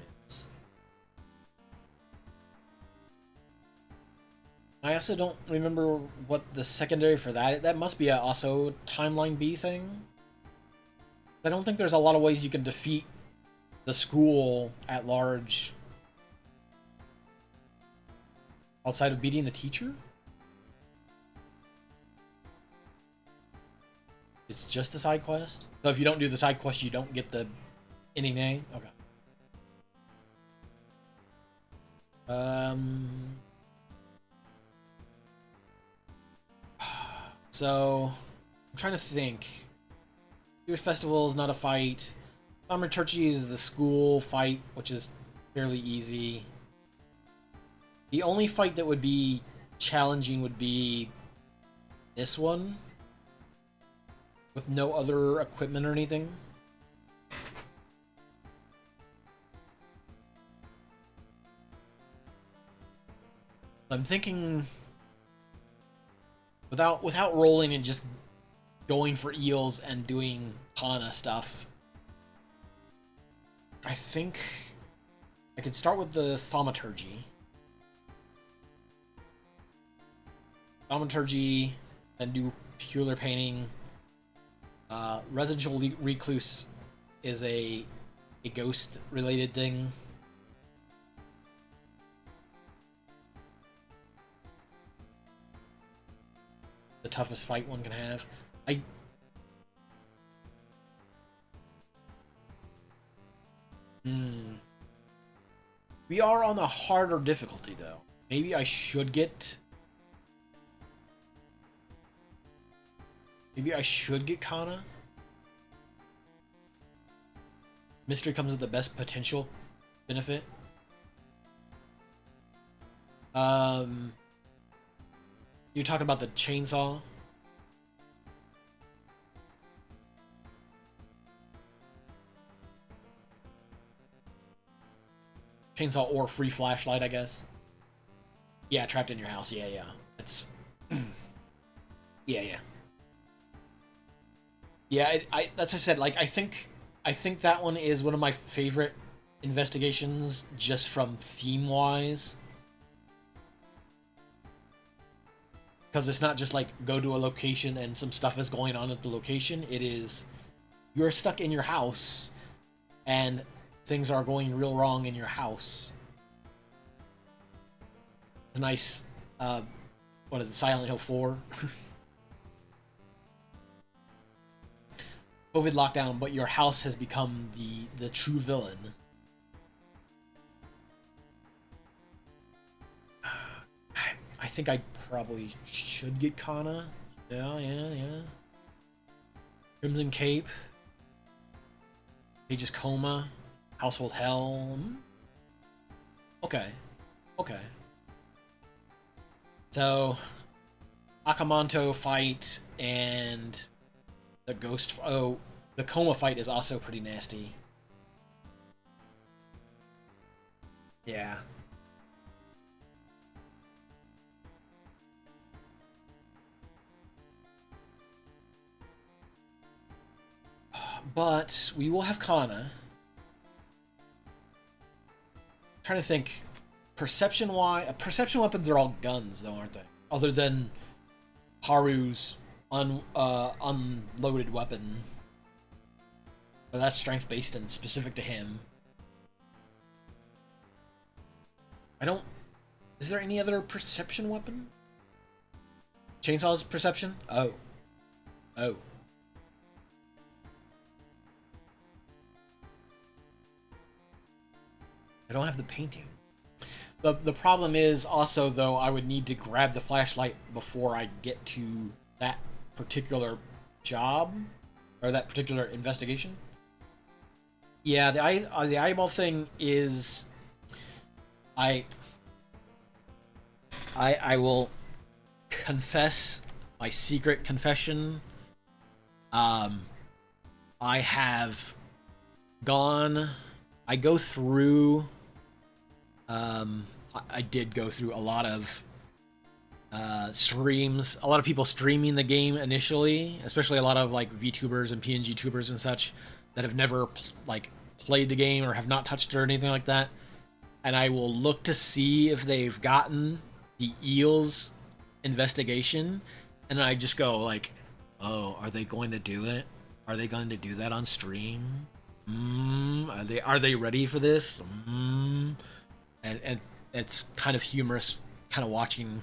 [SPEAKER 1] I also don't remember what the secondary for that must be also Timeline B thing. I don't think there's a lot of ways you can defeat the school at large outside of beating the teacher. It's just a side quest. So if you don't do the side quest, you don't get the ending A. Okay. So I'm trying to think. Fear Festival is not a fight. Thaumaturgy is the school fight, which is fairly easy. The only fight that would be challenging would be this one, with no other equipment or anything. I'm thinking without rolling and just going for eels and doing Kana stuff. I think I could start with the Thaumaturgy. Thaumaturgy, then do Peculiar Painting. Residential Recluse is a ghost related thing. The toughest fight one can have. We are on the harder difficulty though. Maybe I should get Kana. Mystery comes with the best potential benefit. You're talking about the chainsaw? Chainsaw or free flashlight, I guess. Yeah, trapped in your house. Yeah, yeah. It's yeah. Yeah, that's what I said. Like, I think that one is one of my favorite investigations, just from theme wise. Because it's not just like go to a location and some stuff is going on at the location. It is you're stuck in your house and things are going real wrong in your house. It's nice. What is it? Silent Hill 4. COVID lockdown, but your house has become the true villain. I think I probably should get Kana. Yeah. Crimson Cape. Page's Coma. Household Hell. Okay. So, Akamanto fight and the ghost. Oh, the Coma fight is also pretty nasty. Yeah. But we will have Kana. I'm trying to think. Perception weapons are all guns, though, aren't they? Other than Haru's unloaded weapon. But that's strength based and specific to him. Is there any other perception weapon? Chainsaw's perception? Oh. I don't have the painting. The problem is also, though, I would need to grab the flashlight before I get to that particular job or that particular investigation. Yeah, the eyeball thing is I will confess my secret confession. I go through I did go through a lot of streams, a lot of people streaming the game initially, especially a lot of like VTubers and PNG tubers and such that have never played the game or have not touched it or anything like that. And I will look to see if they've gotten the eels investigation, and I just go like, oh, are they going to do it? Are they going to do that on stream? Are they ready for this? And it's kind of humorous, kind of watching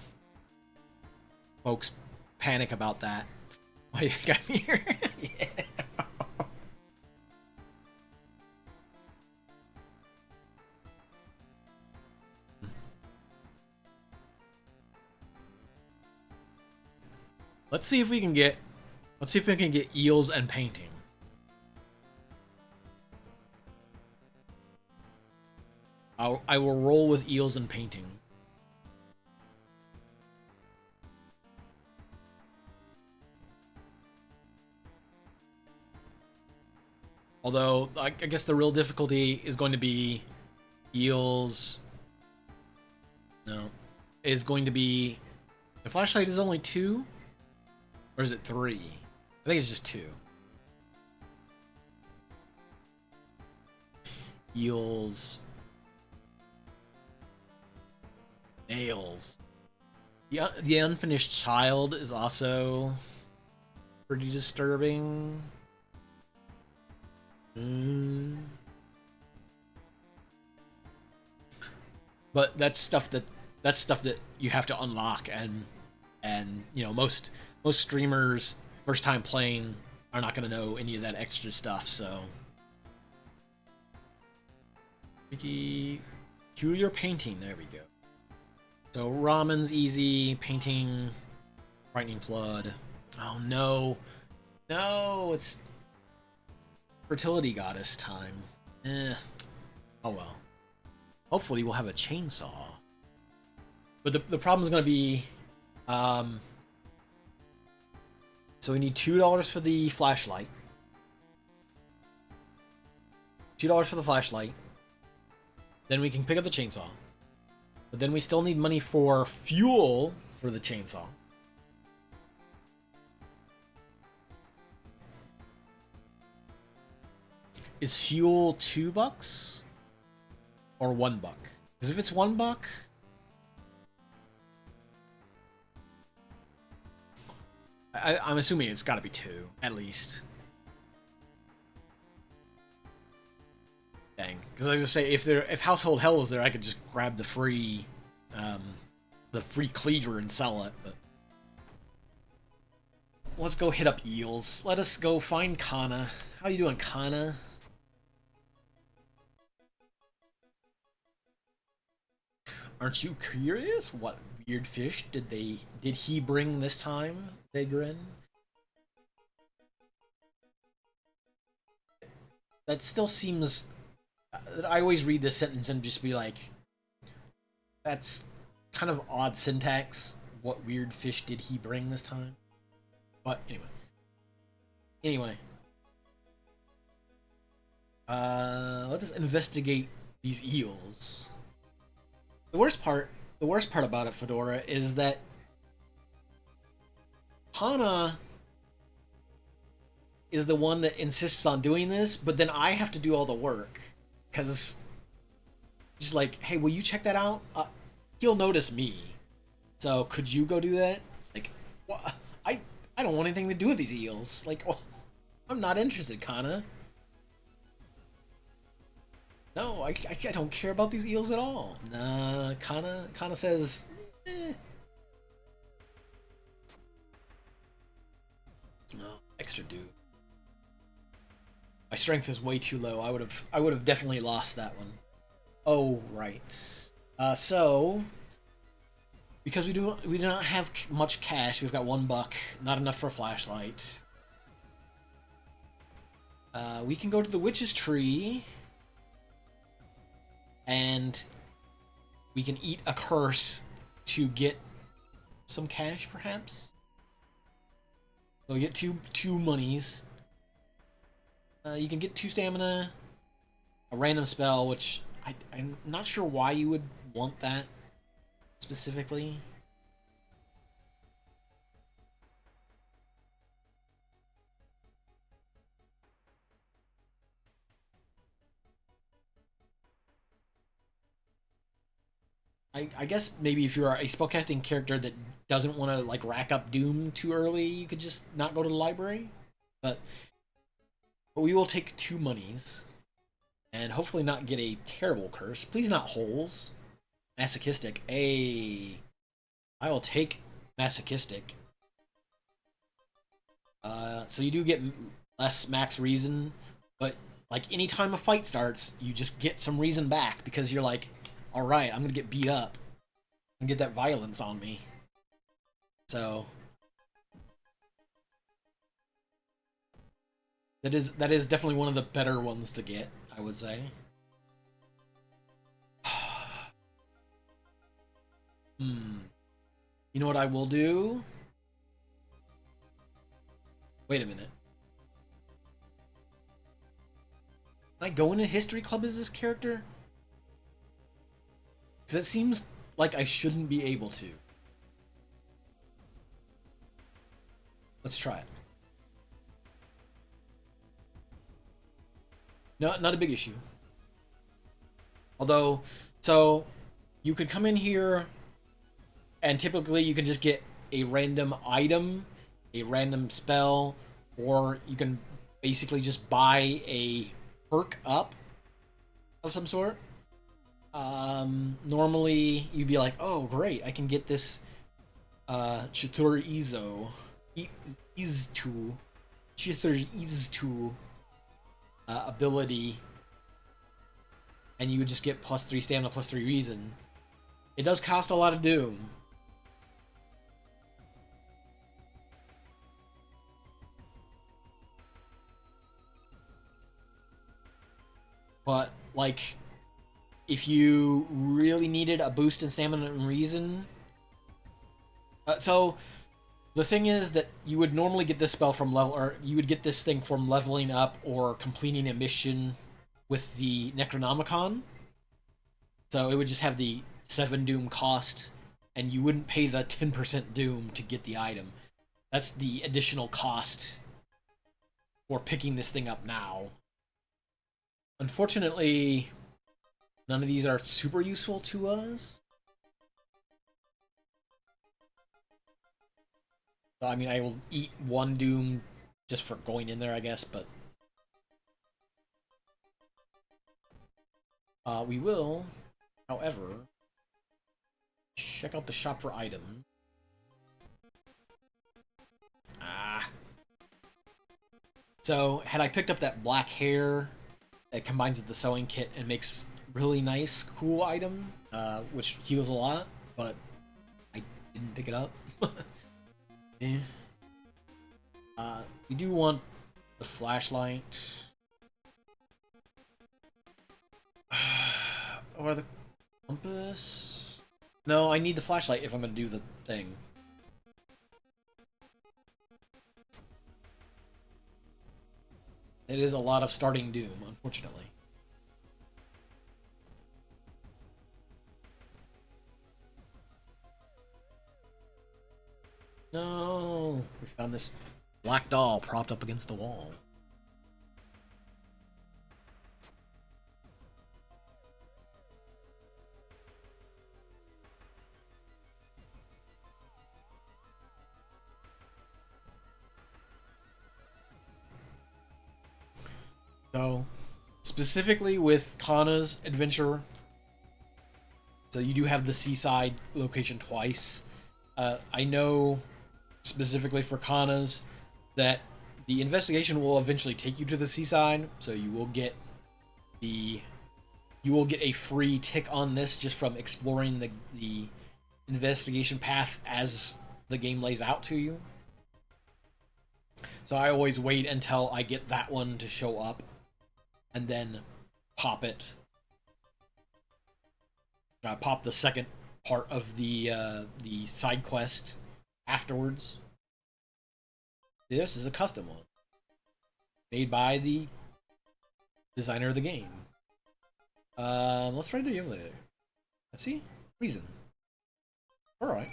[SPEAKER 1] folks panic about that. Why do you think I'm here? Yeah. Let's see if we can get eels and painting. I will roll with eels and painting. Although, I guess the real difficulty is going to be eels. No. Is going to be... The flashlight is only 2? Or is it 3? I think it's just 2. Eels. Nails. The unfinished child is also pretty disturbing. But that's stuff that you have to unlock, and you know, most streamers first time playing are not going to know any of that extra stuff. So peculiar painting, there we go. So ramen's easy, painting, frightening flood. Oh no, it's fertility goddess time. Oh well. Hopefully we'll have a chainsaw. But the problem is going to be... so we need $2 for the flashlight. $2 for the flashlight. Then we can pick up the chainsaw. But then we still need money for fuel for the chainsaw. Is fuel $2? Or $1? Because if it's $1, I'm assuming it's got to be 2 at least. Dang, because I was gonna say if Household Hell was there, I could just grab the free cleaver and sell it. But let's go hit up eels. Let us go find Kana. How you doing, Kana? Aren't you curious? What weird fish did he bring this time? They grin. That still seems... I always read this sentence and just be like, that's kind of odd syntax. What weird fish did he bring this time? But anyway. Let us investigate these eels. The worst part about it, Fedora, is that Hana is the one that insists on doing this, but then I have to do all the work. Because she's like, hey, will you check that out? He'll notice me. So could you go do that? It's like, what? I don't want anything to do with these eels. Like, well, I'm not interested, Kana. No, I don't care about these eels at all. Nah, Kana says, eh. No, extra due. My strength is way too low. I would have definitely lost that one. Oh, right. So because we do not have much cash, we've got $1, not enough for a flashlight. We can go to the witch's tree. And we can eat a curse to get some cash, perhaps. So we get two monies. You can get 2 stamina, a random spell, which I'm not sure why you would want that specifically. I guess maybe if you're a spellcasting character that doesn't want to like rack up doom too early, you could just not go to the library. But we will take 2 monies and hopefully not get a terrible curse. Please not holes. Masochistic. I will take masochistic. So you do get less max reason, but like anytime a fight starts, you just get some reason back because you're like, all right, I'm gonna get beat up and get that violence on me. So that is definitely one of the better ones to get, I would say. Hmm. You know what I will do? Wait a minute. Can I go into History Club as this character? Because it seems like I shouldn't be able to. Let's try it. No, not a big issue. Although, so you could come in here and typically you can just get a random item, a random spell, or you can basically just buy a perk up of some sort. Normally you'd be like, oh great, I can get this Chitur Izo, Iztu, Chitur Iztu ability, and you would just get +3 stamina, +3 reason. It does cost a lot of doom. But, like, if you really needed a boost in stamina and reason... so, the thing is that you would normally get this spell from level... or you would get this thing from leveling up or completing a mission with the Necronomicon. So it would just have the 7 doom cost, and you wouldn't pay the 10% doom to get the item. That's the additional cost for picking this thing up now. Unfortunately, none of these are super useful to us. So, I mean, I will eat 1 doom just for going in there, I guess, but... we will, however, check out the shop for items. So, had I picked up that black hair that combines with the sewing kit and makes really nice, cool item, which heals a lot, but I didn't pick it up. eh. We do want the flashlight. Or the compass? No, I need the flashlight if I'm going to do the thing. It is a lot of starting doom, unfortunately. No! We found this black doll propped up against the wall. So, specifically with Kana's adventure, so you do have the seaside location twice. I know specifically for Kana's that the investigation will eventually take you to the seaside, so you will get a free tick on this just from exploring the investigation path as the game lays out to you. So I always wait until I get that one to show up and then pop it. Pop the second part of the side quest afterwards. This is a custom one made by the designer of the game. Let's try to do it. Let's see. Reason. All right.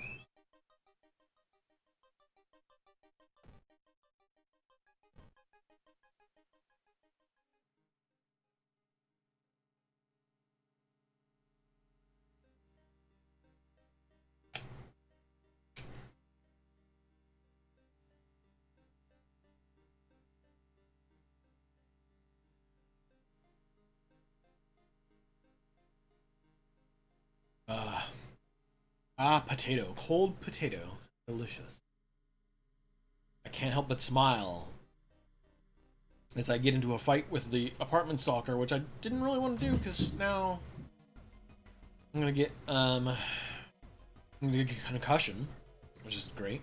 [SPEAKER 1] Potato. Cold potato. Delicious. I can't help but smile as I get into a fight with the apartment stalker, which I didn't really want to do because now I'm gonna get concussion, which is great.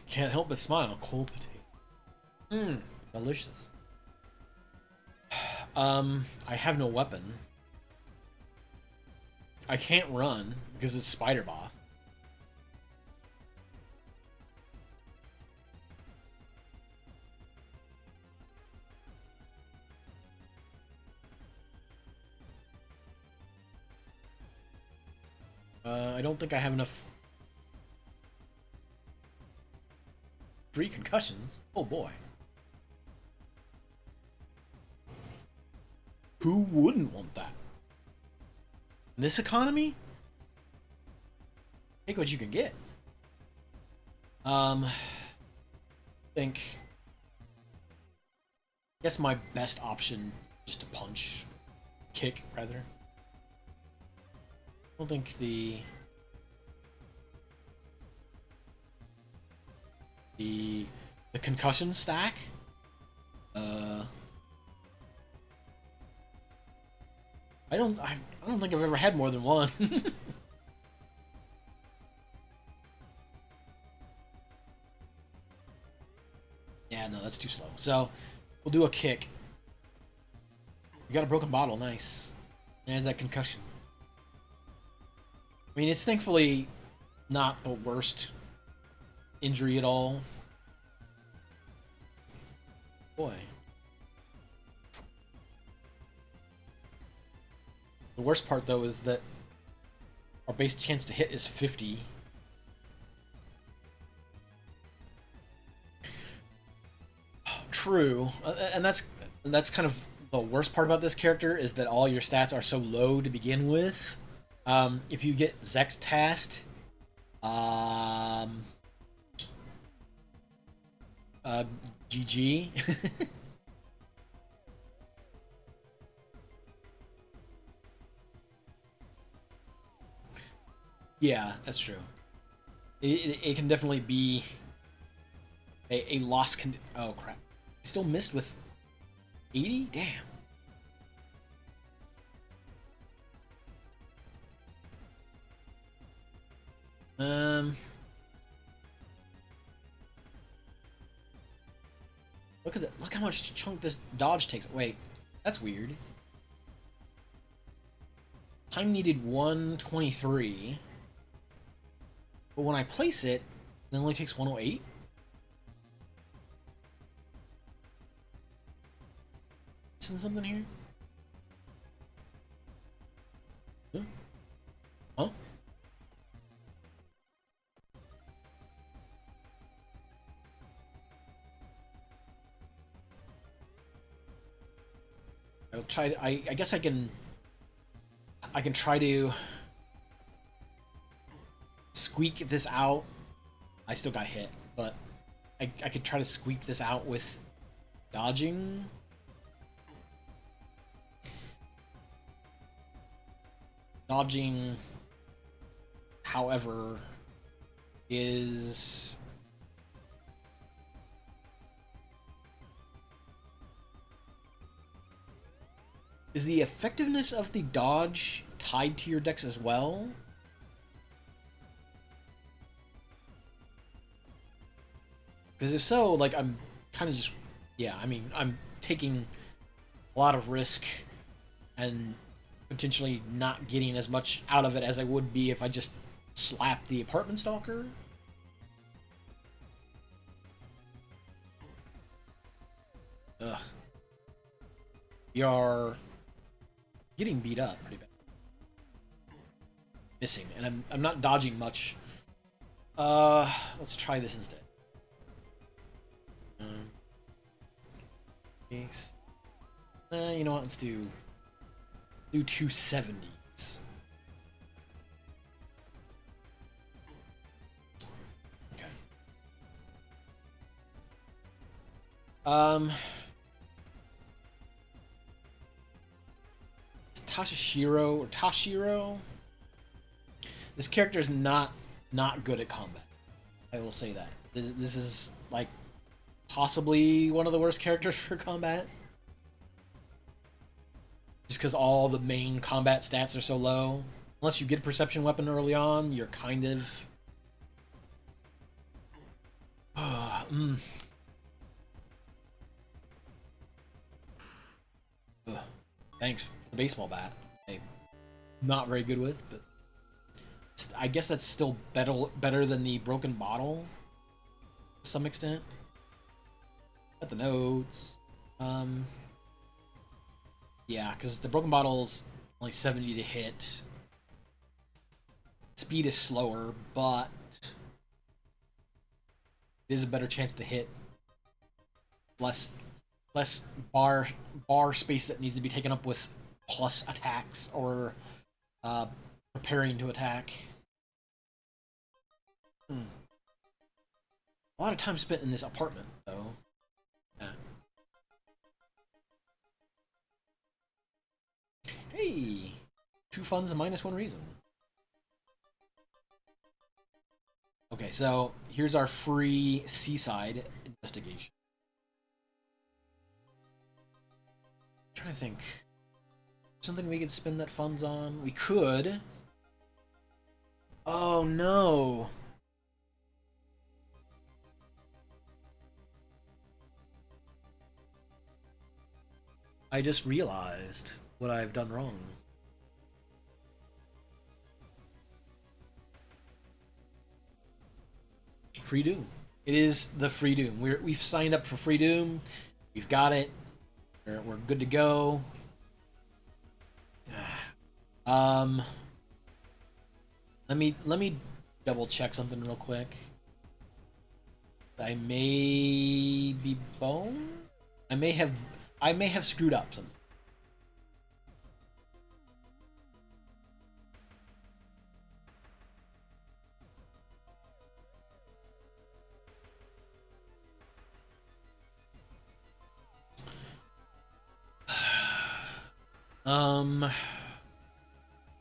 [SPEAKER 1] Can't help but smile. Cold potato. Delicious. I have no weapon. I can't run because it's Spider Boss. I don't think I have enough. 3 concussions? Oh boy. Who wouldn't want that? In this economy? Take what you can get. Think. I guess my best option is to punch. Kick, rather. I don't think the concussion stack. I don't think I've ever had more than one. Yeah, no, that's too slow. So we'll do a kick. You got a broken bottle, nice. There's that concussion. I mean, it's thankfully not the worst injury at all. Boy. The worst part, though, is that our base chance to hit is 50. True, and that's kind of the worst part about this character is that all your stats are so low to begin with. If you get Zextast, GG. Yeah, that's true. It can definitely be a loss. Oh crap! I still missed with 80. Damn. Look at that! Look how much chunk this dodge takes. Wait, that's weird. Time needed 123, but when I place it, it only takes 108. Missing something here? Huh? I'll try to, I guess I can try to squeak this out. I still got hit, but I could try to squeak this out with dodging. Dodging, however, is the effectiveness of the dodge tied to your dex as well? Because if so, like, I'm kind of just, yeah, I mean, I'm taking a lot of risk and potentially not getting as much out of it as I would be if I just slapped the apartment stalker. Ugh. You're getting beat up pretty bad. Missing, and I'm not dodging much. Let's try this instead. You know what? Let's do 270s. Okay. Tashiro or Tashiro. This character is not good at combat. I will say that. This is like possibly one of the worst characters for combat. Just because all the main combat stats are so low. Unless you get a perception weapon early on, you're kind of... Thanks for the baseball bat. Hey. not very good with, but I guess that's still better than the broken bottle to some extent. Got the notes. Yeah, because the broken bottle's only 70 to hit. Speed is slower, but it is a better chance to hit. Less less bar space that needs to be taken up with plus attacks or preparing to attack. A lot of time spent in this apartment, though. Yeah. Hey, 2 funds and -1 reason. Okay, so here's our free seaside investigation. I'm trying to think. Something we could spend that funds on? We could. Oh no. I just realized what I've done wrong. Free Doom. It is the Free Doom. We've signed up for Free Doom. We've got it. We're good to go. Um, let me double check something real quick. I may be bone. I may have screwed up something.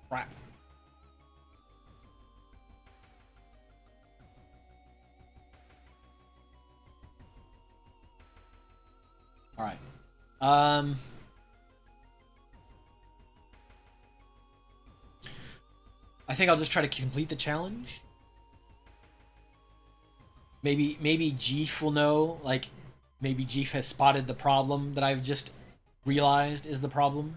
[SPEAKER 1] Crap. All right. I think I'll just try to complete the challenge. Maybe Jeef will know. Like, maybe Jeef has spotted the problem that I've just realized is the problem.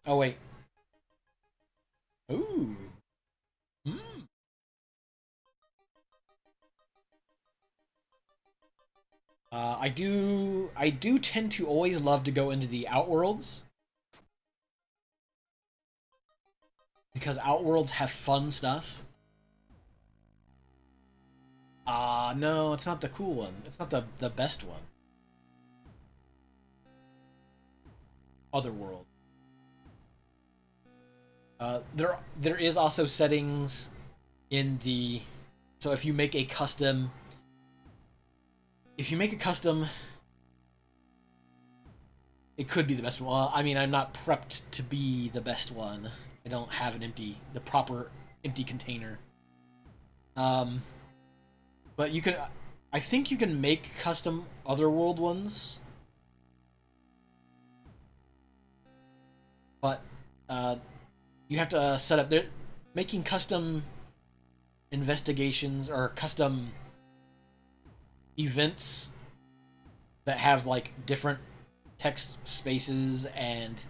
[SPEAKER 1] Oh wait. Ooh. Hmm. I do tend to always love to go into the Outworlds because Outworlds have fun stuff. No, it's not the cool one. It's not the best one. Otherworld. There is also settings in the so if you make a custom it could be the best one. Well, I mean, I'm not prepped to be the best one. I don't have the proper empty container. Um, but you can, I think you can make custom Otherworld ones, but you have to set up there. Making custom investigations or custom events that have like different text spaces and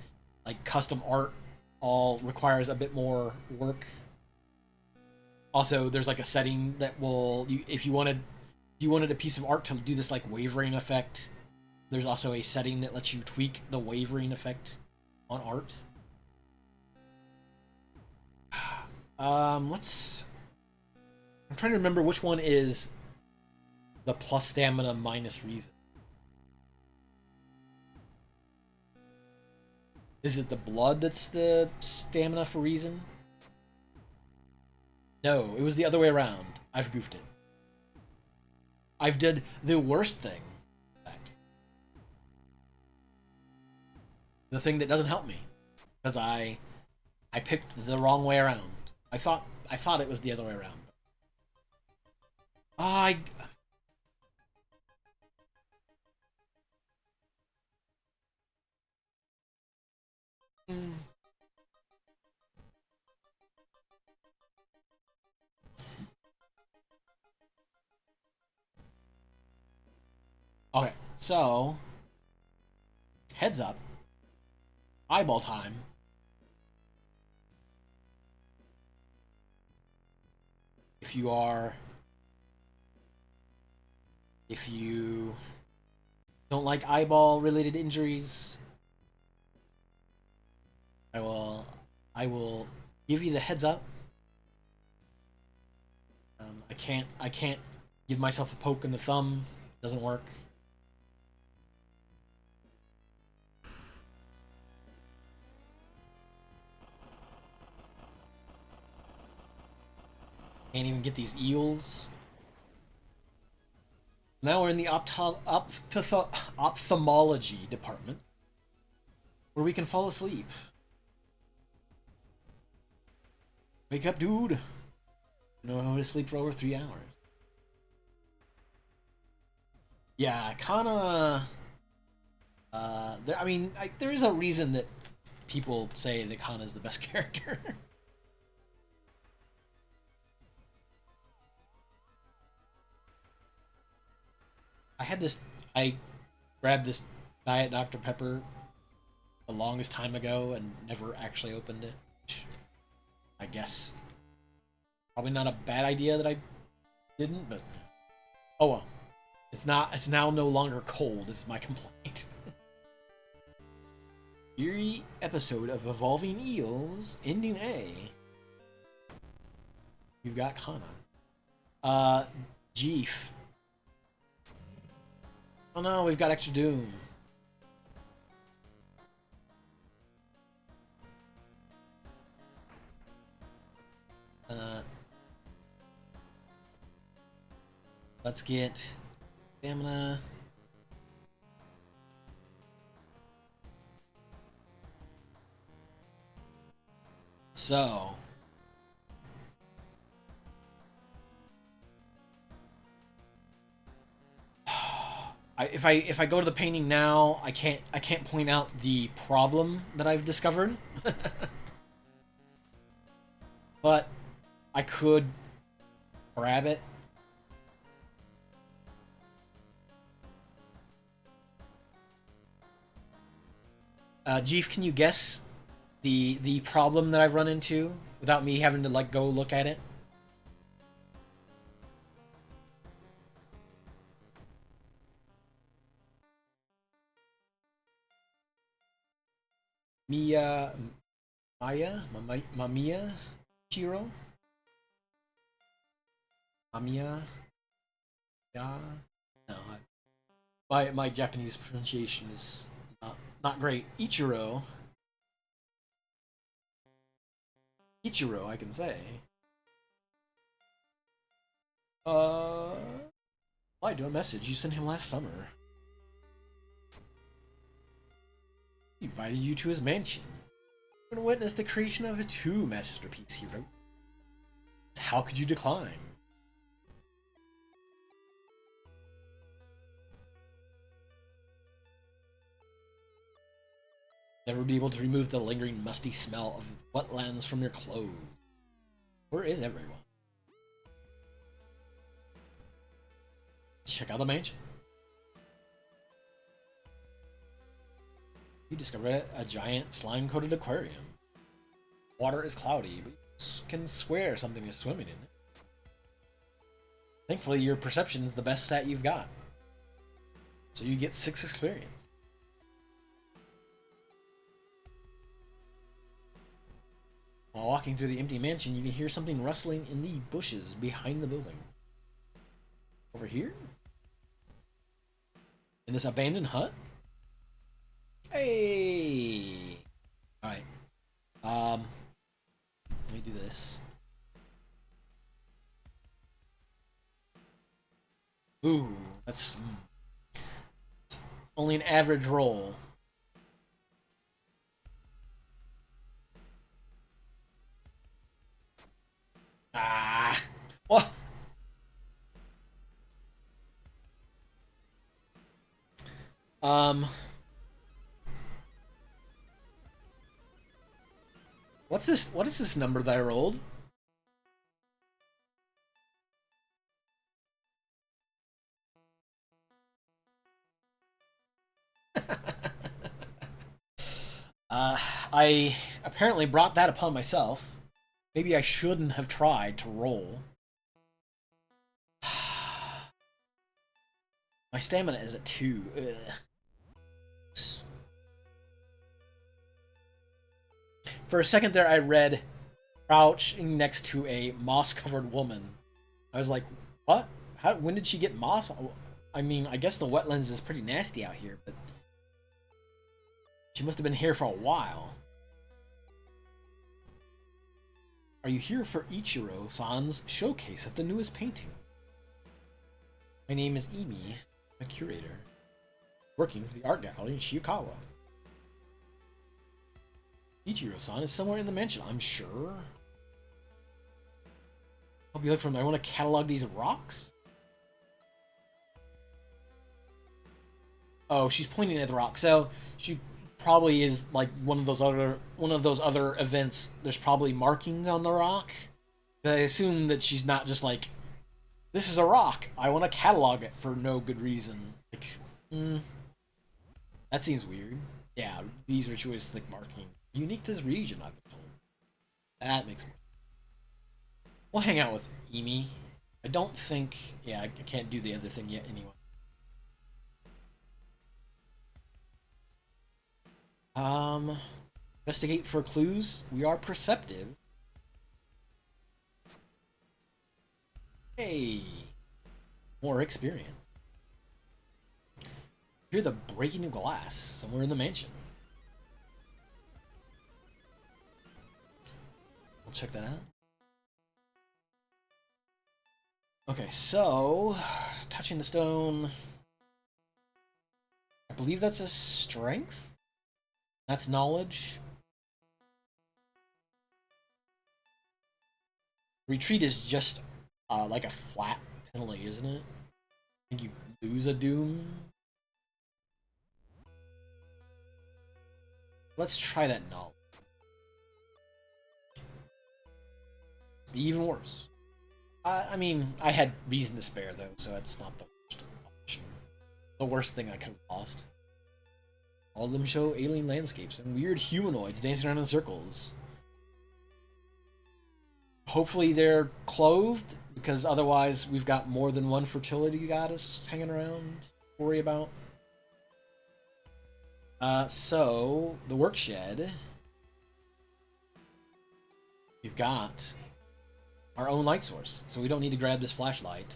[SPEAKER 1] like custom art all requires a bit more work. Also, there's like a setting that will if you wanted a piece of art to do this like wavering effect, there's also a setting that lets you tweak the wavering effect on art. Let's I'm trying to remember which one is the plus stamina minus reason. Is it the blood that's the stamina for reason? No, it was the other way around. I've goofed it. I've did the worst thing. The thing that doesn't help me. Because I picked the wrong way around. I thought it was the other way around. I So, heads up, eyeball time. If you are, if you don't like eyeball related injuries, I will give you the heads up. I can't give myself a poke in the thumb. Doesn't work. Can't even get these eels. Now we're in the ophthalmology department, where we can fall asleep. Wake up, dude. You know how to sleep for over 3 hours. Yeah, Kana. I mean, there is a reason that people say that Kana is the best character. I had this. I grabbed this Diet Dr Pepper the longest time ago and never actually opened it. Which I guess probably not a bad idea that I didn't, but oh well. It's not. It's now no longer cold. Is my complaint. Eerie episode of Evolving Eels, ending A. You've got Kana. Jeef. Oh no, we've got extra Doom. Let's get stamina. So, if I go to the painting now, I can't point out the problem that I've discovered. But I could grab it. Jeef, can you guess the problem that I've run into without me having to like go look at it? Mia, Mamiya, Chiro, Mamiya, yeah. No, my Japanese pronunciation is not great. Ichiro, I can say. Why do a message you sent him last summer? He invited you to his mansion. You're gonna witness the creation of a two masterpiece he wrote. How could you decline? Never be able to remove the lingering musty smell of wetlands from your clothes. Where is everyone? Check out the mansion. You discover a giant slime-coated aquarium. Water is cloudy, but you can swear something is swimming in it. Thankfully, your perception is the best stat you've got. So you get 6 experience. While walking through the empty mansion, you can hear something rustling in the bushes behind the building. Over here? In this abandoned hut? Hey! Alright. Let me do this. Ooh, that's only an average roll. Ah! What? What's this? What is this number that I rolled? I apparently brought that upon myself. Maybe I shouldn't have tried to roll. My stamina is at 2. Ugh. For a second there, I read crouching next to a moss-covered woman. I was like, what? How? When did she get moss? I mean, I guess the wetlands is pretty nasty out here, but she must have been here for a while. Are you here for Ichiro-san's showcase of the newest painting? My name is Imi, a curator, working for the art gallery in Shiikawa. Ichiro-san is somewhere in the mansion, I'm sure. I'll be looking for him. I want to catalog these rocks. Oh, she's pointing at the rock. So she probably is like one of those other events. There's probably markings on the rock. But I assume that she's not just like, this is a rock. I want to catalog it for no good reason. Like, that seems weird. Yeah, these ritualistic markings unique to this region, I've been told. That makes sense. We'll hang out with Emi. I don't think... Yeah, I can't do the other thing yet anyway. Investigate for clues. We are perceptive. Hey! More experience. Hear the breaking of glass somewhere in the mansion. We'll check that out. Okay, so touching the stone. I believe that's a strength. That's knowledge. Retreat is just like a flat penalty, isn't it? I think you lose a doom. Let's try that knowledge. Even worse. I mean, I had reason to spare though, so that's not the worst option. The worst thing I could have lost. All of them show alien landscapes and weird humanoids dancing around in circles. Hopefully they're clothed, because otherwise we've got more than one fertility goddess hanging around to worry about. So, the work shed. We've got our own light source, so we don't need to grab this flashlight.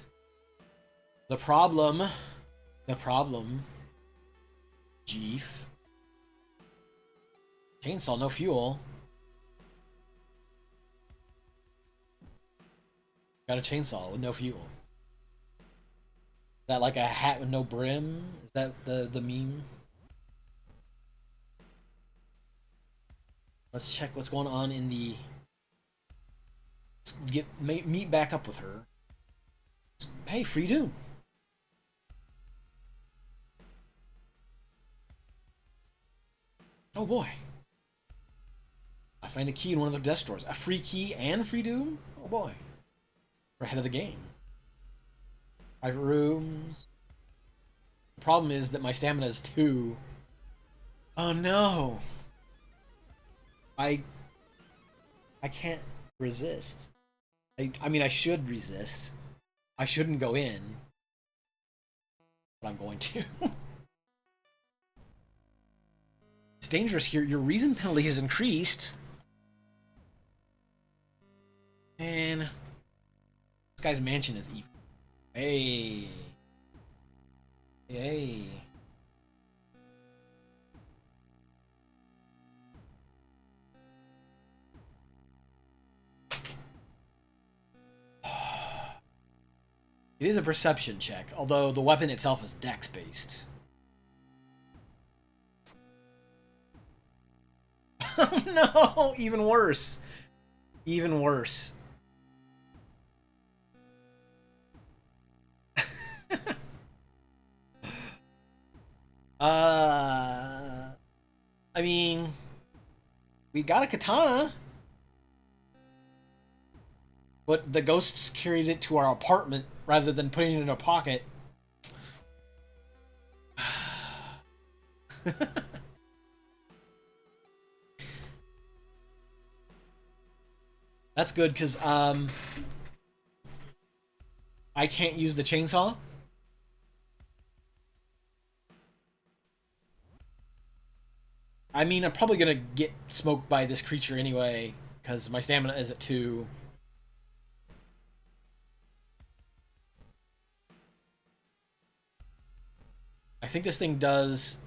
[SPEAKER 1] The problem, Jeef. Chainsaw, no fuel. Got a chainsaw with no fuel. Is that like a hat with no brim? Is that the meme? Let's check what's going on in the... Let's meet back up with her. Hey, free doom. Oh boy. I find a key in one of the desk drawers. A free key and free doom? Oh boy. We're ahead of the game. Private rooms. The problem is that my stamina is 2. Oh no. I can't resist. I mean, I should resist. I shouldn't go in. But I'm going to. It's dangerous here. Your reason penalty has increased. And this guy's mansion is evil. Hey. Hey. It is a perception check, although the weapon itself is dex-based. Oh no! Even worse. Even worse. I mean, we got a katana, but the ghosts carried it to our apartment rather than putting it in a pocket. That's good, because, I can't use the chainsaw. I mean, I'm probably gonna get smoked by this creature anyway, because my stamina is at 2. I think this thing does...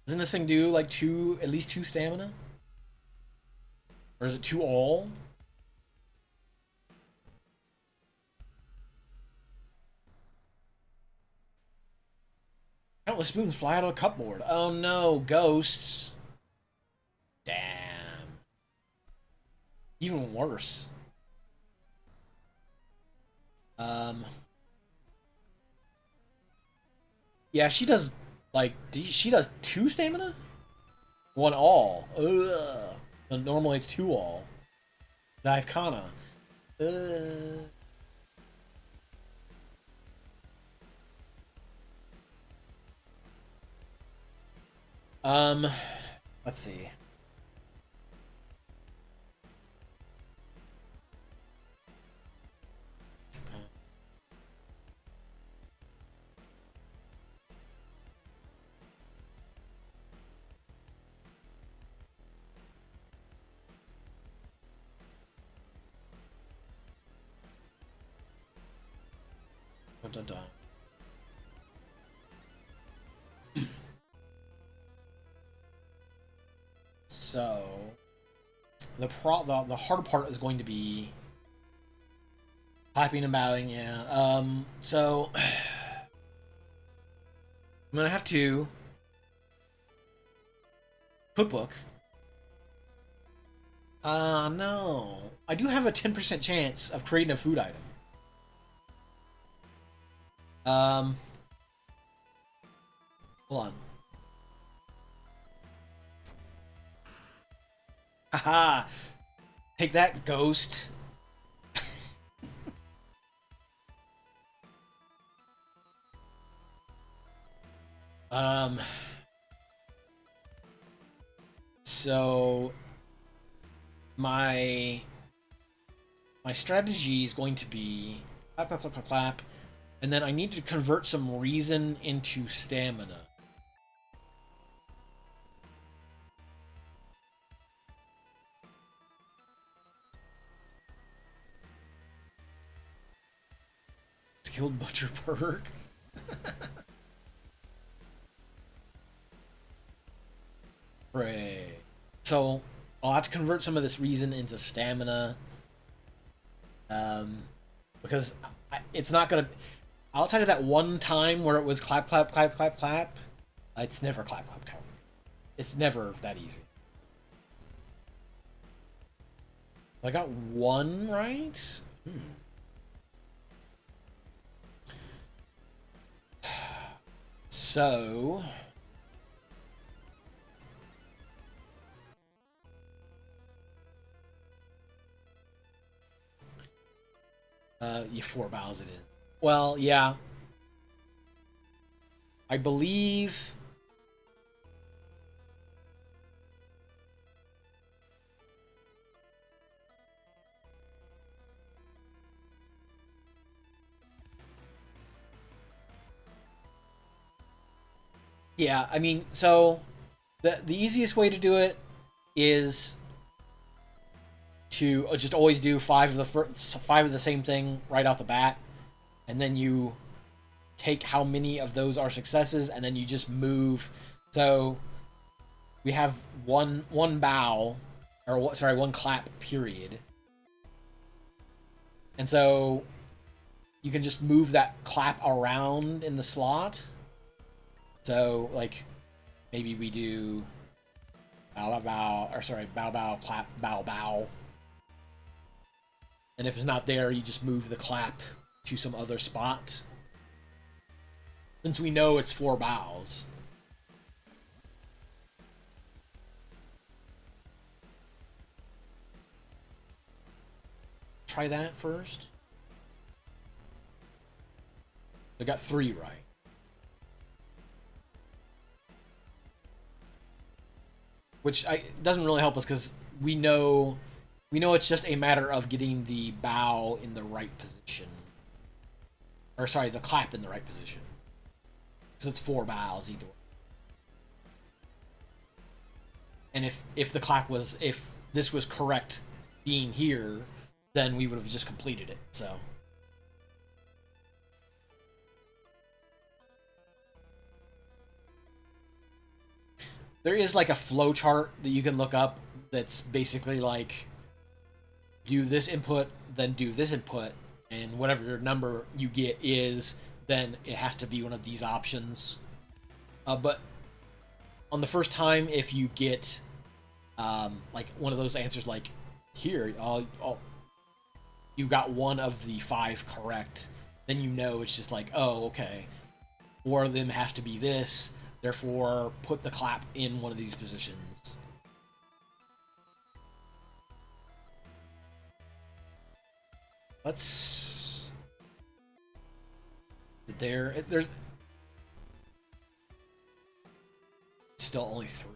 [SPEAKER 1] Doesn't this thing do, like, 2... At least 2 stamina? Or is it 2 all? Countless spoons fly out of a cupboard. Oh no, ghosts. Damn. Even worse. Um... Yeah, she does, like, she does 2 stamina? 1 all. Ugh. And normally it's 2 all. Dive Kana. Um, let's see. Dun, dun, dun. So, the hard part is going to be clapping and bowing. Yeah. So I'm gonna have to cookbook. No. I do have a 10% chance of creating a food item. Hold on. Haha. Take that, ghost. So my strategy is going to be clap, clap, clap, clap, clap, and then I need to convert some reason into stamina. Skilled Butcher perk. Right. So I'll have to convert some of this reason into stamina. Because it's not gonna. Outside of that one time where it was clap, clap, clap, clap, clap, it's never clap, clap, clap. It's never that easy. I got 1 right. So yeah, 4 bows it is. Well, yeah. I believe. Yeah, I mean, so the easiest way to do it is to just always do 5 of the same thing right off the bat, and then you take how many of those are successes, and then you just move. So we have one bow, or sorry, 1 clap period, and so you can just move that clap around in the slot. So like maybe we do bow bow bow, or sorry, bow bow clap bow bow. And if it's not there, you just move the clap to some other spot. Since we know it's 4 bows. Try that first. I got 3 right. Which doesn't really help us because we know We know it's just a matter of getting the bow in the right position. Or sorry, the clap in the right position. Because it's 4 bows either way. And if the clap was, if this was correct being here, then we would have just completed it. So there is like a flow chart that you can look up that's basically like do this input, then do this input, and whatever your number you get is, then it has to be one of these options. But on the first time, if you get like one of those answers, like here, you got one of the 5 correct, then you know it's just like, oh, okay, 4 of them have to be this, therefore put the clap in one of these positions. Let's there's still only 3.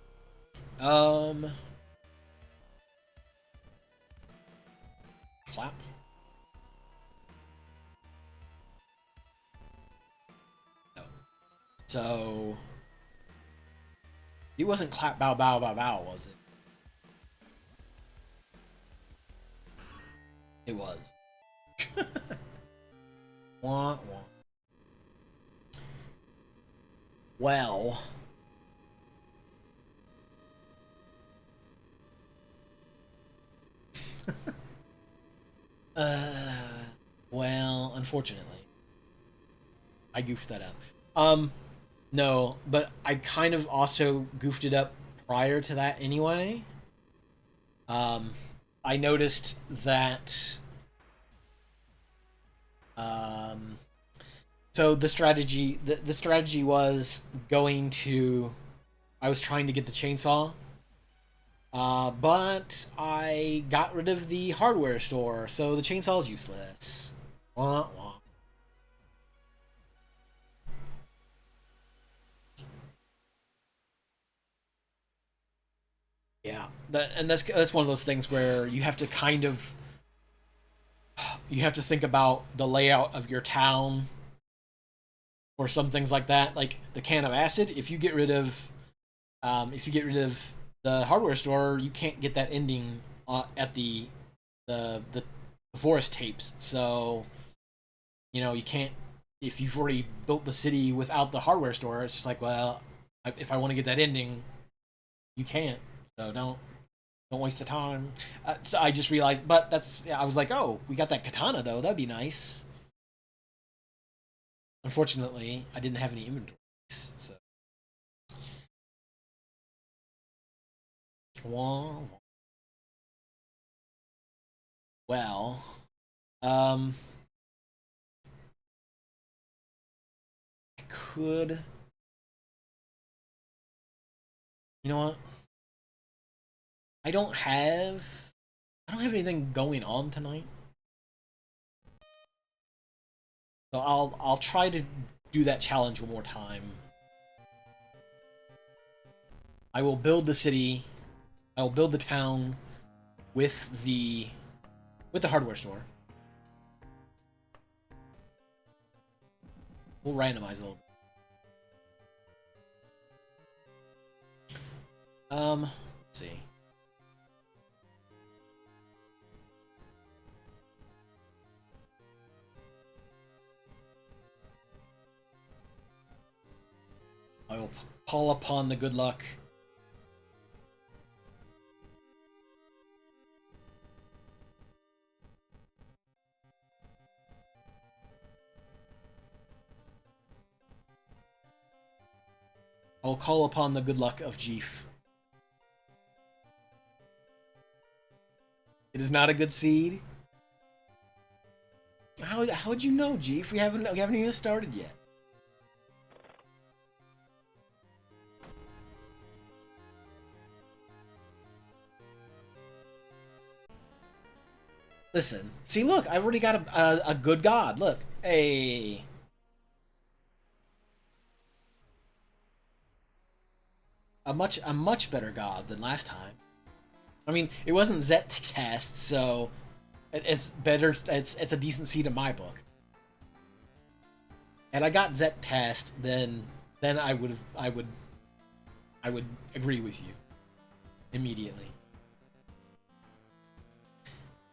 [SPEAKER 1] Clap. No. So it wasn't clap bow bow bow bow, was it? It was. Wah, wah. Well. Well, unfortunately. I goofed that up. No, but I kind of also goofed it up prior to that anyway. I noticed that so the strategy was going to I was trying to get the chainsaw, but I got rid of the hardware store, so the chainsaw is useless. Wah, wah. Yeah, that's one of those things where you have to kind of you have to think about the layout of your town or some things like that. Like the can of acid, if you get rid of the hardware store, you can't get that ending at the forest tapes. So you can't if you've already built the city without the hardware store. It's just like, well, if I want to get that ending, you can't. So don't waste the time. So I just realized, but I was like, oh, we got that katana though. That'd be nice. Unfortunately, I didn't have any inventory, so. Well, um, I could. You know what? I don't have. I don't have anything going on tonight, so I'll try to do that challenge one more time. I will build the city. I will build the town with the hardware store. We'll randomize a little. Let's see. I will call upon the good luck. I will call upon the good luck of Jeef. It is not a good seed. How'd you know, Jeef? We haven't even started yet. Listen, see, look, I've already got a good god. Look, a much better god than last time. I mean, it wasn't Zetcast, so it's better. It's a decent seed in my book. And I got Zetcast, then I would agree with you immediately.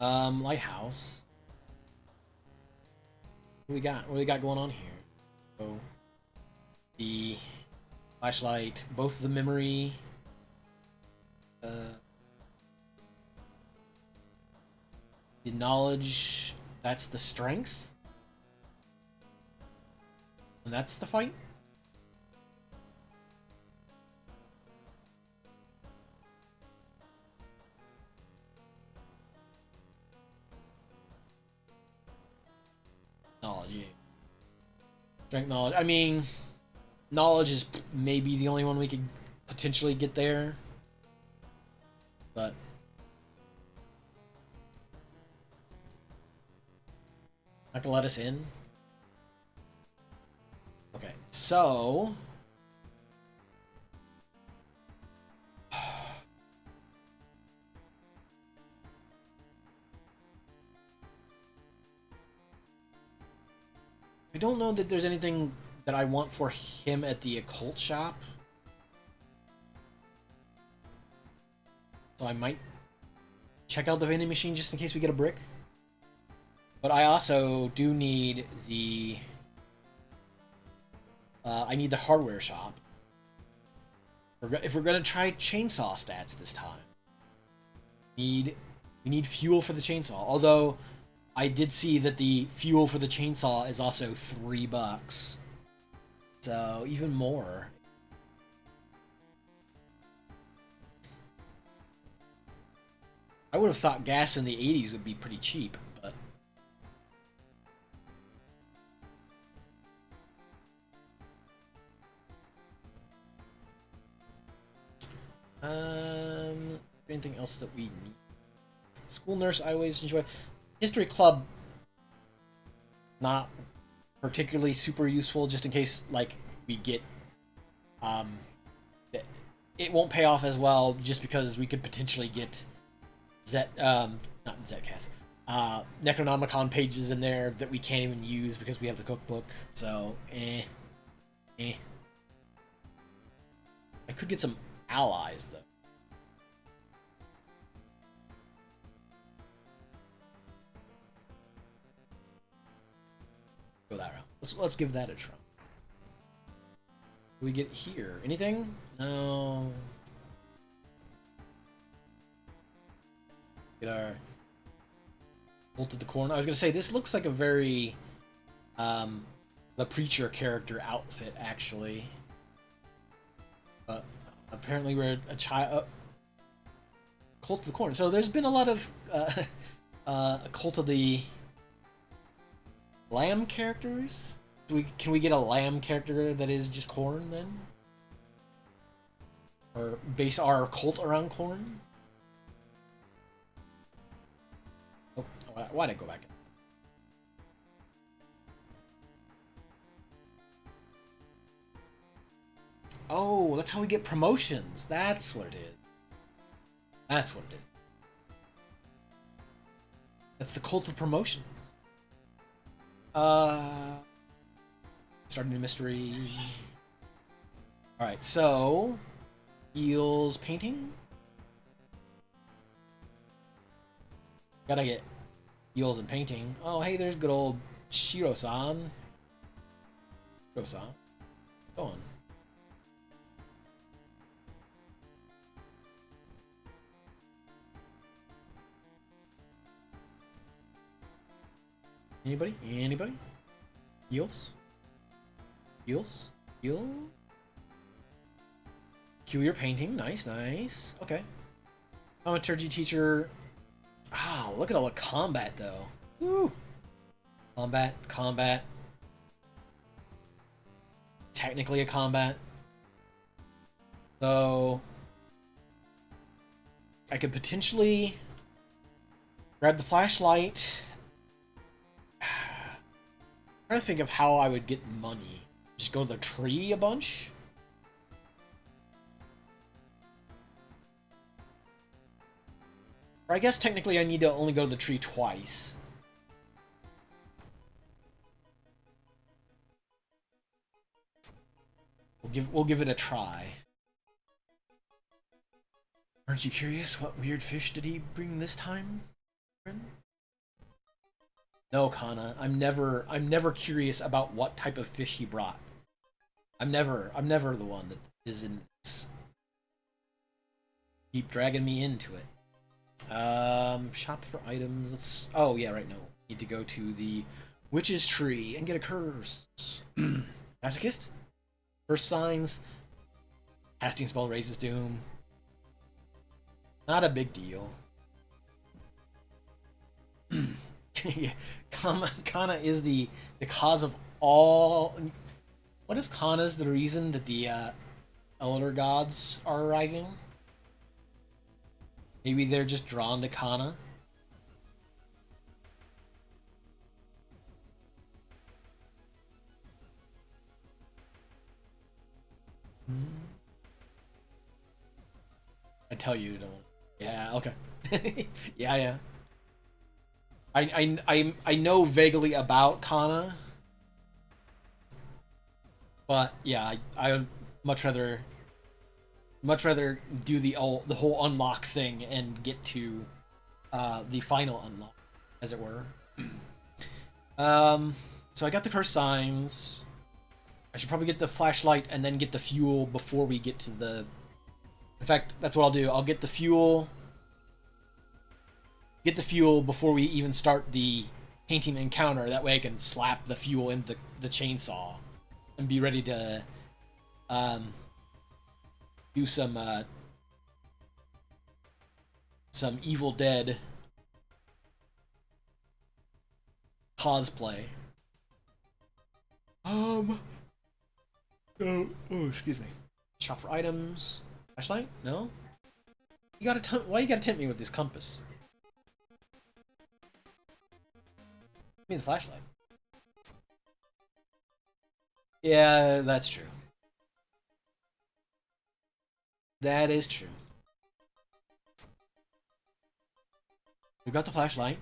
[SPEAKER 1] Lighthouse. What we got? What do we got going on here? So the flashlight, both the memory. Uh, the knowledge. That's the strength. And that's the fight. Knowledge, yeah. Strength, knowledge. I mean, knowledge is maybe the only one we could potentially get there. But not gonna let us in. Okay, so I don't know that there's anything that I want for him at the occult shop. So I might check out the vending machine just in case we get a brick. But I also do need the... I need the hardware shop. If we're going to try chainsaw stats this time. We need fuel for the chainsaw. Although, I did see that the fuel for the chainsaw is also $3. So, even more. I would have thought gas in the 80s would be pretty cheap, but... anything else that we need? School nurse, I always enjoy. History club, not particularly super useful, just in case, like, we get, it won't pay off as well, just because we could potentially get not Zetcast, Necronomicon pages in there that we can't even use because we have the cookbook, so, eh. I could get some allies, though. Go that route. Let's give that a try. What do we get here? Anything? No. Get our bolt at the corner. I was gonna say this looks like a very the preacher character outfit actually. But apparently we're a child. Cult of the Corn. So there's been a lot of Cult of the Lamb characters. Can we get a lamb character that is just corn then? Or base our cult around corn? Oh, why'd I go back? Oh, that's how we get promotions. That's what it is. That's what it is. That's the cult of promotions. Start a new mystery. Alright, so... Eels painting? Gotta get eels and painting. Oh, hey, there's good old Shiro-san. Shiro-san. Go on. Anybody? Anybody? Eels? Eels? Eel? Cue your painting. Nice, nice. Okay. Thaumaturgy teacher. Oh, look at all the combat, though. Woo! Combat, combat. Technically a combat. So... I could potentially grab the flashlight. I'm trying to think of how I would get money. Just go to the tree a bunch? Or I guess technically I need to only go to the tree twice. We'll give it a try. Aren't you curious? What weird fish did he bring this time? No, Kana. I'm never curious about what type of fish he brought. I'm never the one that is in this. Keep dragging me into it. Shop for items. Let's. Oh yeah, right. No, need to go to the witch's tree and get a curse. Masochist. First signs. Casting spell raises doom. Not a big deal. Yeah, Kana is the cause of all. What if Kana's the reason that the Elder Gods are arriving? Maybe they're just drawn to Kana. I tell you, don't. Yeah. Okay. Yeah. I know vaguely about Kana, but yeah, I would much rather do the whole unlock thing and get to the final unlock, as it were. So I got the curse signs. I should probably get the flashlight and then get the fuel before we get to the. In fact, that's what I'll do. I'll get the fuel. Get the fuel before we even start the painting encounter. That way I can slap the fuel into the chainsaw and be ready to do some Evil Dead cosplay. Oh, excuse me. Shop for items. Flashlight? No. You gotta. Why you gotta tempt me with this compass? Give me the flashlight. Yeah, that's true. That is true. We got the flashlight.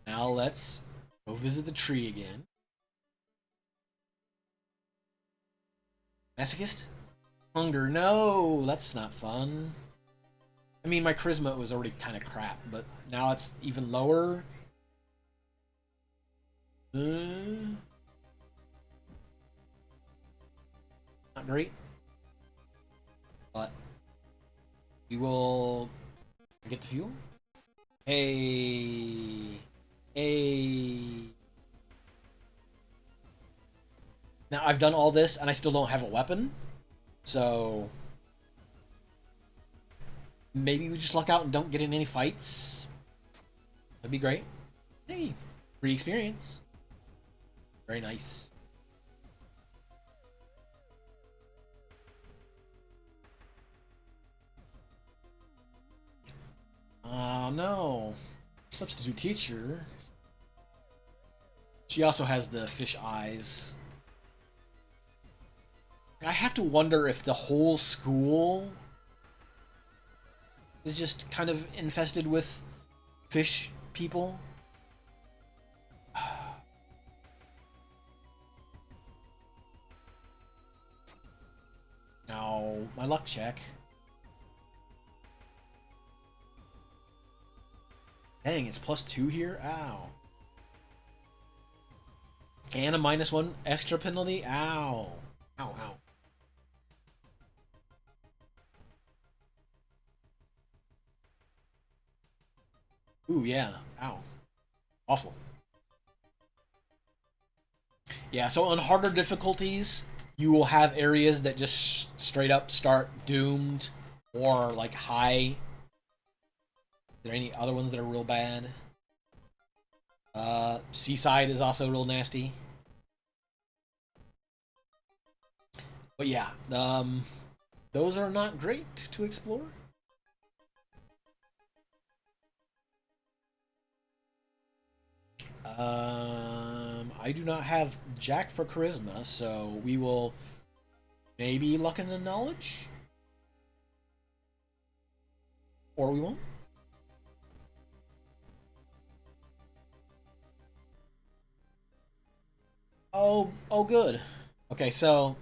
[SPEAKER 1] Now let's go visit the tree again. Masochist? Hunger. No, that's not fun. I mean, my charisma was already kind of crap, but now it's even lower. Not great. But we will get the fuel. Hey. Now I've done all this and I still don't have a weapon. So maybe we just luck out and don't get in any fights. That'd be great. Hey, free experience. Very nice. No. Substitute teacher. She also has the fish eyes. I have to wonder if the whole school is just kind of infested with fish people. Now, my luck check. Dang, it's +2 here? Ow. And a -1 extra penalty? Ow. Ow. Ooh, yeah. Ow. Awful. Yeah, so on harder difficulties, you will have areas that just straight up start doomed or like high. Are there any other ones that are real bad? Seaside is also real nasty. But yeah, those are not great to explore. I do not have Jack for charisma, so we will maybe luck into knowledge, or we won't. Oh, good. Okay, so,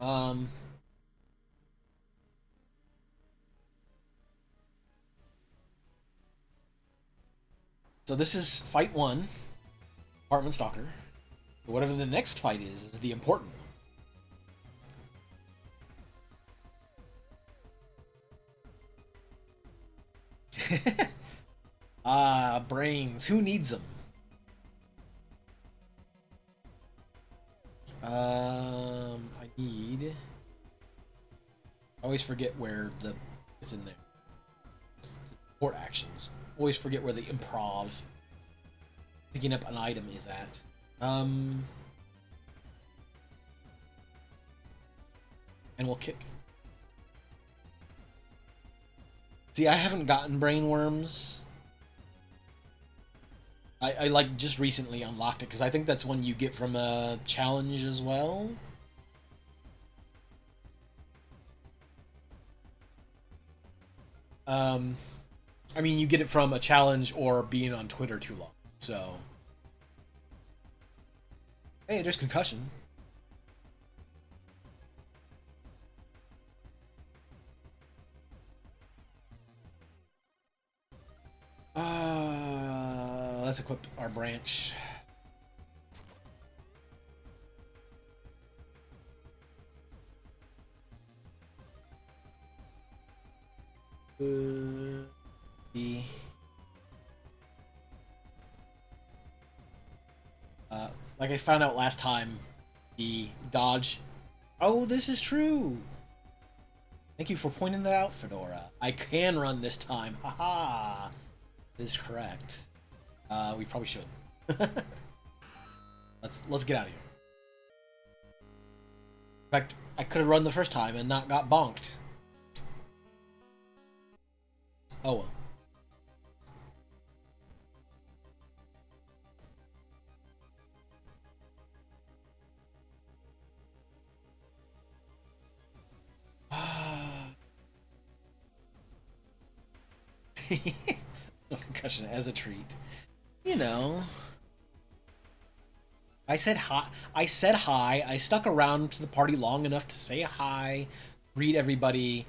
[SPEAKER 1] um, so this is fight one, Apartment Stalker. Whatever the next fight is the important one. Ah, brains. Who needs them? I need. I always forget where the it's in there. Support actions. Always forget where the improv picking up an item is at. And we'll kick. See, I haven't gotten brain worms. I like just recently unlocked it because I think that's one you get from a challenge as well. Um, I mean, you get it from a challenge or being on Twitter too long. So, hey, there's concussion. Let's equip our branch. The like I found out last time, the dodge. Oh, this is true. Thank you for pointing that out, Fedora. I can run this time. Haha. This is correct. We probably should. let's get out of here. In fact, I could have run the first time and not got bonked. Oh well. Concussion as a treat. You know. I said hi. I said hi. I stuck around to the party long enough to say hi, greet everybody,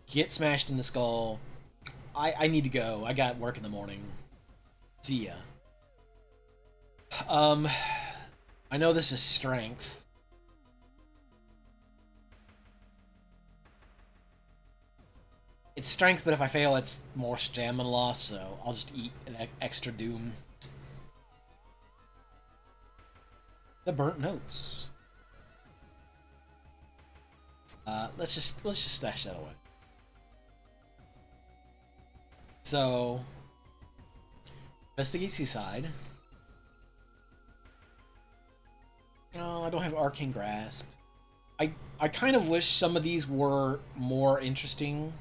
[SPEAKER 1] get smashed in the skull. I need to go. I got work in the morning. See ya. Um, I know this is strength. It's strength, but if I fail, it's more stamina loss, so I'll just eat an extra doom. The burnt notes. Let's just stash that away. So, investigate Seaside. No, I don't have Arcane Grasp. I kind of wish some of these were more interesting.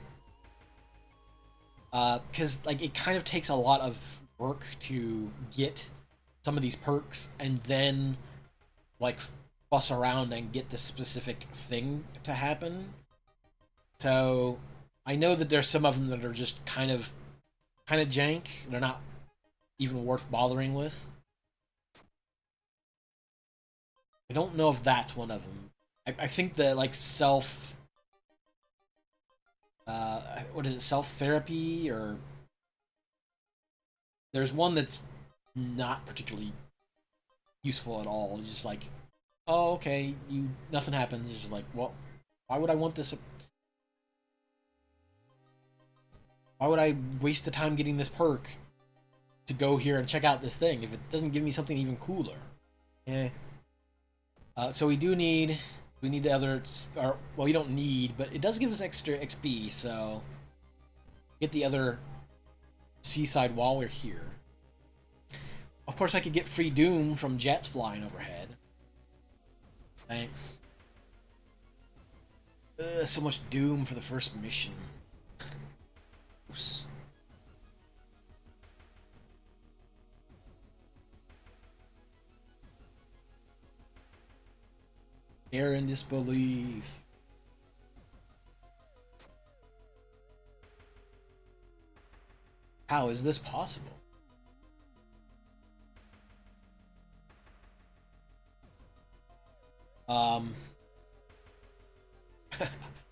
[SPEAKER 1] Because like it kind of takes a lot of work to get some of these perks and then like fuss around and get the specific thing to happen. So I know that there's some of them that are just kind of jank. They're not even worth bothering with. I don't know if that's one of them. I think that like what is it, self therapy, or there's one that's not particularly useful at all. It's just like, oh, okay, you nothing happens. It's just like, well, why would I want this? Why would I waste the time getting this perk to go here and check out this thing if it doesn't give me something even cooler? Yeah. So we need the other, or well, we don't need, but it does give us extra XP. So get the other seaside while we're here. Of course, I could get free Doom from jets flying overhead. Thanks. So much Doom for the first mission. Oops. Air in disbelief. How is this possible? Um,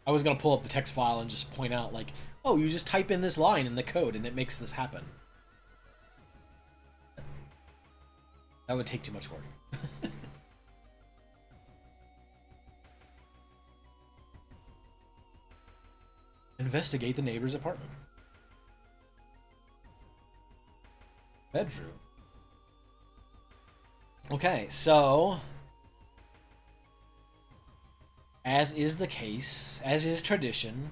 [SPEAKER 1] I was gonna pull up the text file and just point out, like, oh, you just type in this line in the code and it makes this happen. That would take too much work. Investigate the neighbor's apartment. Bedroom. Okay, so as is the case, as is tradition,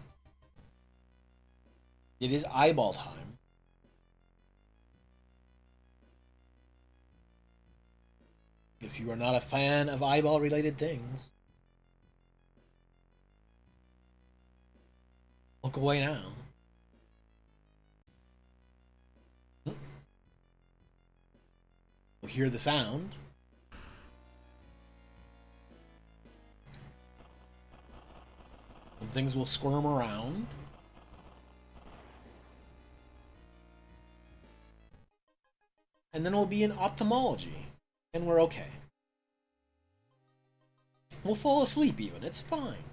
[SPEAKER 1] it is eyeball time. If you are not a fan of eyeball related things, look away now. You'll hear the sound. And things will squirm around. And then we'll be in ophthalmology. And we're okay. We'll fall asleep even. It's fine.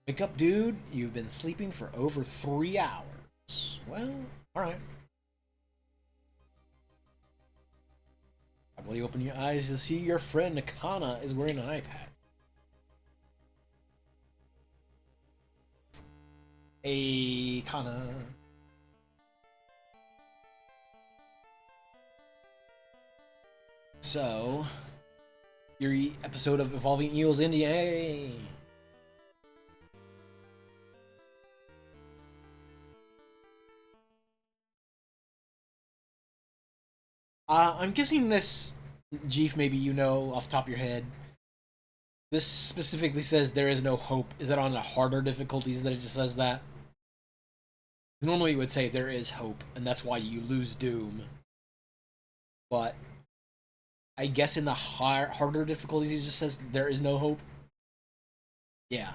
[SPEAKER 1] Wake up, dude. You've been sleeping for over 3 hours. Well, alright. I believe you open your eyes to see your friend Nakana is wearing an iPad. Hey, Kana. So, your episode of Evolving Eels India. Hey. I'm guessing this, Jeef, maybe you know off the top of your head. This specifically says there is no hope. Is that on the harder difficulties that it just says that? Normally you would say there is hope, and that's why you lose Doom. But I guess in the harder difficulties it just says there is no hope. Yeah.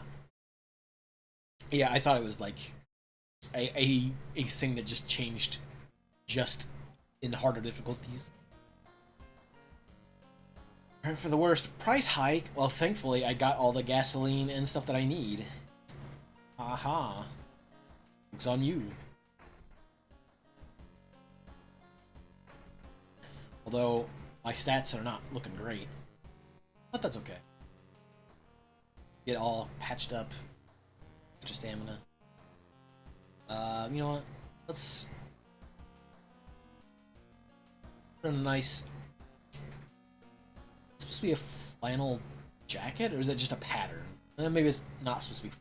[SPEAKER 1] Yeah, I thought it was like a thing that just changed just in harder difficulties. And for the worst price hike, well, thankfully I got all the gasoline and stuff that I need. Aha. It's on you. Although my stats are not looking great, but that's okay. Get all patched up. Extra stamina. You know what? Let's put a nice. It's supposed to be a flannel jacket, or is that just a pattern? Maybe it's not supposed to be.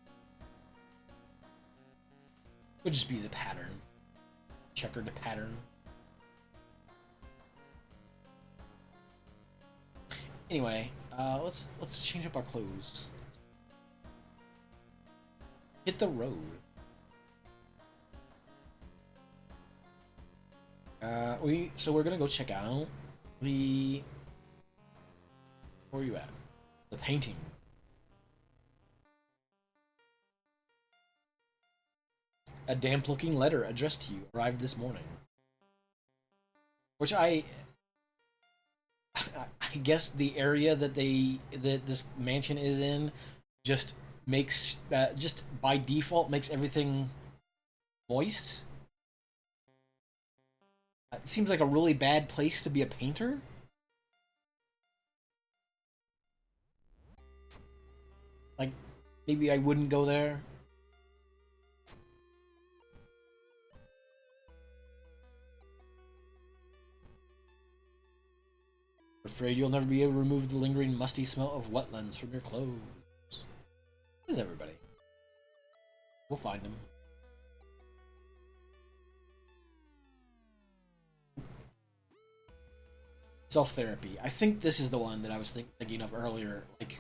[SPEAKER 1] It would just be the pattern. Checkered pattern. Anyway, let's change up our clothes. Hit the road. We're gonna go check out the. Where are you at? The painting. A damp-looking letter addressed to you arrived this morning. Which I guess the area that this mansion is in just makes just by default makes everything moist. It seems like a really bad place to be a painter. Like, maybe I wouldn't go there. Afraid you'll never be able to remove the lingering musty smell of wetlands from your clothes. Where's everybody? We'll find them. Self-therapy. I think this is the one that I was thinking of earlier. Like,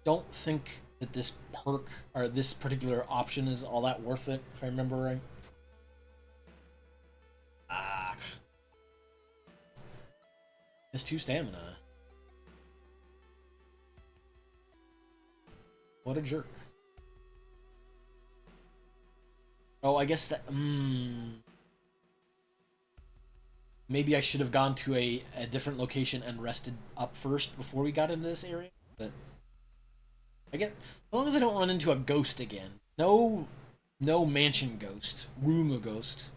[SPEAKER 1] don't think that this perk or this particular option is all that worth it, if I remember right. Ah. It's 2 stamina. What a jerk. Oh, I guess that. maybe I should have gone to a different location and rested up first before we got into this area. But I get, as long as I don't run into a ghost again. No mansion ghost, room ghost.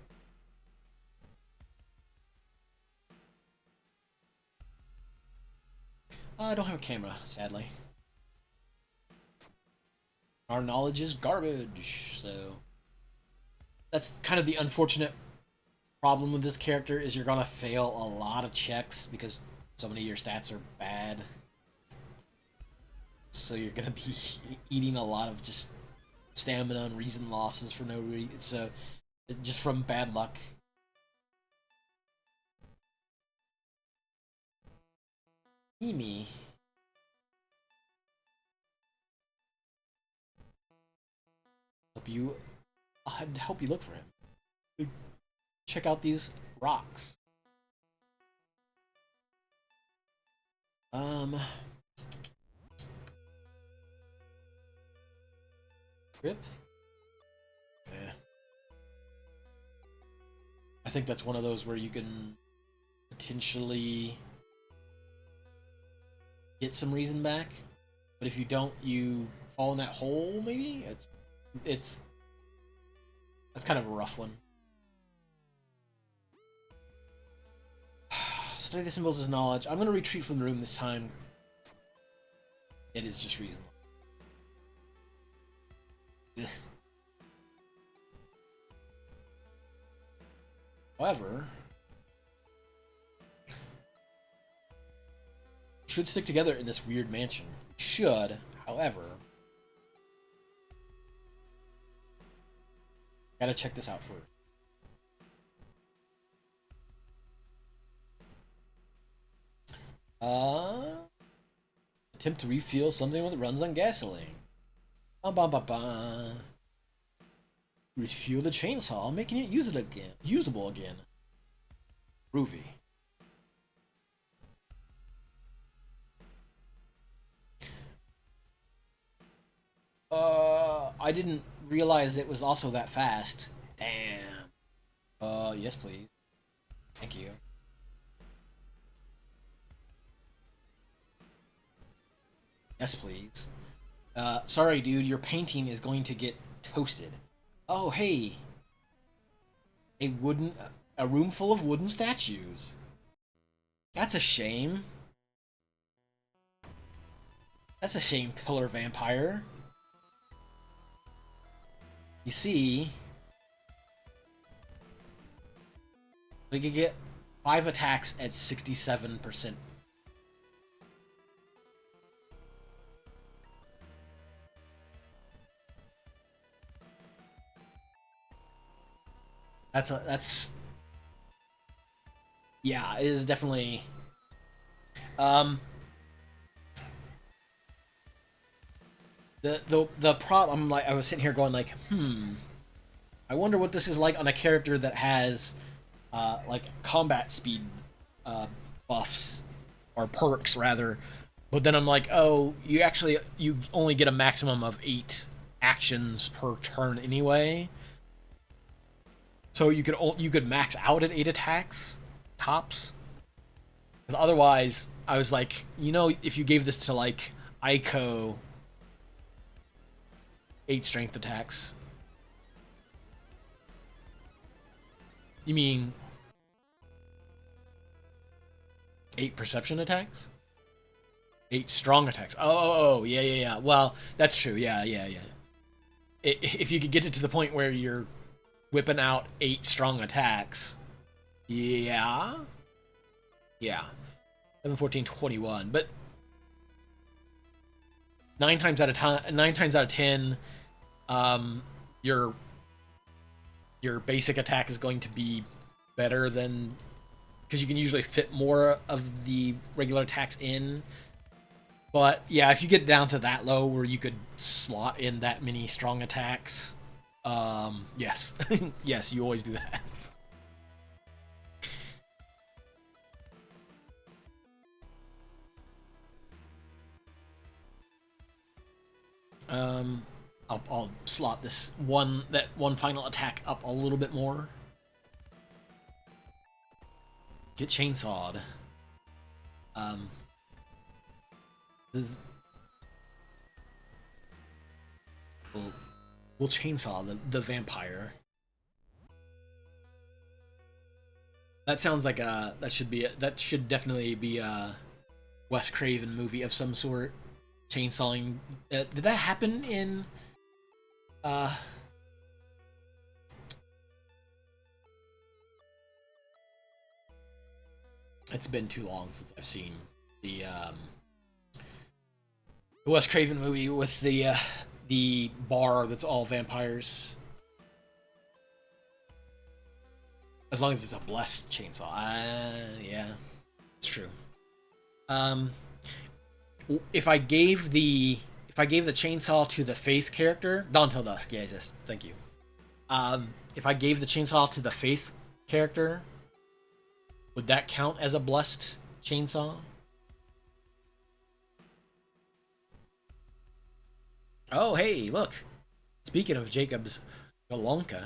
[SPEAKER 1] I don't have a camera, sadly. Our knowledge is garbage, so that's kind of the unfortunate problem with this character is you're gonna fail a lot of checks because so many of your stats are bad. So you're gonna be eating a lot of just stamina and reason losses for no reason. So just from bad luck. Mimi. I'd help you look for him. Check out these rocks. Trip? Yeah. I think that's one of those where you can potentially get some reason back, but if you don't, you fall in that hole. Maybe it's that's kind of a rough one. Study the symbols as knowledge. I'm going to retreat from the room this time. It is just reasonable. Ugh. However, should stick together in this weird mansion. Should, however, gotta check this out first. Attempt to refuel something that runs on gasoline. Refuel the chainsaw, making it usable again. Groovy. I didn't realize it was also that fast. Damn. Yes, please. Thank you. Yes, please. Sorry, dude, your painting is going to get toasted. Oh, hey. A room full of wooden statues. That's a shame. That's a shame, Pillar Vampire. You see, we could get 5 attacks at 67%. Yeah, it is definitely the problem, like I was sitting here going like, I wonder what this is like on a character that has like combat speed buffs or perks rather. But then I'm like, oh, you only get a maximum of 8 actions per turn anyway. So you could max out at 8 attacks tops. Because otherwise, I was like, if you gave this to like Aiko, 8 strength attacks. You mean 8 perception attacks? 8 strong attacks. Oh, yeah. Well, that's true. Yeah. If you could get it to the point where you're whipping out 8 strong attacks, yeah. 7, 14, 21. But 9 times out of 10, your basic attack is going to be better than, because you can usually fit more of the regular attacks in. But yeah, if you get down to that low where you could slot in that many strong attacks, yes, yes, you always do that. I'll slot that one final attack up a little bit more. Get chainsawed. Um, this, we'll chainsaw the vampire. That sounds like that should definitely be a Wes Craven movie of some sort. Chainsawing. Did that happen in? It's been too long since I've seen the Wes Craven movie with the bar that's all vampires. As long as it's a blessed chainsaw. Yeah, it's true. If I gave the chainsaw to the Faith character, Dawn Dusk, yeah, just thank you. If I gave the chainsaw to the Faith character, would that count as a blessed chainsaw? Oh, hey, look. Speaking of Jacob's Golonka.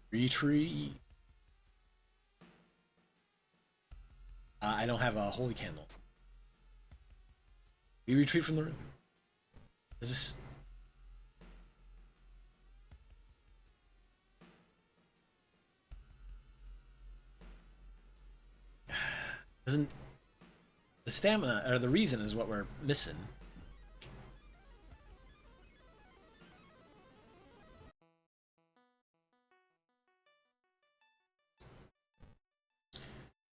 [SPEAKER 1] Retreat. I don't have a holy candle. We retreat from the room. Is this... Doesn't... The stamina, or the reason is what we're missing.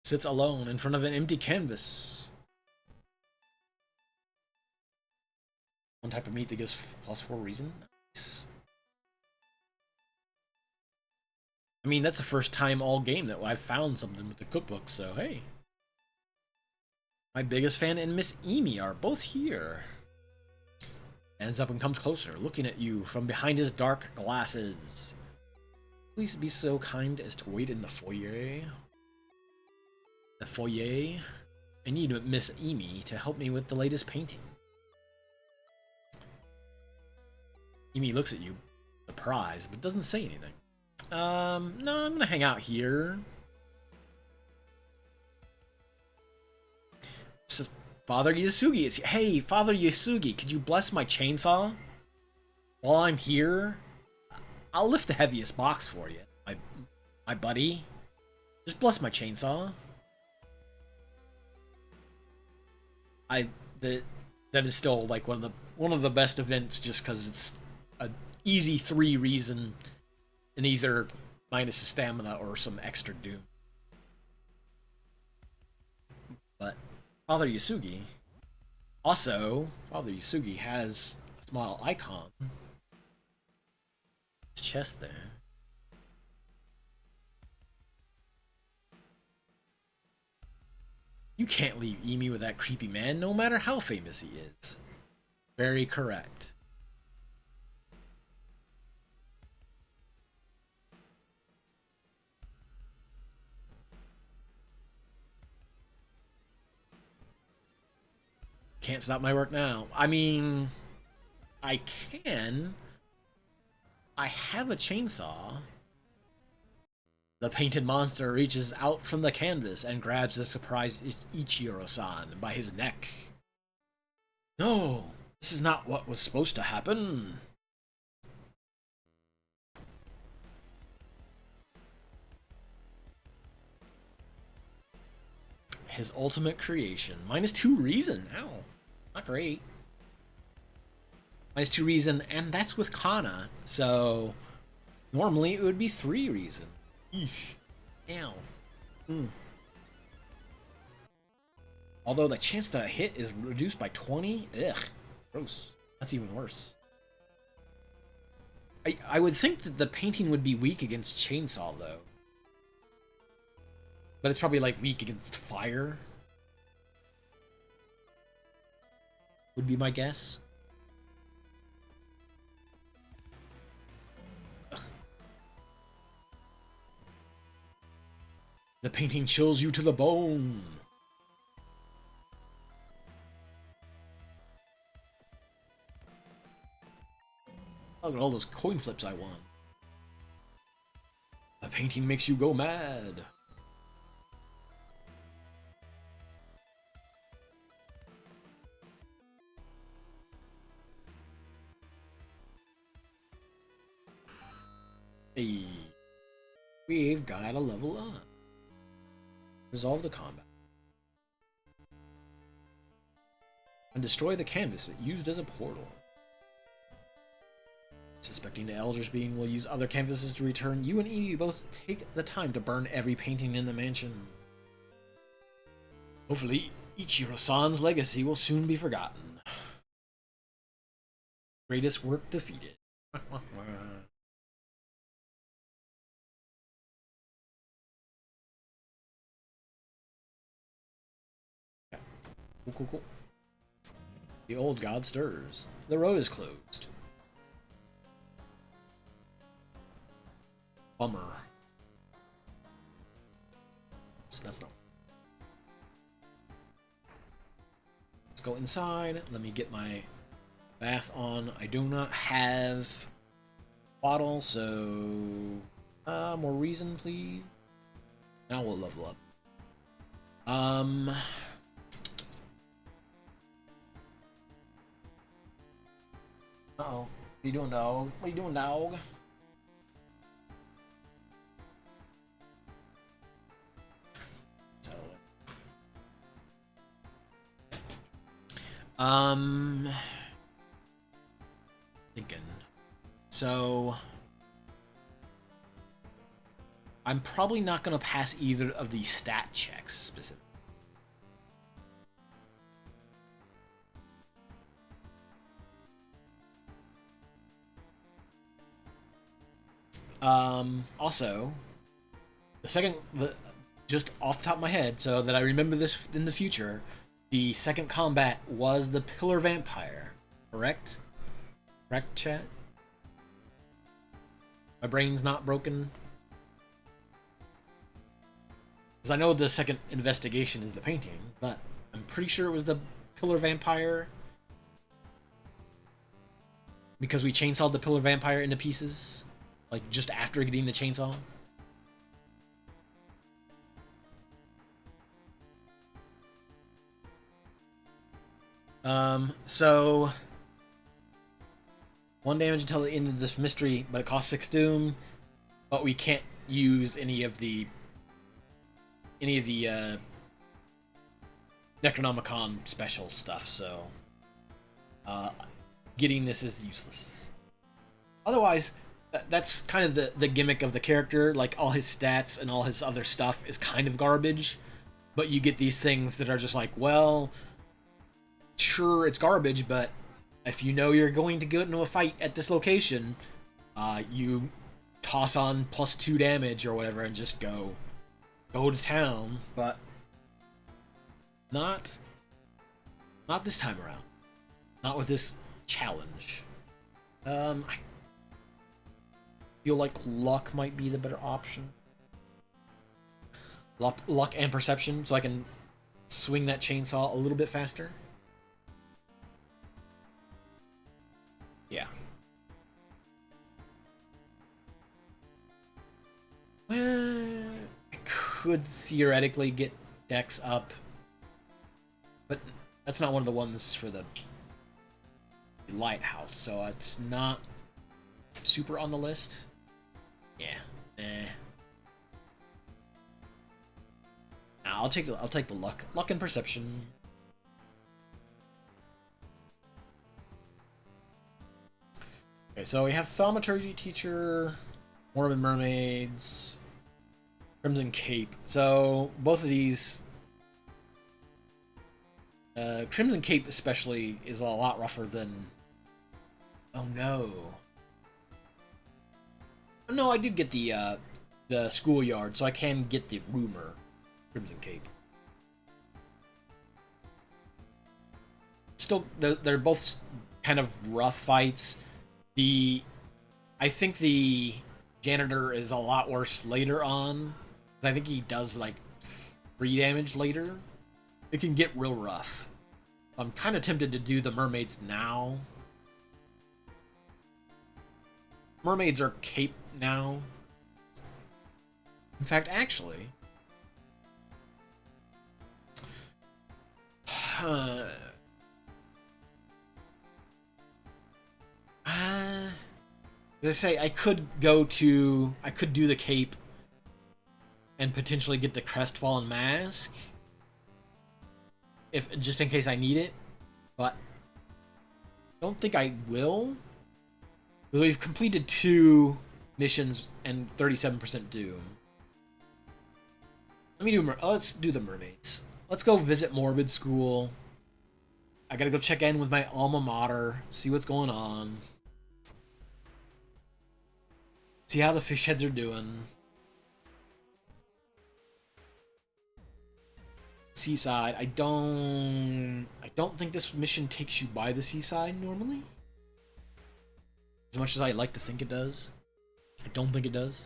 [SPEAKER 1] Sits alone in front of an empty canvas. One type of meat that gives +4 reason. Nice. I mean, that's the first time all game that I've found something with the cookbook, so hey. My biggest fan and Miss Amy are both here. Stands up and comes closer, looking at you from behind his dark glasses. Please be so kind as to wait in the foyer. The foyer? I need Miss Amy to help me with the latest painting. Amy looks at you, surprised, but doesn't say anything. No, I'm gonna hang out here. Just Father Yasugi is here. Hey, Father Yasugi, could you bless my chainsaw? While I'm here, I'll lift the heaviest box for you, my buddy. Just bless my chainsaw. That is still like one of the best events, just because it's an easy 3 reason, and either minus a stamina or some extra doom. But Father Yasugi, also Father Yasugi has a small icon. His chest there. You can't leave Emi with that creepy man, no matter how famous he is. Very correct. Can't stop my work now. I mean, I can. I have a chainsaw. The painted monster reaches out from the canvas and grabs the surprised Ichiro-san by his neck. No, this is not what was supposed to happen. His ultimate creation. -2 reason. Ow. Not great. -2 reason, and that's with Kana. So, normally it would be 3 reason. Eesh. Ow. Although the chance that a hit is reduced by 20? Ugh. Gross. That's even worse. I would think that the painting would be weak against chainsaw, though. But it's probably like weak against fire. Would be my guess. The painting chills you to the bone. Look at all those coin flips I won. A painting makes you go mad. Hey, we've got a level up. Resolve the combat. And destroy the canvas used as a portal. Suspecting the Elder's being will use other canvases to return, you and Evie both take the time to burn every painting in the mansion. Hopefully, Ichiro-san's legacy will soon be forgotten. Greatest work defeated. Cool. The old god stirs. The road is closed. Bummer. So that's not. Let's go inside. Let me get my bath on. I do not have bottle, so more reason, please. Now we'll level up. Uh-oh. What are you doing, dog? What are you doing, dog? So... thinking. So... I'm probably not going to pass either of these stat checks, specifically. Also, just off the top of my head, so that I remember this in the future, the second combat was the Pillar Vampire, correct? Correct, chat? My brain's not broken. Because I know the second investigation is the painting, but I'm pretty sure it was the Pillar Vampire. Because we chainsawed the Pillar Vampire into pieces. Like, just after getting the chainsaw? So... 1 damage until the end of this mystery, but it costs 6 doom. But we can't use any of the Necronomicon special stuff, so... getting this is useless. Otherwise... That's kind of the gimmick of the character, like all his stats and all his other stuff is kind of garbage, but you get these things that are just like, well, sure, it's garbage, but if you know you're going to get into a fight at this location, you toss on +2 damage or whatever and just go to town, but not this time around. Not with this challenge. I feel like luck might be the better option. Luck and perception, so I can swing that chainsaw a little bit faster. Yeah. Well, I could theoretically get Dex up, but that's not one of the ones for the lighthouse, so it's not super on the list. Yeah. Nah, I'll take the luck and perception. Okay, so we have Thaumaturgy Teacher, Morbid Mermaids, Crimson Cape. So both of these, Crimson Cape especially, is a lot rougher than. Oh no. No, I did get the schoolyard, so I can get the rumor. Crimson Cape. Still, they're both kind of rough fights. I think the janitor is a lot worse later on. I think he does like 3 damage later. It can get real rough. I'm kind of tempted to do the mermaids now. mermaids are cape now. In fact, actually, they say I could do the cape and potentially get the Crestfallen Mask, if just in case I need it, but I don't think I will. We've completed 2 missions and 37% Doom. Let's do the mermaids. Let's go visit Morbid School. I gotta go check in with my alma mater, see what's going on. See how the fish heads are doing. Seaside. I don't think this mission takes you by the seaside normally. As much as I like to think it does. I don't think it does.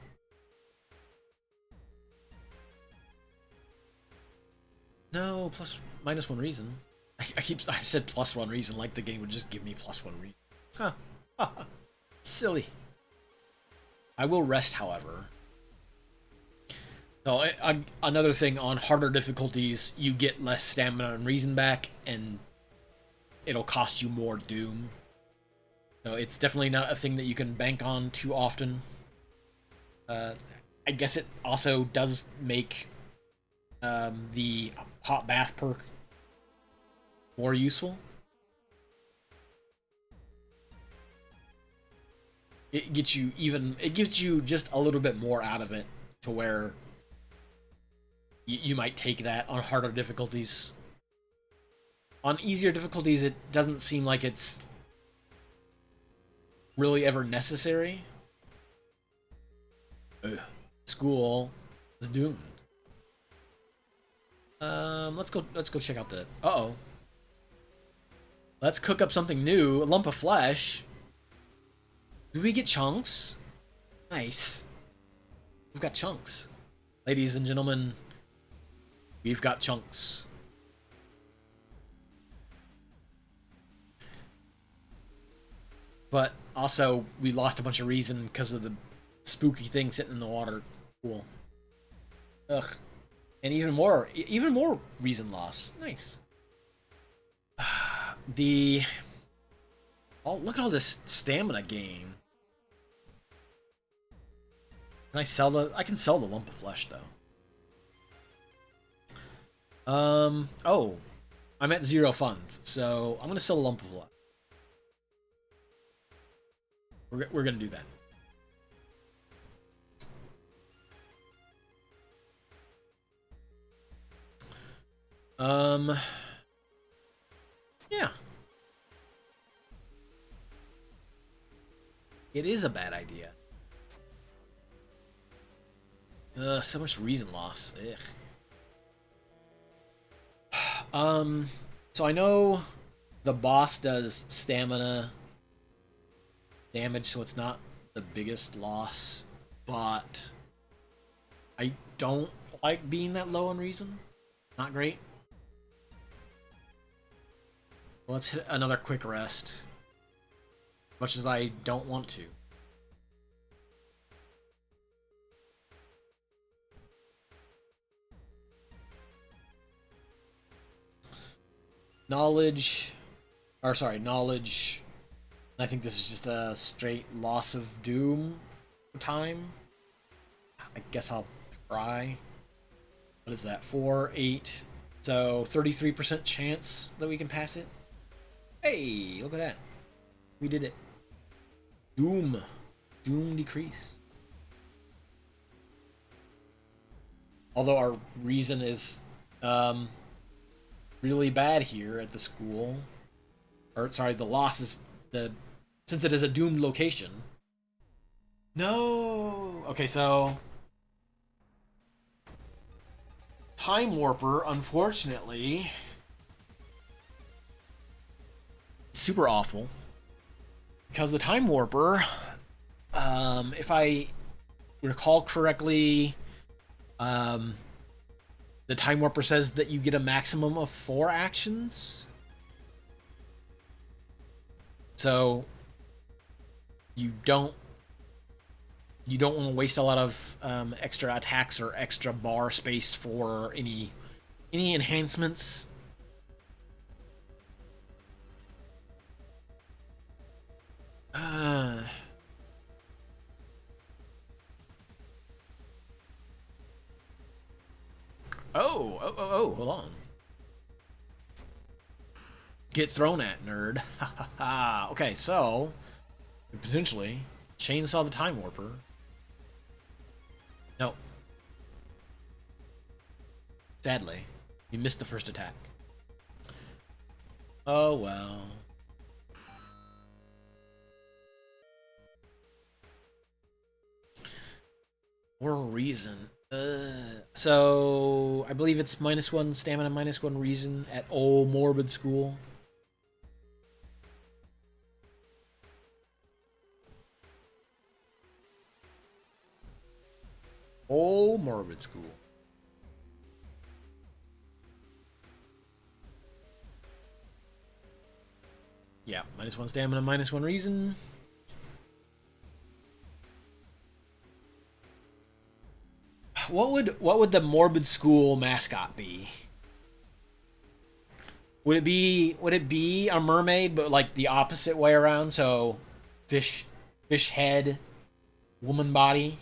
[SPEAKER 1] No, minus 1 reason. I said plus 1 reason like the game would just give me plus 1 reason. Huh. Silly. I will rest, however. So, another thing, on harder difficulties, you get less stamina and reason back, and it'll cost you more Doom. So it's definitely not a thing that you can bank on too often. I guess it also does make the hot bath perk more useful. It gives you just a little bit more out of it to where you might take that on harder difficulties. On easier difficulties, it doesn't seem like it's really ever necessary. Ugh. School is doomed. Let's go check out the. Uh-oh. Let's cook up something new. A lump of flesh. Do we get chunks? Nice. We've got chunks. Ladies and gentlemen, we've got chunks. But also, we lost a bunch of reason because of the spooky thing sitting in the water. Cool. Ugh. And even more reason loss. Nice. Look at all this stamina gain. Can I sell I can sell the lump of flesh though. Oh, I'm at 0 funds, so I'm gonna sell a lump of flesh. We're gonna do that. Yeah. It is a bad idea. So much reason loss. Ugh. So I know the boss does stamina damage, so it's not the biggest loss, but I don't like being that low on reason. Not great. Well, let's hit another quick rest. Much as I don't want to. Knowledge. I think this is just a straight loss of Doom time. I guess I'll try. What is that? 4, 8. So 33% chance that we can pass it. Hey, look at that. We did it. Doom decrease. Although our reason is really bad here at the school. Or sorry, the loss is since it is a doomed location. No. Okay, so Time Warper, unfortunately, super awful. Because the Time Warper, if I recall correctly, the Time Warper says that you get a maximum of 4 actions. So you don't You don't want to waste a lot of extra attacks or extra bar space for any enhancements. Uh, hold on. Get thrown at, nerd. Ha ha ha. Okay, so potentially chainsaw the time warper. No, sadly, you missed the first attack. Oh well. For a reason. So I believe it's -1 stamina, -1 reason at Old Morbid School. Old Morbid School. Yeah, -1 stamina, -1 reason. What would the Morbid School mascot be? Would it be a mermaid but like the opposite way around? So fish head, woman body.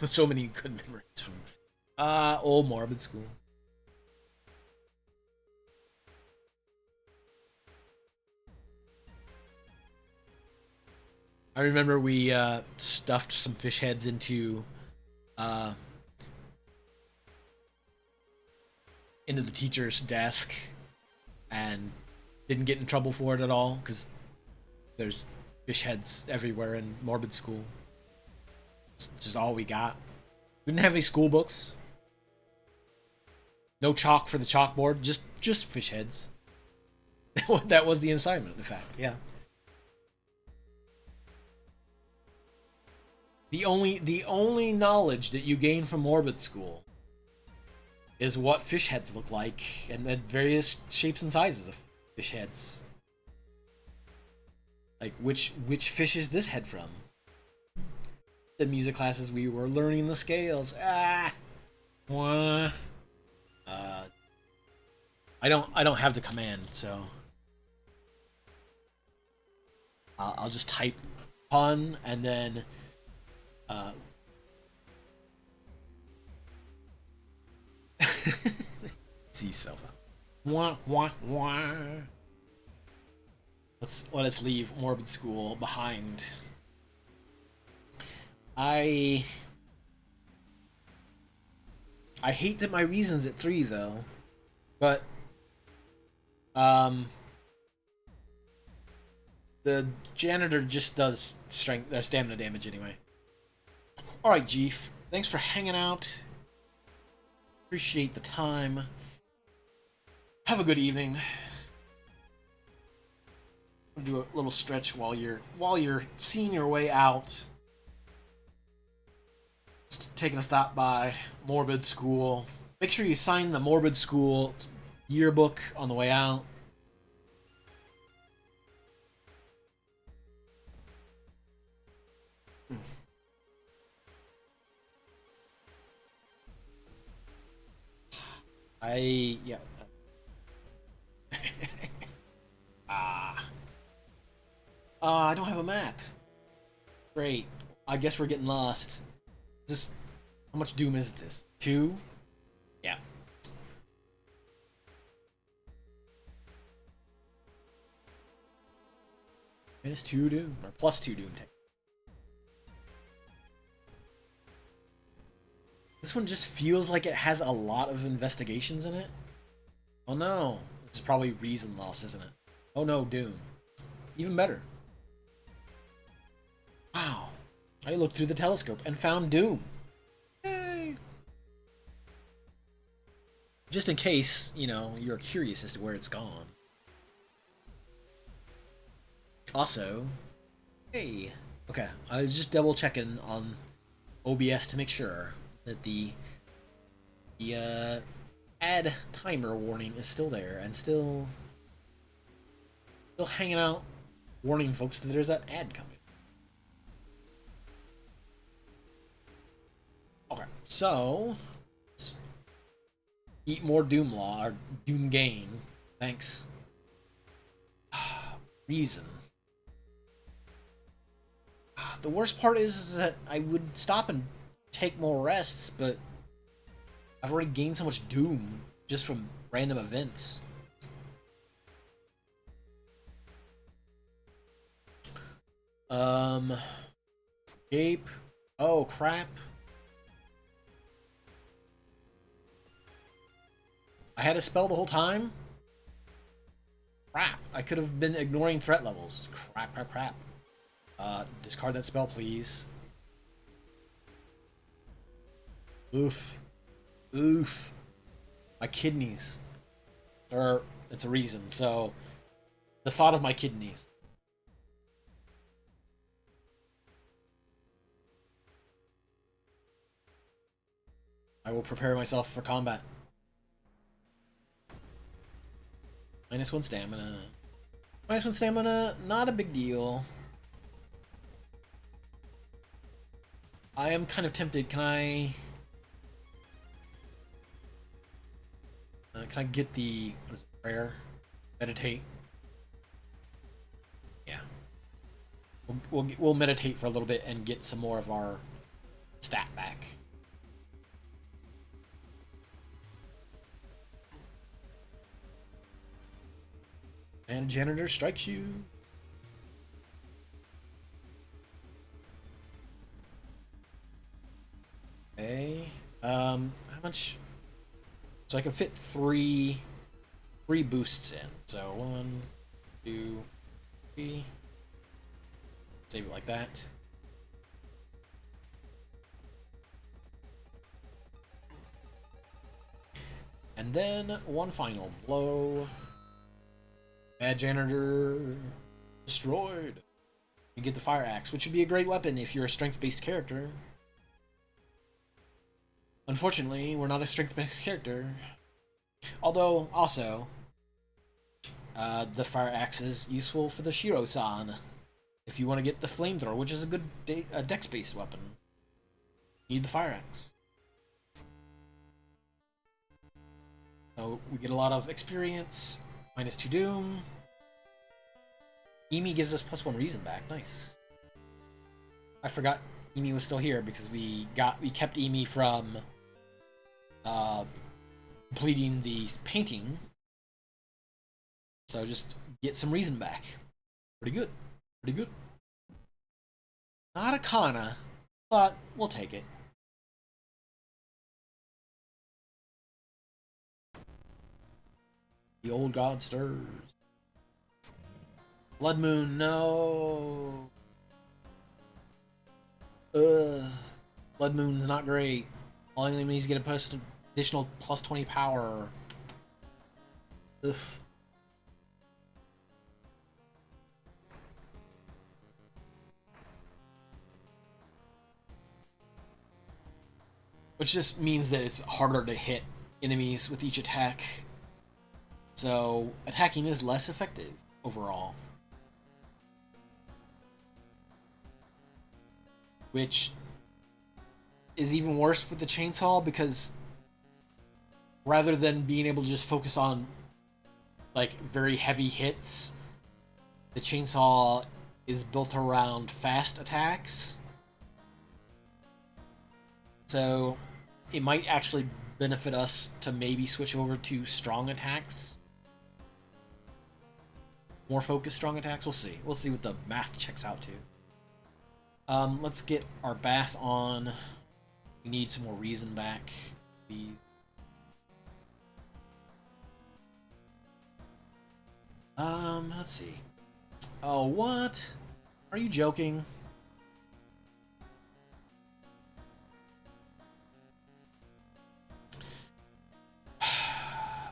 [SPEAKER 1] So many good memories from Old Morbid School. I remember we stuffed some fish heads uh, into the teacher's desk and didn't get in trouble for it at all because there's fish heads everywhere in Morbid School. It's just all we got. We didn't have any school books. No chalk for the chalkboard. Just fish heads. That was the assignment, in fact. Yeah. The only knowledge that you gain from Morbid School is what fish heads look like and the various shapes and sizes of fish heads. Like which fish is this head from? The music classes we were learning the scales. Wah. I don't have the command, so I'll just type pun and then see yourself out. Wah wah wah. Let's leave Morbid School behind. I hate that my reason's at 3 though, but the janitor just does strength or stamina damage anyway. All right, Jeef, thanks for hanging out. Appreciate the time. Have a good evening. I'll do a little stretch while you're seeing your way out. Taking a stop by Morbid School. Make sure you sign the Morbid School yearbook on the way out. Yeah. I don't have a map. Great. I guess we're getting lost. Just how much Doom is this? 2? Yeah. -2 Doom or +2 Doom. This one just feels like it has a lot of investigations in it. Oh no. It's probably reason loss, isn't it? Oh no, Doom. Even better. Wow. I looked through the telescope and found Doom. Yay! Just in case, you know, you're curious as to where it's gone. Also, hey. Okay, I was just double checking on OBS to make sure that the The ad timer warning is still there and still hanging out, warning folks that there's that ad coming. Okay, so let's eat more Doomlaw or Doom Gain. Thanks. Reason. The worst part is that I would stop and take more rests, but I've already gained so much Doom just from random events. Gape. Oh, crap. I had a spell the whole time? Crap. I could have been ignoring threat levels. Crap. Discard that spell, please. Oof. My kidneys. Or, it's a reason, so... The thought of my kidneys. I will prepare myself for combat. -1 stamina. -1 stamina, not a big deal. I am kind of tempted. Can I get the what is it, prayer? Meditate. Yeah. We'll meditate for a little bit and get some more of our stat back. And janitor strikes you. Okay. How much? So I can fit three boosts in. So 1, 2, 3. Save it like that. And then one final blow. Bad janitor destroyed. You get the fire axe, which would be a great weapon if you're a strength-based character. Unfortunately, we're not a strength-based character. Although, also, the fire axe is useful for the Shiro-san. If you want to get the flamethrower, which is a good dex-based weapon. You need the fire axe. So, we get a lot of experience. -2 Doom. Emi gives us +1 reason back. Nice. I forgot Emi was still here because we kept Emi from completing the painting. So just get some reason back. Pretty good. Not a Kana, but we'll take it. The old god stirs. Blood Moon, no. Blood Moon's not great. All enemies get a additional +20 power. Ugh. Which just means that it's harder to hit enemies with each attack. So attacking is less effective overall. Which is even worse with the chainsaw because rather than being able to just focus on like very heavy hits, the chainsaw is built around fast attacks. So it might actually benefit us to maybe switch over to strong attacks. More focused strong attacks. We'll see. We'll see what the math checks out to. Let's get our bath on. We need some more reason back, please. Let's see. Oh, what? Are you joking?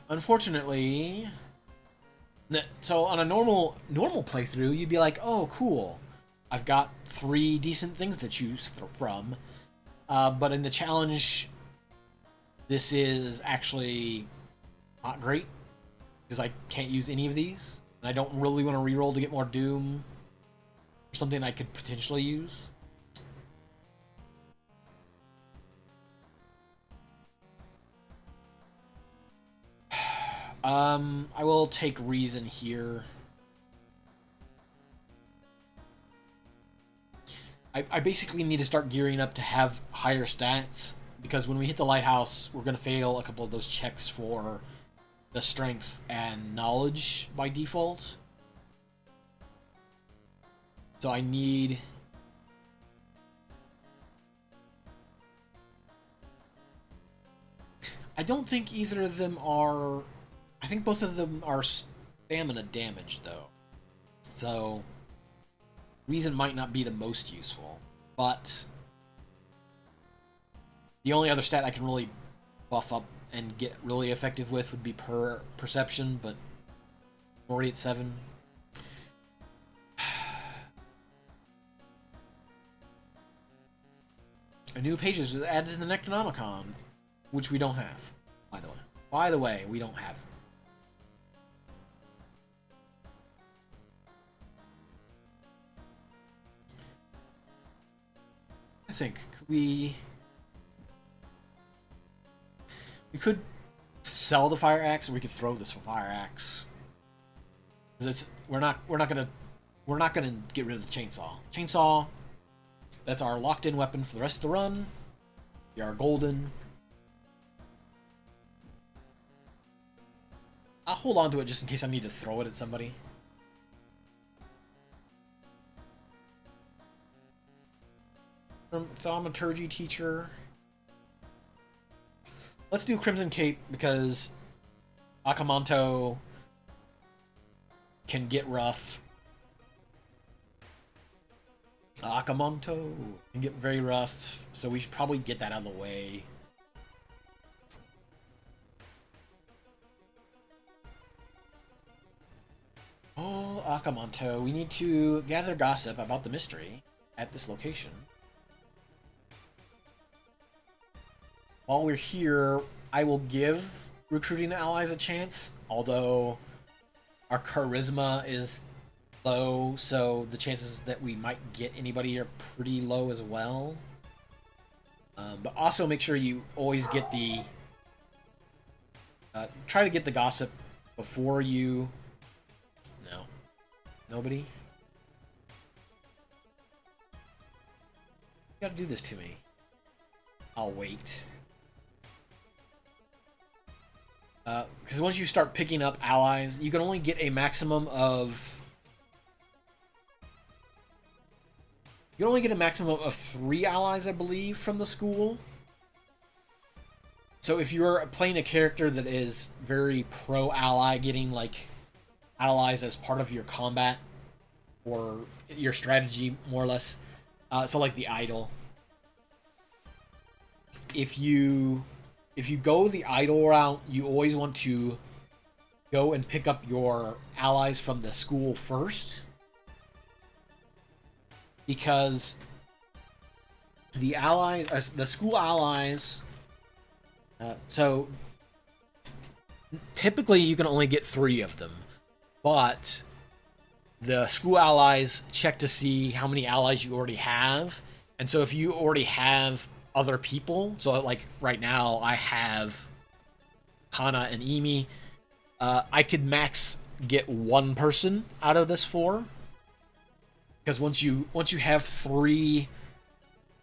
[SPEAKER 1] Unfortunately, so on a normal playthrough, you'd be like, "Oh, cool! I've got 3 decent things to choose from." But in the challenge, This is actually not great because I can't use any of these, and I don't really want to reroll to get more Doom or something I could potentially use. I will take Reason here. I basically need to start gearing up to have higher stats because when we hit the lighthouse, we're going to fail a couple of those checks for the strength and knowledge by default. So I need... I don't think either of them are... I think both of them are stamina damage, though. So... Reason might not be the most useful, but... The only other stat I can really buff up and get really effective with would be perception, but... already at 7. A new pages was added to the Necronomicon, which we don't have, by the way. By the way, we don't have. I think we could sell the fire axe, or we could throw this fire axe. It's we're not gonna get rid of the chainsaw. Chainsaw. That's our locked-in weapon for the rest of the run. We are golden. I'll hold on to it just in case I need to throw it at somebody. Thaumaturgy teacher. Let's do Crimson Cape because Akamanto can get rough. Akamanto can get very rough, so we should probably get that out of the way. Oh, Akamanto, we need to gather gossip about the mystery at this location. While we're here, I will give recruiting allies a chance, although our charisma is low, so the chances that we might get anybody are pretty low as well. But also make sure you always get the... try to get the gossip before you... No. Nobody? You gotta do this to me. I'll wait. Because once you start picking up allies, you can only get a maximum of... You can only get a maximum of 3 allies, I believe, from the school. So if you're playing a character that is very pro-ally, getting, like, allies as part of your combat, or your strategy, more or less, so like the idol. If you go the idol route, you always want to go and pick up your allies from the school first. Because the allies, the school allies, so typically you can only get 3 of them, but the school allies check to see how many allies you already have, and so if you already have other people, so like right now I have Kana and Emi, I could max get 1 person out of this 4. Because once you have 3,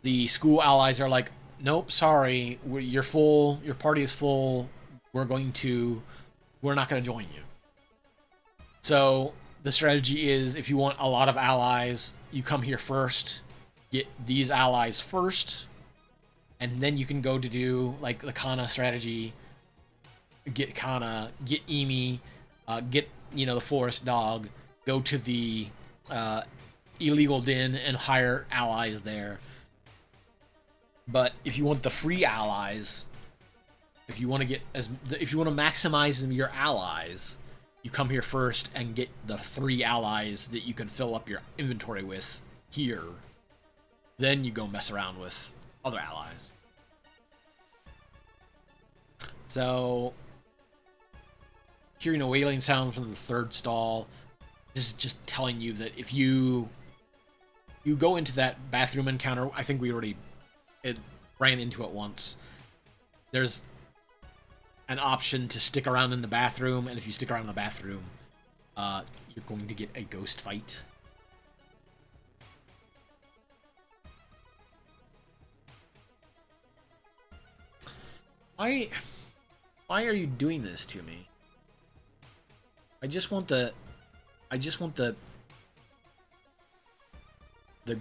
[SPEAKER 1] the school allies are like, nope, sorry, you're full, your party is full, we're not going to join you. So the strategy is, if you want a lot of allies, you come here first, get these allies first, and then you can go to do like the Kana strategy, get Kana, get Emi, get, the forest dog, go to the illegal den and hire allies there. But if you want the free allies, if you want to maximize your allies, you come here first and get the 3 allies that you can fill up your inventory with here. Then you go mess around with other allies. So, hearing a wailing sound from the third stall, this is just telling you that if you go into that bathroom encounter, I think we already ran into it once. There's an option to stick around in the bathroom, and if you stick around in the bathroom, you're going to get a ghost fight. Why are you doing this to me? I just want the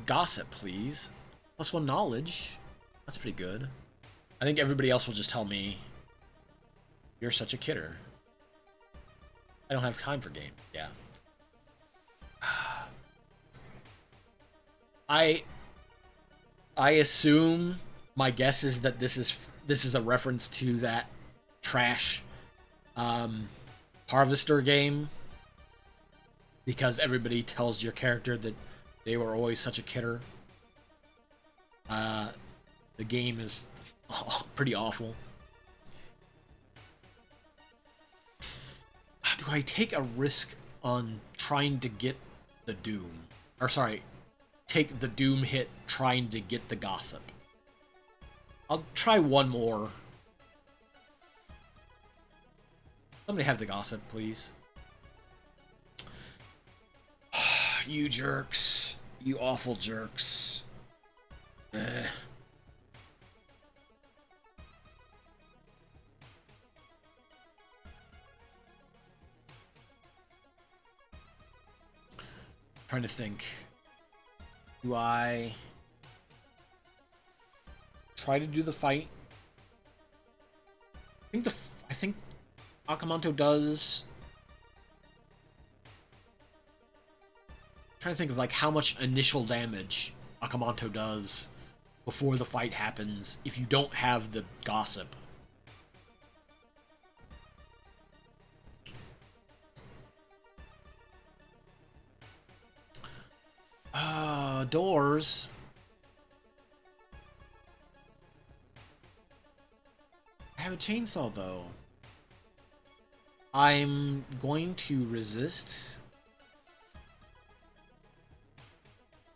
[SPEAKER 1] gossip, please. +1 knowledge. That's pretty good. I think everybody else will just tell me, you're such a kidder. I don't have time for game. Yeah. I assume, my guess is that this is a reference to that trash Harvester game, because everybody tells your character that they were always such a kidder. The game is pretty awful. Do I take a risk on trying to get the Doom? Or sorry, take the Doom hit trying to get the Gossip. I'll try one more. Somebody have the Gossip, please. You jerks. You awful jerks. Trying to think. Do I try to do the fight? I think Akamanto does. I'm trying to think of like how much initial damage Akamanto does before the fight happens if you don't have the Gossip. Doors. I have a chainsaw though. I'm going to resist.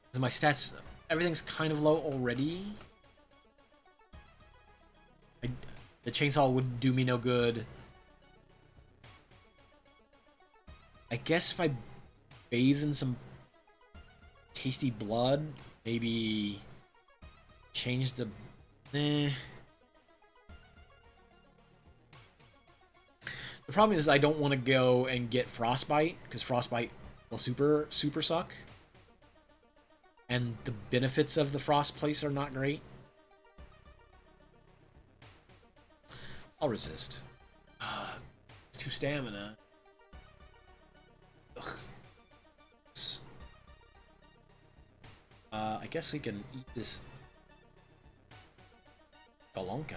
[SPEAKER 1] Because my stats, everything's kind of low already. The chainsaw would do me no good. I guess if I bathe in some tasty blood, maybe change the... The problem is I don't want to go and get Frostbite, because Frostbite will super suck. And the benefits of the Frost Place are not great. I'll resist. It's 2 stamina. Ugh. I guess we can eat this Golonka.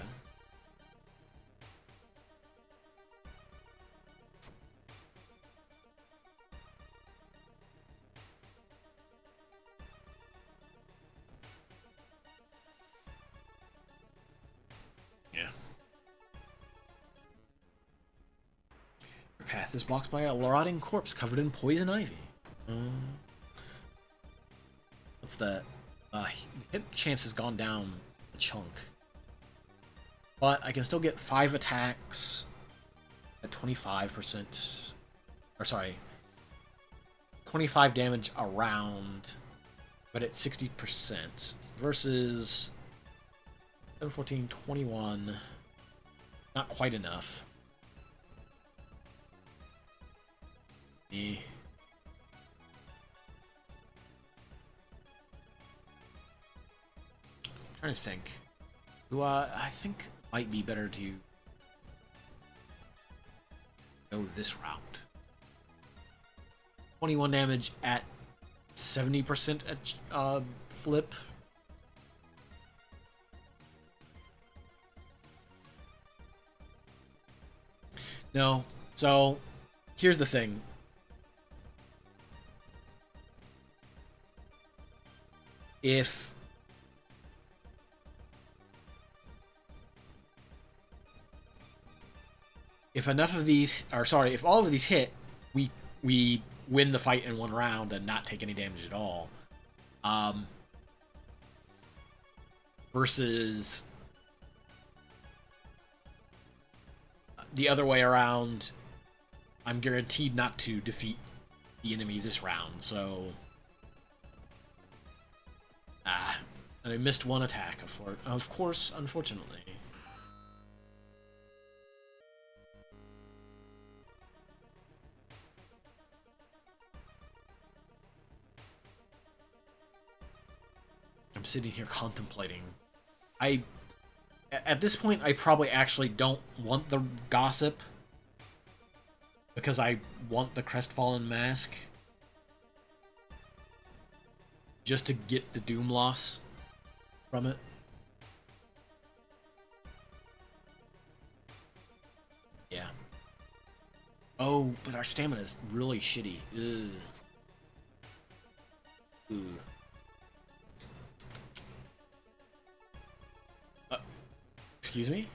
[SPEAKER 1] Yeah. Your path is blocked by a rotting corpse covered in poison ivy. What's that? Hit chance has gone down a chunk. But I can still get 5 attacks at 25%. Or sorry, 25 damage around, but at 60%. Versus 7, 14, 21. Not quite enough. Trying to think. I think it might be better to go this route. 21 damage at 70% at flip. No. So, here's the thing. If if enough of these, or sorry, if all of these hit, we win the fight in one round and not take any damage at all. Versus the other way around, I'm guaranteed not to defeat the enemy this round, so... and I missed one attack, of course, unfortunately. I'm sitting here contemplating. At this point, I probably actually don't want the gossip because I want the Crestfallen Mask just to get the Doom loss from it. Yeah. Oh, but our stamina is really shitty. Ugh. Ooh. Excuse me?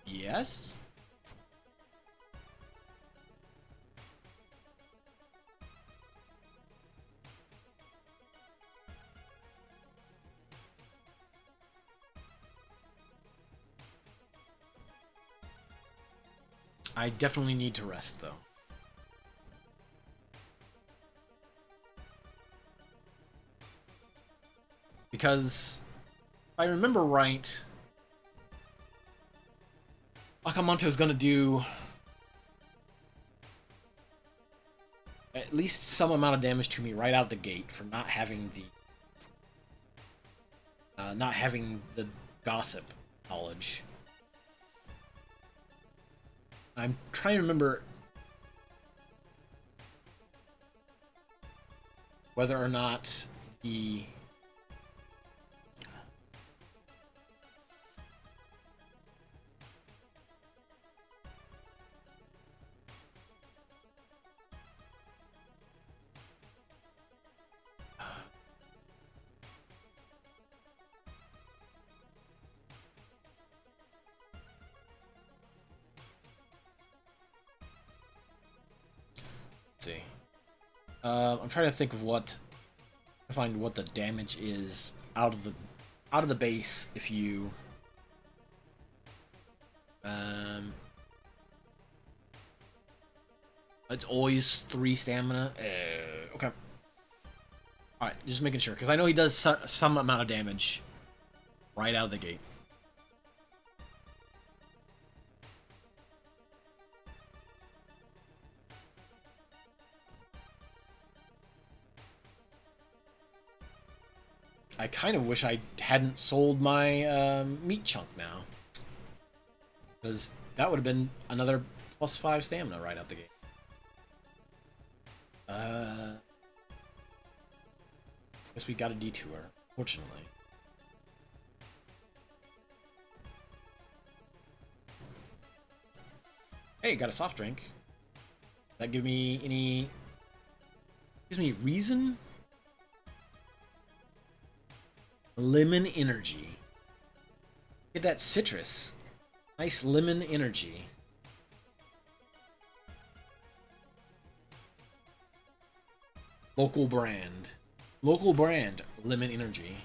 [SPEAKER 1] Yes? I definitely need to rest, though. Because, if I remember right, Akamanto is going to do at least some amount of damage to me right out the gate for not having the gossip knowledge. I'm trying to remember whether or not the see. I'm trying to think of find what the damage is out of the base if you it's always 3 stamina. Okay. All right, just making sure because I know he does some amount of damage right out of the gate. I kind of wish I hadn't sold my meat chunk now. Because that would have been another +5 stamina right out the gate. Guess we got a detour, fortunately. Hey, got a soft drink. That give me any... Gives me reason? Lemon energy. Get that citrus. Nice lemon energy. Local brand. Local brand. Lemon energy.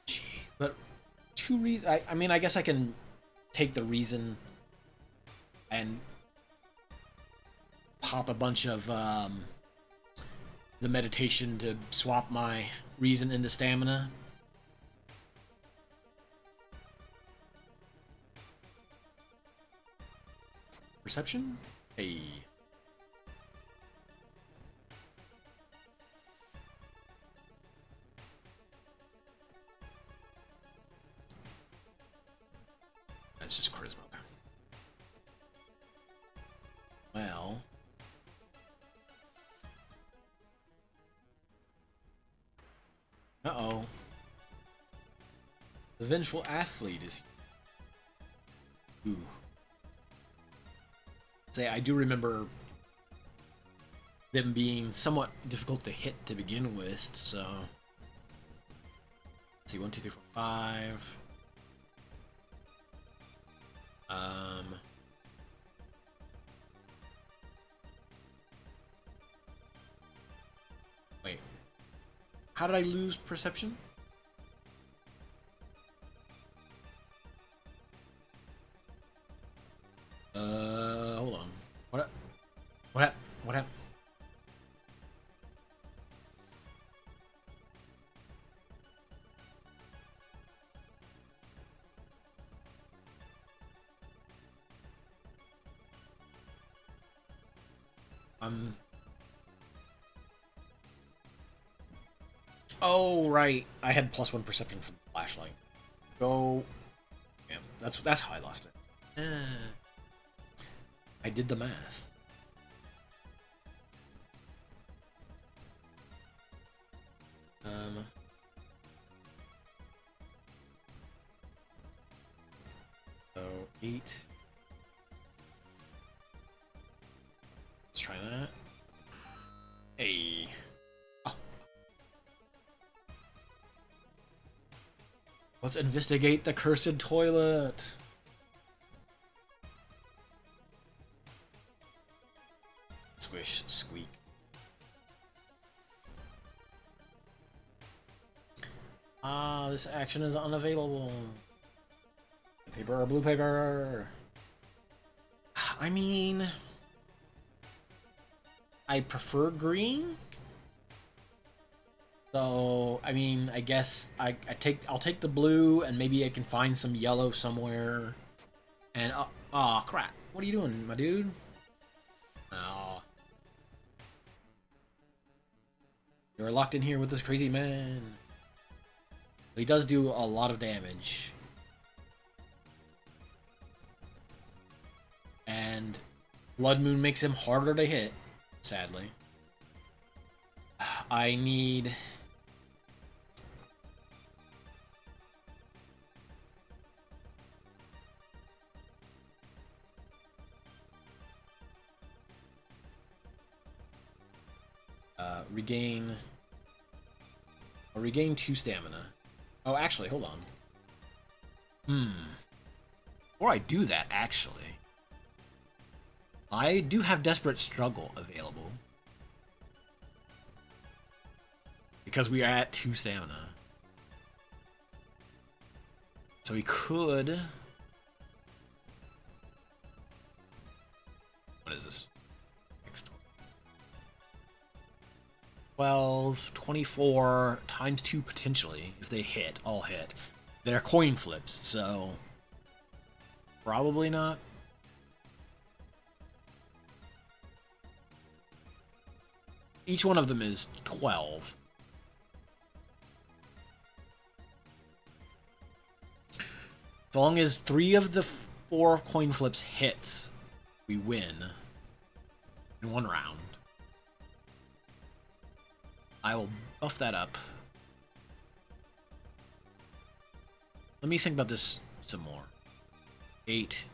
[SPEAKER 1] Jeez. But 2 reasons... I mean, I guess I can take the reason and pop a bunch of the meditation to swap my reason into stamina. Perception? Hey. That's just charisma. Well. Uh-oh. The Vengeful Athlete is here. Ooh. Say, I do remember them being somewhat difficult to hit to begin with, so... Let's see, 1, 2, 3, 4, 5... Wait. How did I lose perception? Hold on. What happened? What happened? Oh, right. I had +1 perception from the flashlight. Go. Yeah, that's how I lost it. I did the math. So 8. Let's try that. Hey. Oh. Let's investigate the cursed toilet. Squish, squeak. Ah, this action is unavailable. Paper or blue paper? I mean, I prefer green. So, I mean, I guess I'll take the blue, and maybe I can find some yellow somewhere. And oh crap! What are you doing, my dude? Oh, you're locked in here with this crazy man. He does do a lot of damage. And Blood Moon makes him harder to hit, sadly. I need... regain... I'll regain 2 stamina. Oh, actually, hold on. Before I do that, actually... I do have Desperate Struggle available. Because we are at 2 stamina. So we could... What is this? 12, 24, times 2 potentially, if they hit, all hit. They're coin flips, so... Probably not. Each one of them is 12. As long as 3 of the 4 coin flips hits, we win in 1 round. I will buff that up. Let me think about this some more. 8,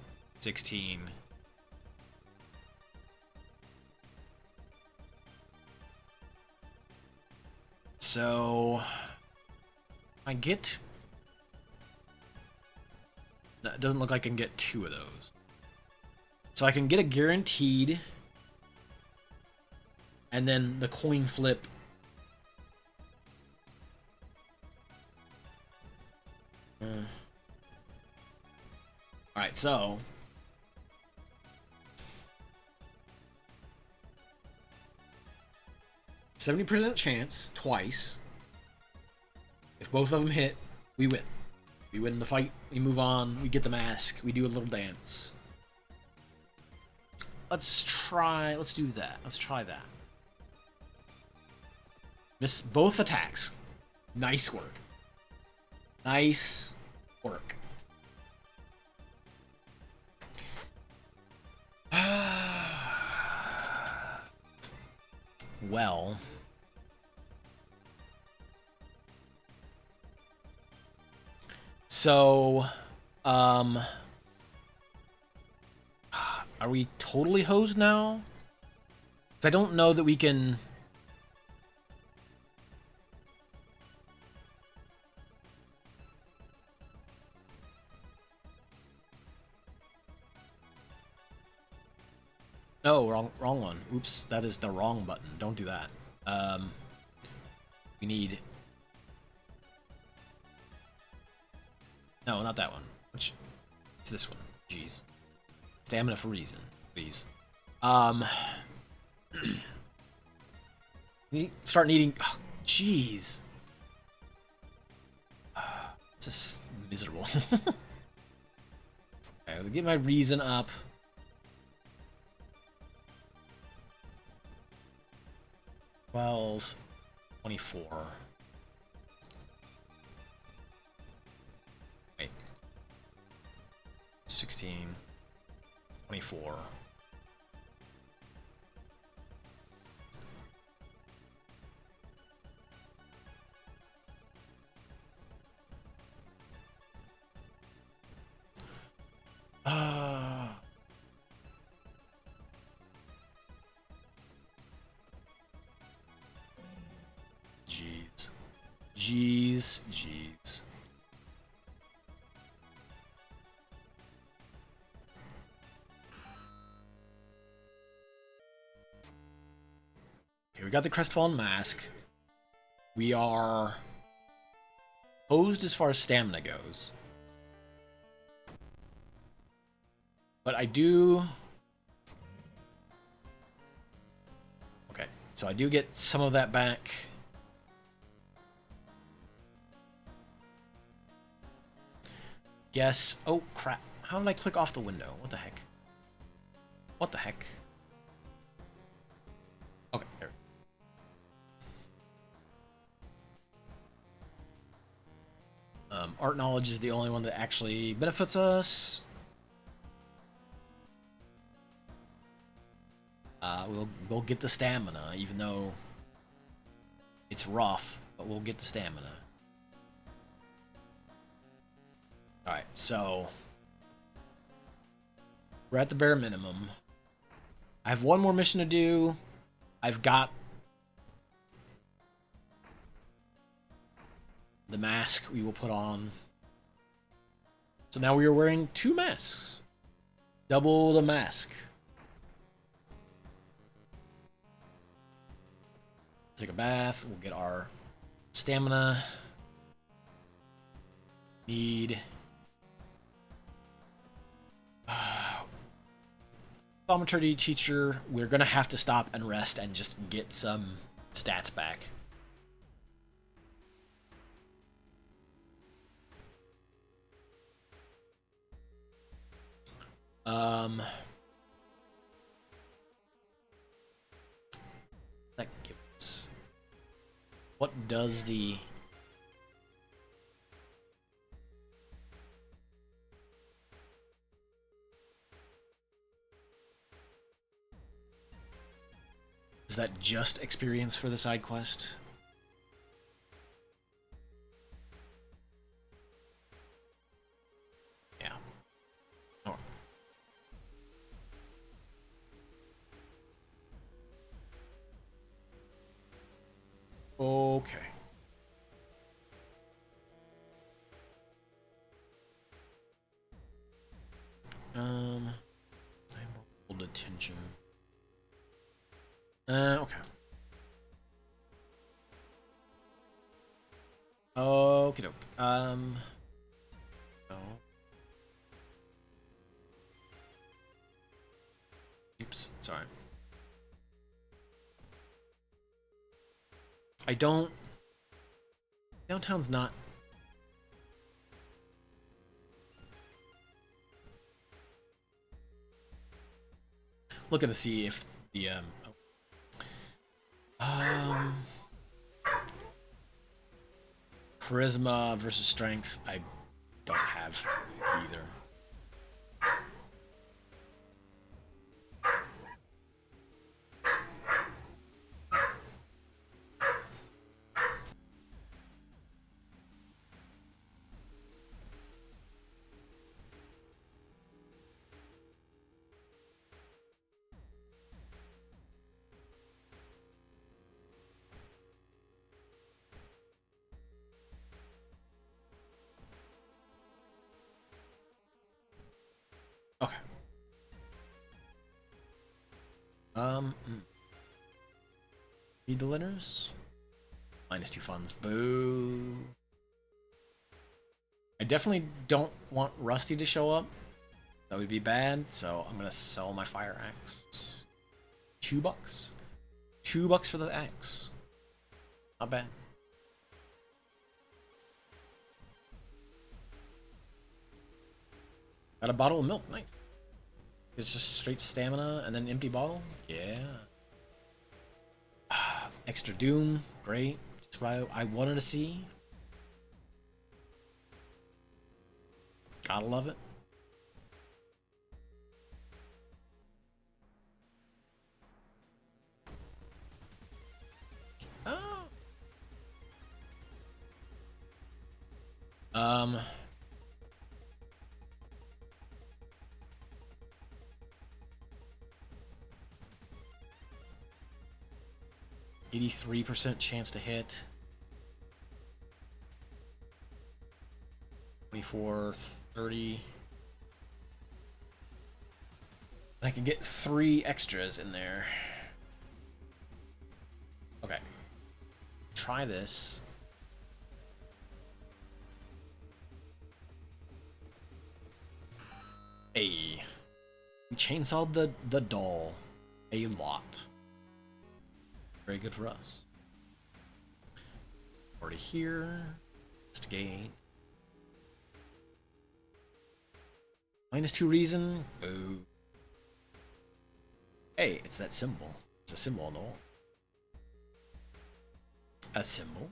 [SPEAKER 1] 16... So, I get... It doesn't look like I can get 2 of those. So I can get a guaranteed, and then the coin flip. Alright, so... 70% chance, twice. If both of them hit, we win. We win the fight, we move on, we get the mask, we do a little dance. Let's do that. Let's try that. Miss both attacks. Nice work. Nice work. Well... So, Are we totally hosed now? Because I don't know that we can... No, wrong one. Oops, that is the wrong button. Don't do that. We need... No, not that one. Which... It's this one. Jeez. Stamina for reason, please. We start needing... Oh, jeez. It's just miserable. Okay, I'll get my reason up. $12, $24. Wait. 16, 24. Jeez. Okay, we got the Crestfallen Mask. We are hosed as far as stamina goes. But I do... Okay, so I do get some of that back. Guess... Oh, crap. How did I click off the window? What the heck? What the heck? Okay, there. Art Knowledge is the only one that actually benefits us. We'll get the stamina, even though it's rough, but we'll get the stamina. Alright, so we're at the bare minimum. I have one more mission to do. I've got the mask we will put on. So now we are wearing 2 masks. Double the mask. Take a bath. We'll get our stamina. Need... Thaumaturgy teacher, we're gonna have to stop and rest and just get some stats back. That gives... What does the... Is that just experience for the side quest? Yeah. Oh. Okay. Time hold attention. Okay. Okie doke. No. Oops, sorry. I don't... Downtown's not... Looking to see if the, Charisma versus Strength, I don't have either. Read the letters. -2 funds. Boo. I definitely don't want Rusty to show up. That would be bad, so I'm gonna sell my fire axe. $2. $2 for the axe. Not bad. Got a bottle of milk. Nice. It's just straight stamina and then an empty bottle. Yeah. Extra doom. Great. That's what I wanted to see. Gotta love it. Oh. 83% chance to hit. 24, 30. I can get 3 extras in there. Okay. Try this. Hey. We chainsawed the doll a lot. Very good for us. Already here. Investigate. -2 reason. Boo. Hey, it's that symbol. There's a symbol on the wall. A symbol.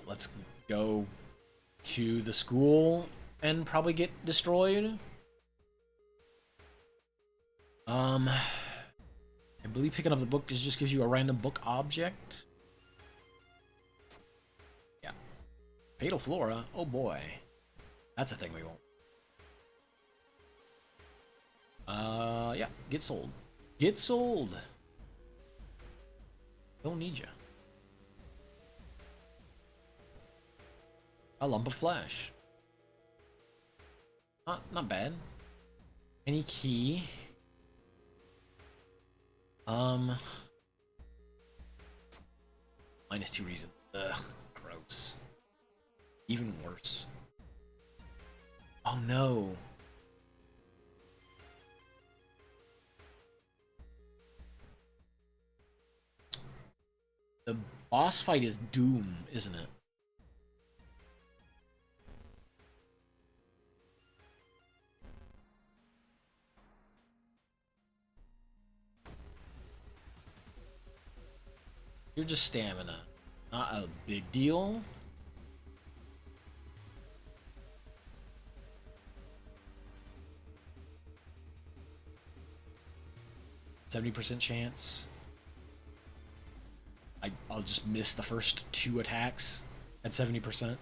[SPEAKER 1] Let's go to the school and probably get destroyed. I believe picking up the book just gives you a random book object. Yeah. Fatal Flora. Oh boy. That's a thing we won't. Yeah. Get sold. Get sold. Don't need ya. A lump of flesh. Not bad. Any key? -2 reason. Ugh, gross. Even worse. Oh no. The boss fight is Doom, isn't it? You're just stamina. Not a big deal. %70 chance. I'll just miss the first 2 attacks at 70%.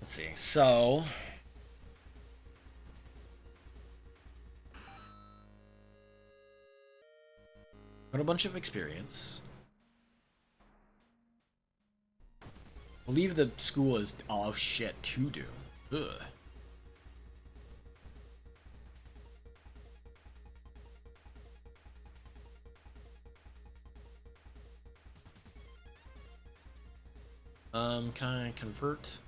[SPEAKER 1] Let's see. So got a bunch of experience. Believe the school is oh shit, 2 Doom. Ugh. Can I convert?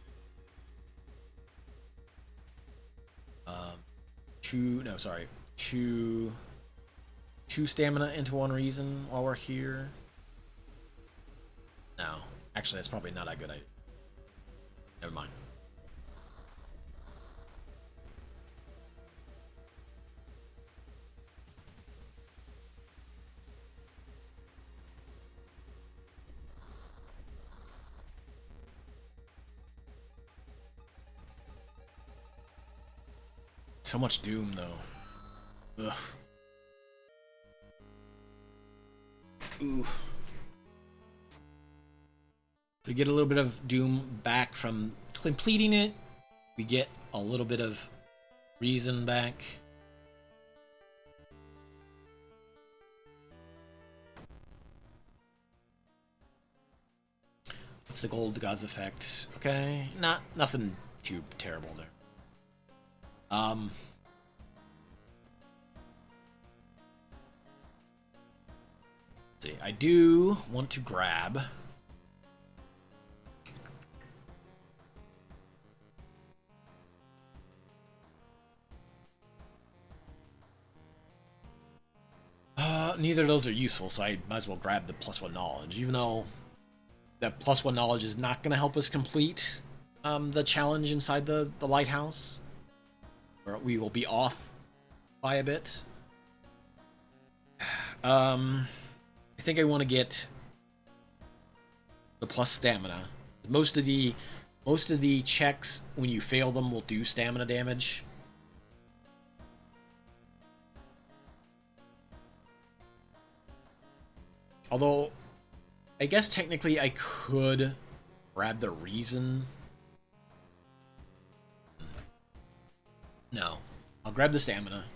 [SPEAKER 1] 2 stamina into 1 reason while we're here. No, actually, that's probably not a good idea. Never mind. So much Doom, though. Ugh. Ooh. So we get a little bit of Doom back from completing it. We get a little bit of reason back. What's the Gold Gods effect? Okay, nothing too terrible there. Let's see, I do want to grab. Neither of those are useful, so I might as well grab the +1 knowledge, even though that +1 knowledge is not going to help us complete the challenge inside the lighthouse, where we will be off by a bit. I think I want to get the plus stamina. Most of the checks, when you fail them, will do stamina damage. Although, I guess technically I could grab the reason. No. I'll grab the stamina.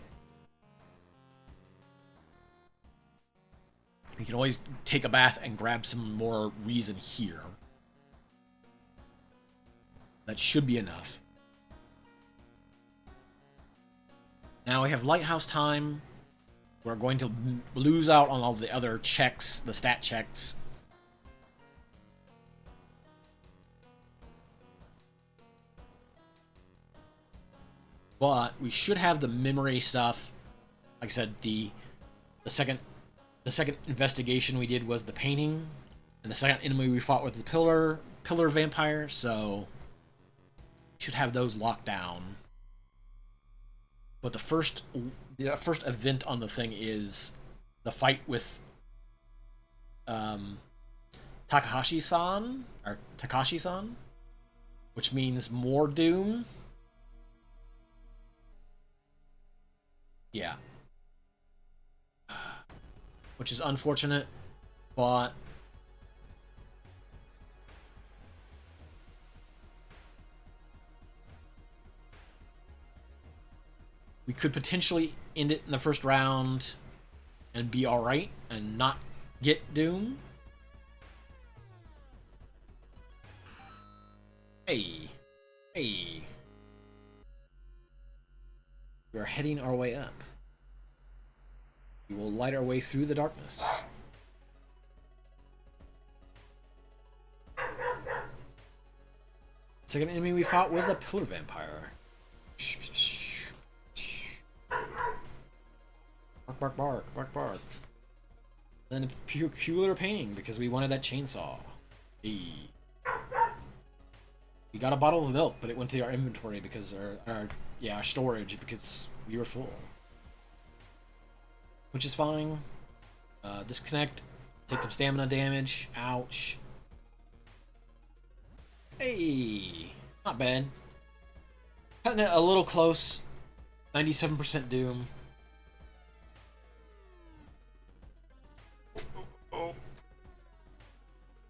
[SPEAKER 1] We can always take a bath and grab some more reason here. That should be enough. Now we have lighthouse time. We're going to lose out on all the other checks, the stat checks. But we should have the memory stuff. Like I said, the second investigation we did was the painting, and the second enemy we fought was the pillar vampire. So we should have those locked down. But the first event on the thing is the fight with Takahashi-san, or Takashi-san, which means more doom. Yeah. Which is unfortunate, but we could potentially end it in the first round and be alright and not get Doom. Hey. Hey. We are heading our way up. We will light our way through the darkness. Second enemy we fought was the pillar vampire. Bark, bark, bark, bark, bark. Then a peculiar painting because we wanted that chainsaw. Hey. We got a bottle of milk, but it went to our inventory because our storage because we were full. Which is fine. Disconnect. Take some stamina damage. Ouch. Hey. Not bad. Cutting it a little close. 97% Doom.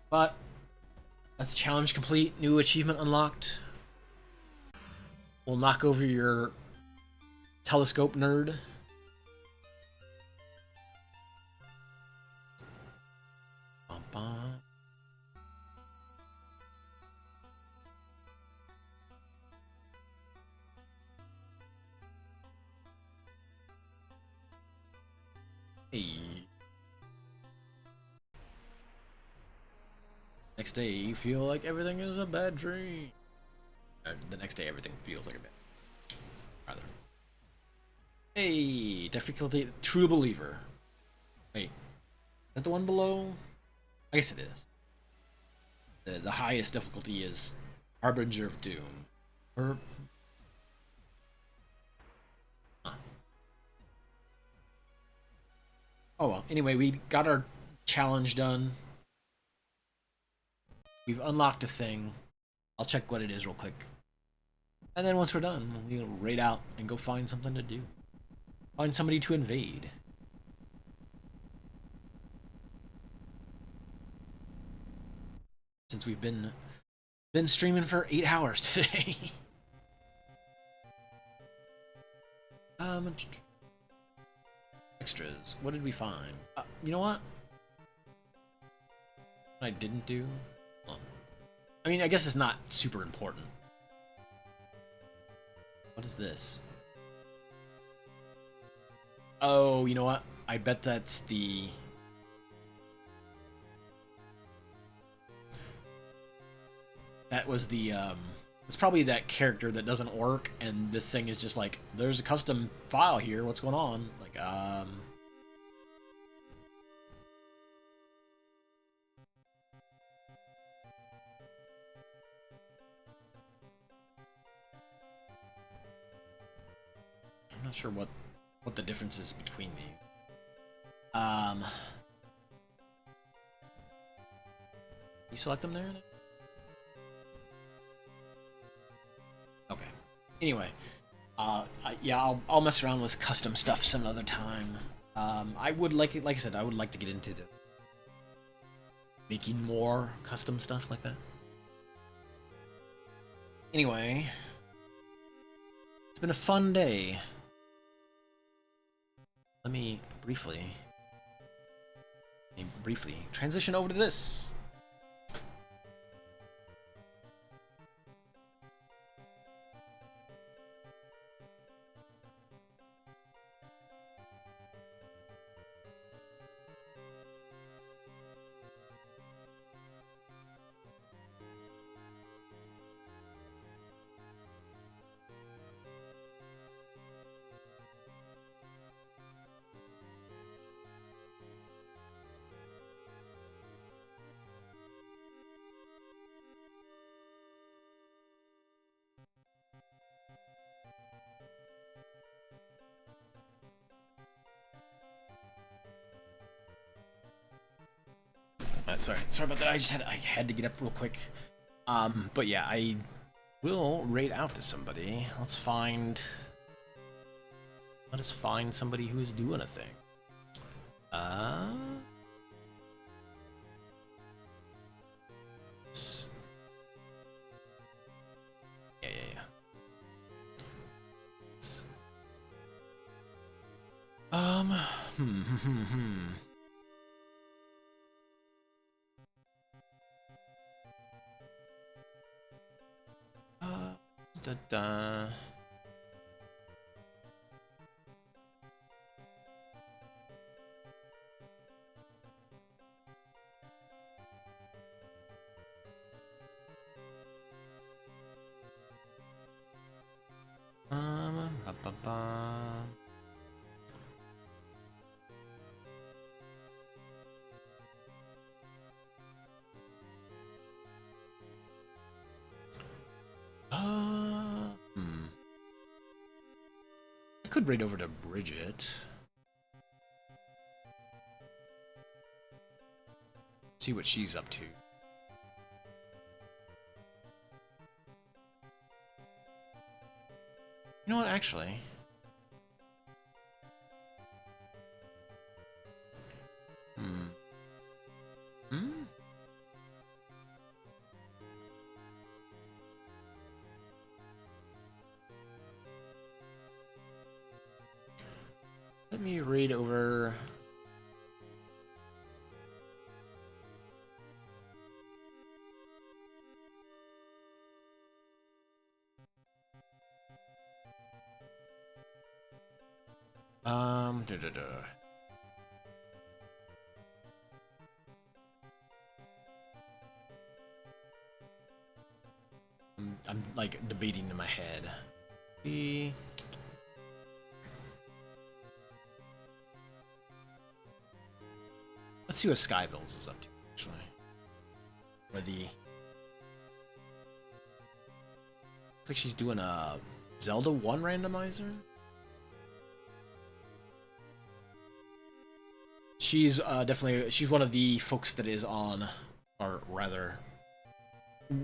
[SPEAKER 1] But that's challenge complete. New achievement unlocked. We'll knock over your telescope nerd. Hey. Next day, you feel like everything is a bad dream. The next day, everything feels like a bad dream. Rather. Hey, difficulty, True Believer. Wait, is that the one below? I guess it is. The highest difficulty is Harbinger of Doom. Huh. Oh well, anyway, we got our challenge done. We've unlocked a thing. I'll check what it is real quick. And then once we're done, we'll raid out and go find something to do. Find somebody to invade. Since we've been streaming for 8 hours today. Extras. What did we find? You know what? I didn't do. Hold on. I mean, I guess it's not super important. What is this? Oh, you know what? I bet that's the... That was the, it's probably that character that doesn't work, and the thing is just like, there's a custom file here, what's going on? Like, I'm not sure what the difference is between these. You select them there? Okay. Anyway, yeah, I'll mess around with custom stuff some other time. I would like I said, I would like to get into the making more custom stuff like that. Anyway, it's been a fun day. Let me briefly transition over to this. Sorry about that. I had to get up real quick. But yeah, I will raid out to somebody. Let us find somebody who is doing a thing. Yeah. Da. Ba. I could raid over to Bridget. See what she's up to. You know what, actually? Let me read over... I'm like debating in my head. Let's see what Skybills is up to, actually. Or the... Looks like she's doing a Zelda 1 randomizer? She's definitely... She's one of the folks that is on... Or rather...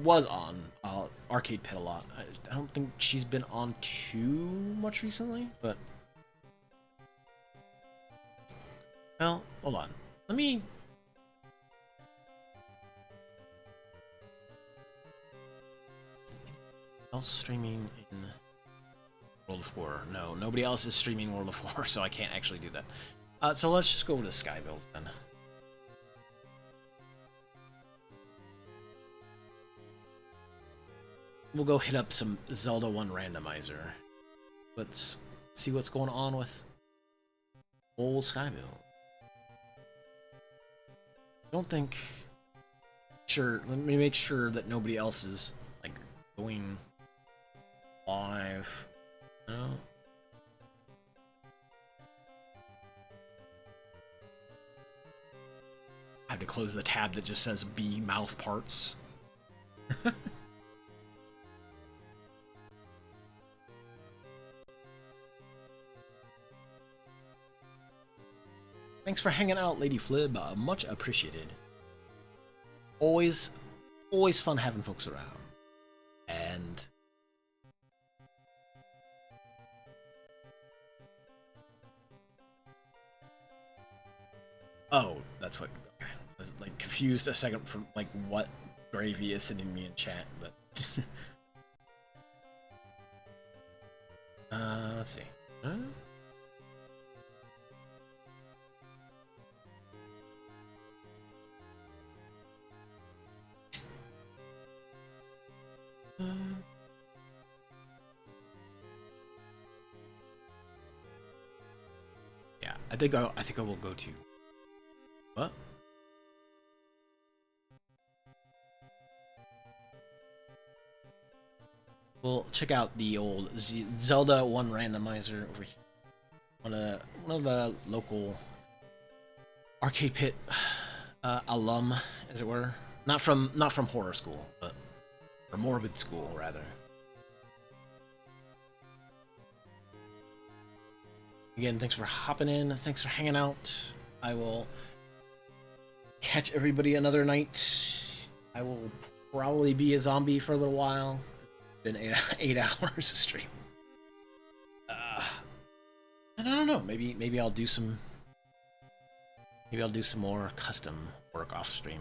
[SPEAKER 1] Was on Arcade Pit a lot. I don't think she's been on too much recently, but... Well, hold on. Let me... else streaming in World of War? No, nobody else is streaming World of War, so I can't actually do that. So let's just go over to Skybills then. we'll go hit up some Zelda 1 randomizer. Let's see what's going on with old Skybill. Don't think. Sure, let me make sure that nobody else is like going live. No. I have to close the tab that just says B mouth parts. Thanks for hanging out, Lady Flib. Much appreciated. Always fun having folks around. And oh, that's what. Okay. I was like confused a second from like what Gravy is sending me in chat, but let's see. Yeah, I think I will go to what? We'll check out the old Zelda 1 randomizer over here. One of the local arcade pit alum, as it were. Not from horror school, but or morbid school rather. Again, thanks for hopping in. Thanks for hanging out. I will catch everybody another night. I will probably be a zombie for a little while. It's been 8 hours of stream. And I don't know. Maybe I'll do some. Maybe I'll do some more custom work off stream.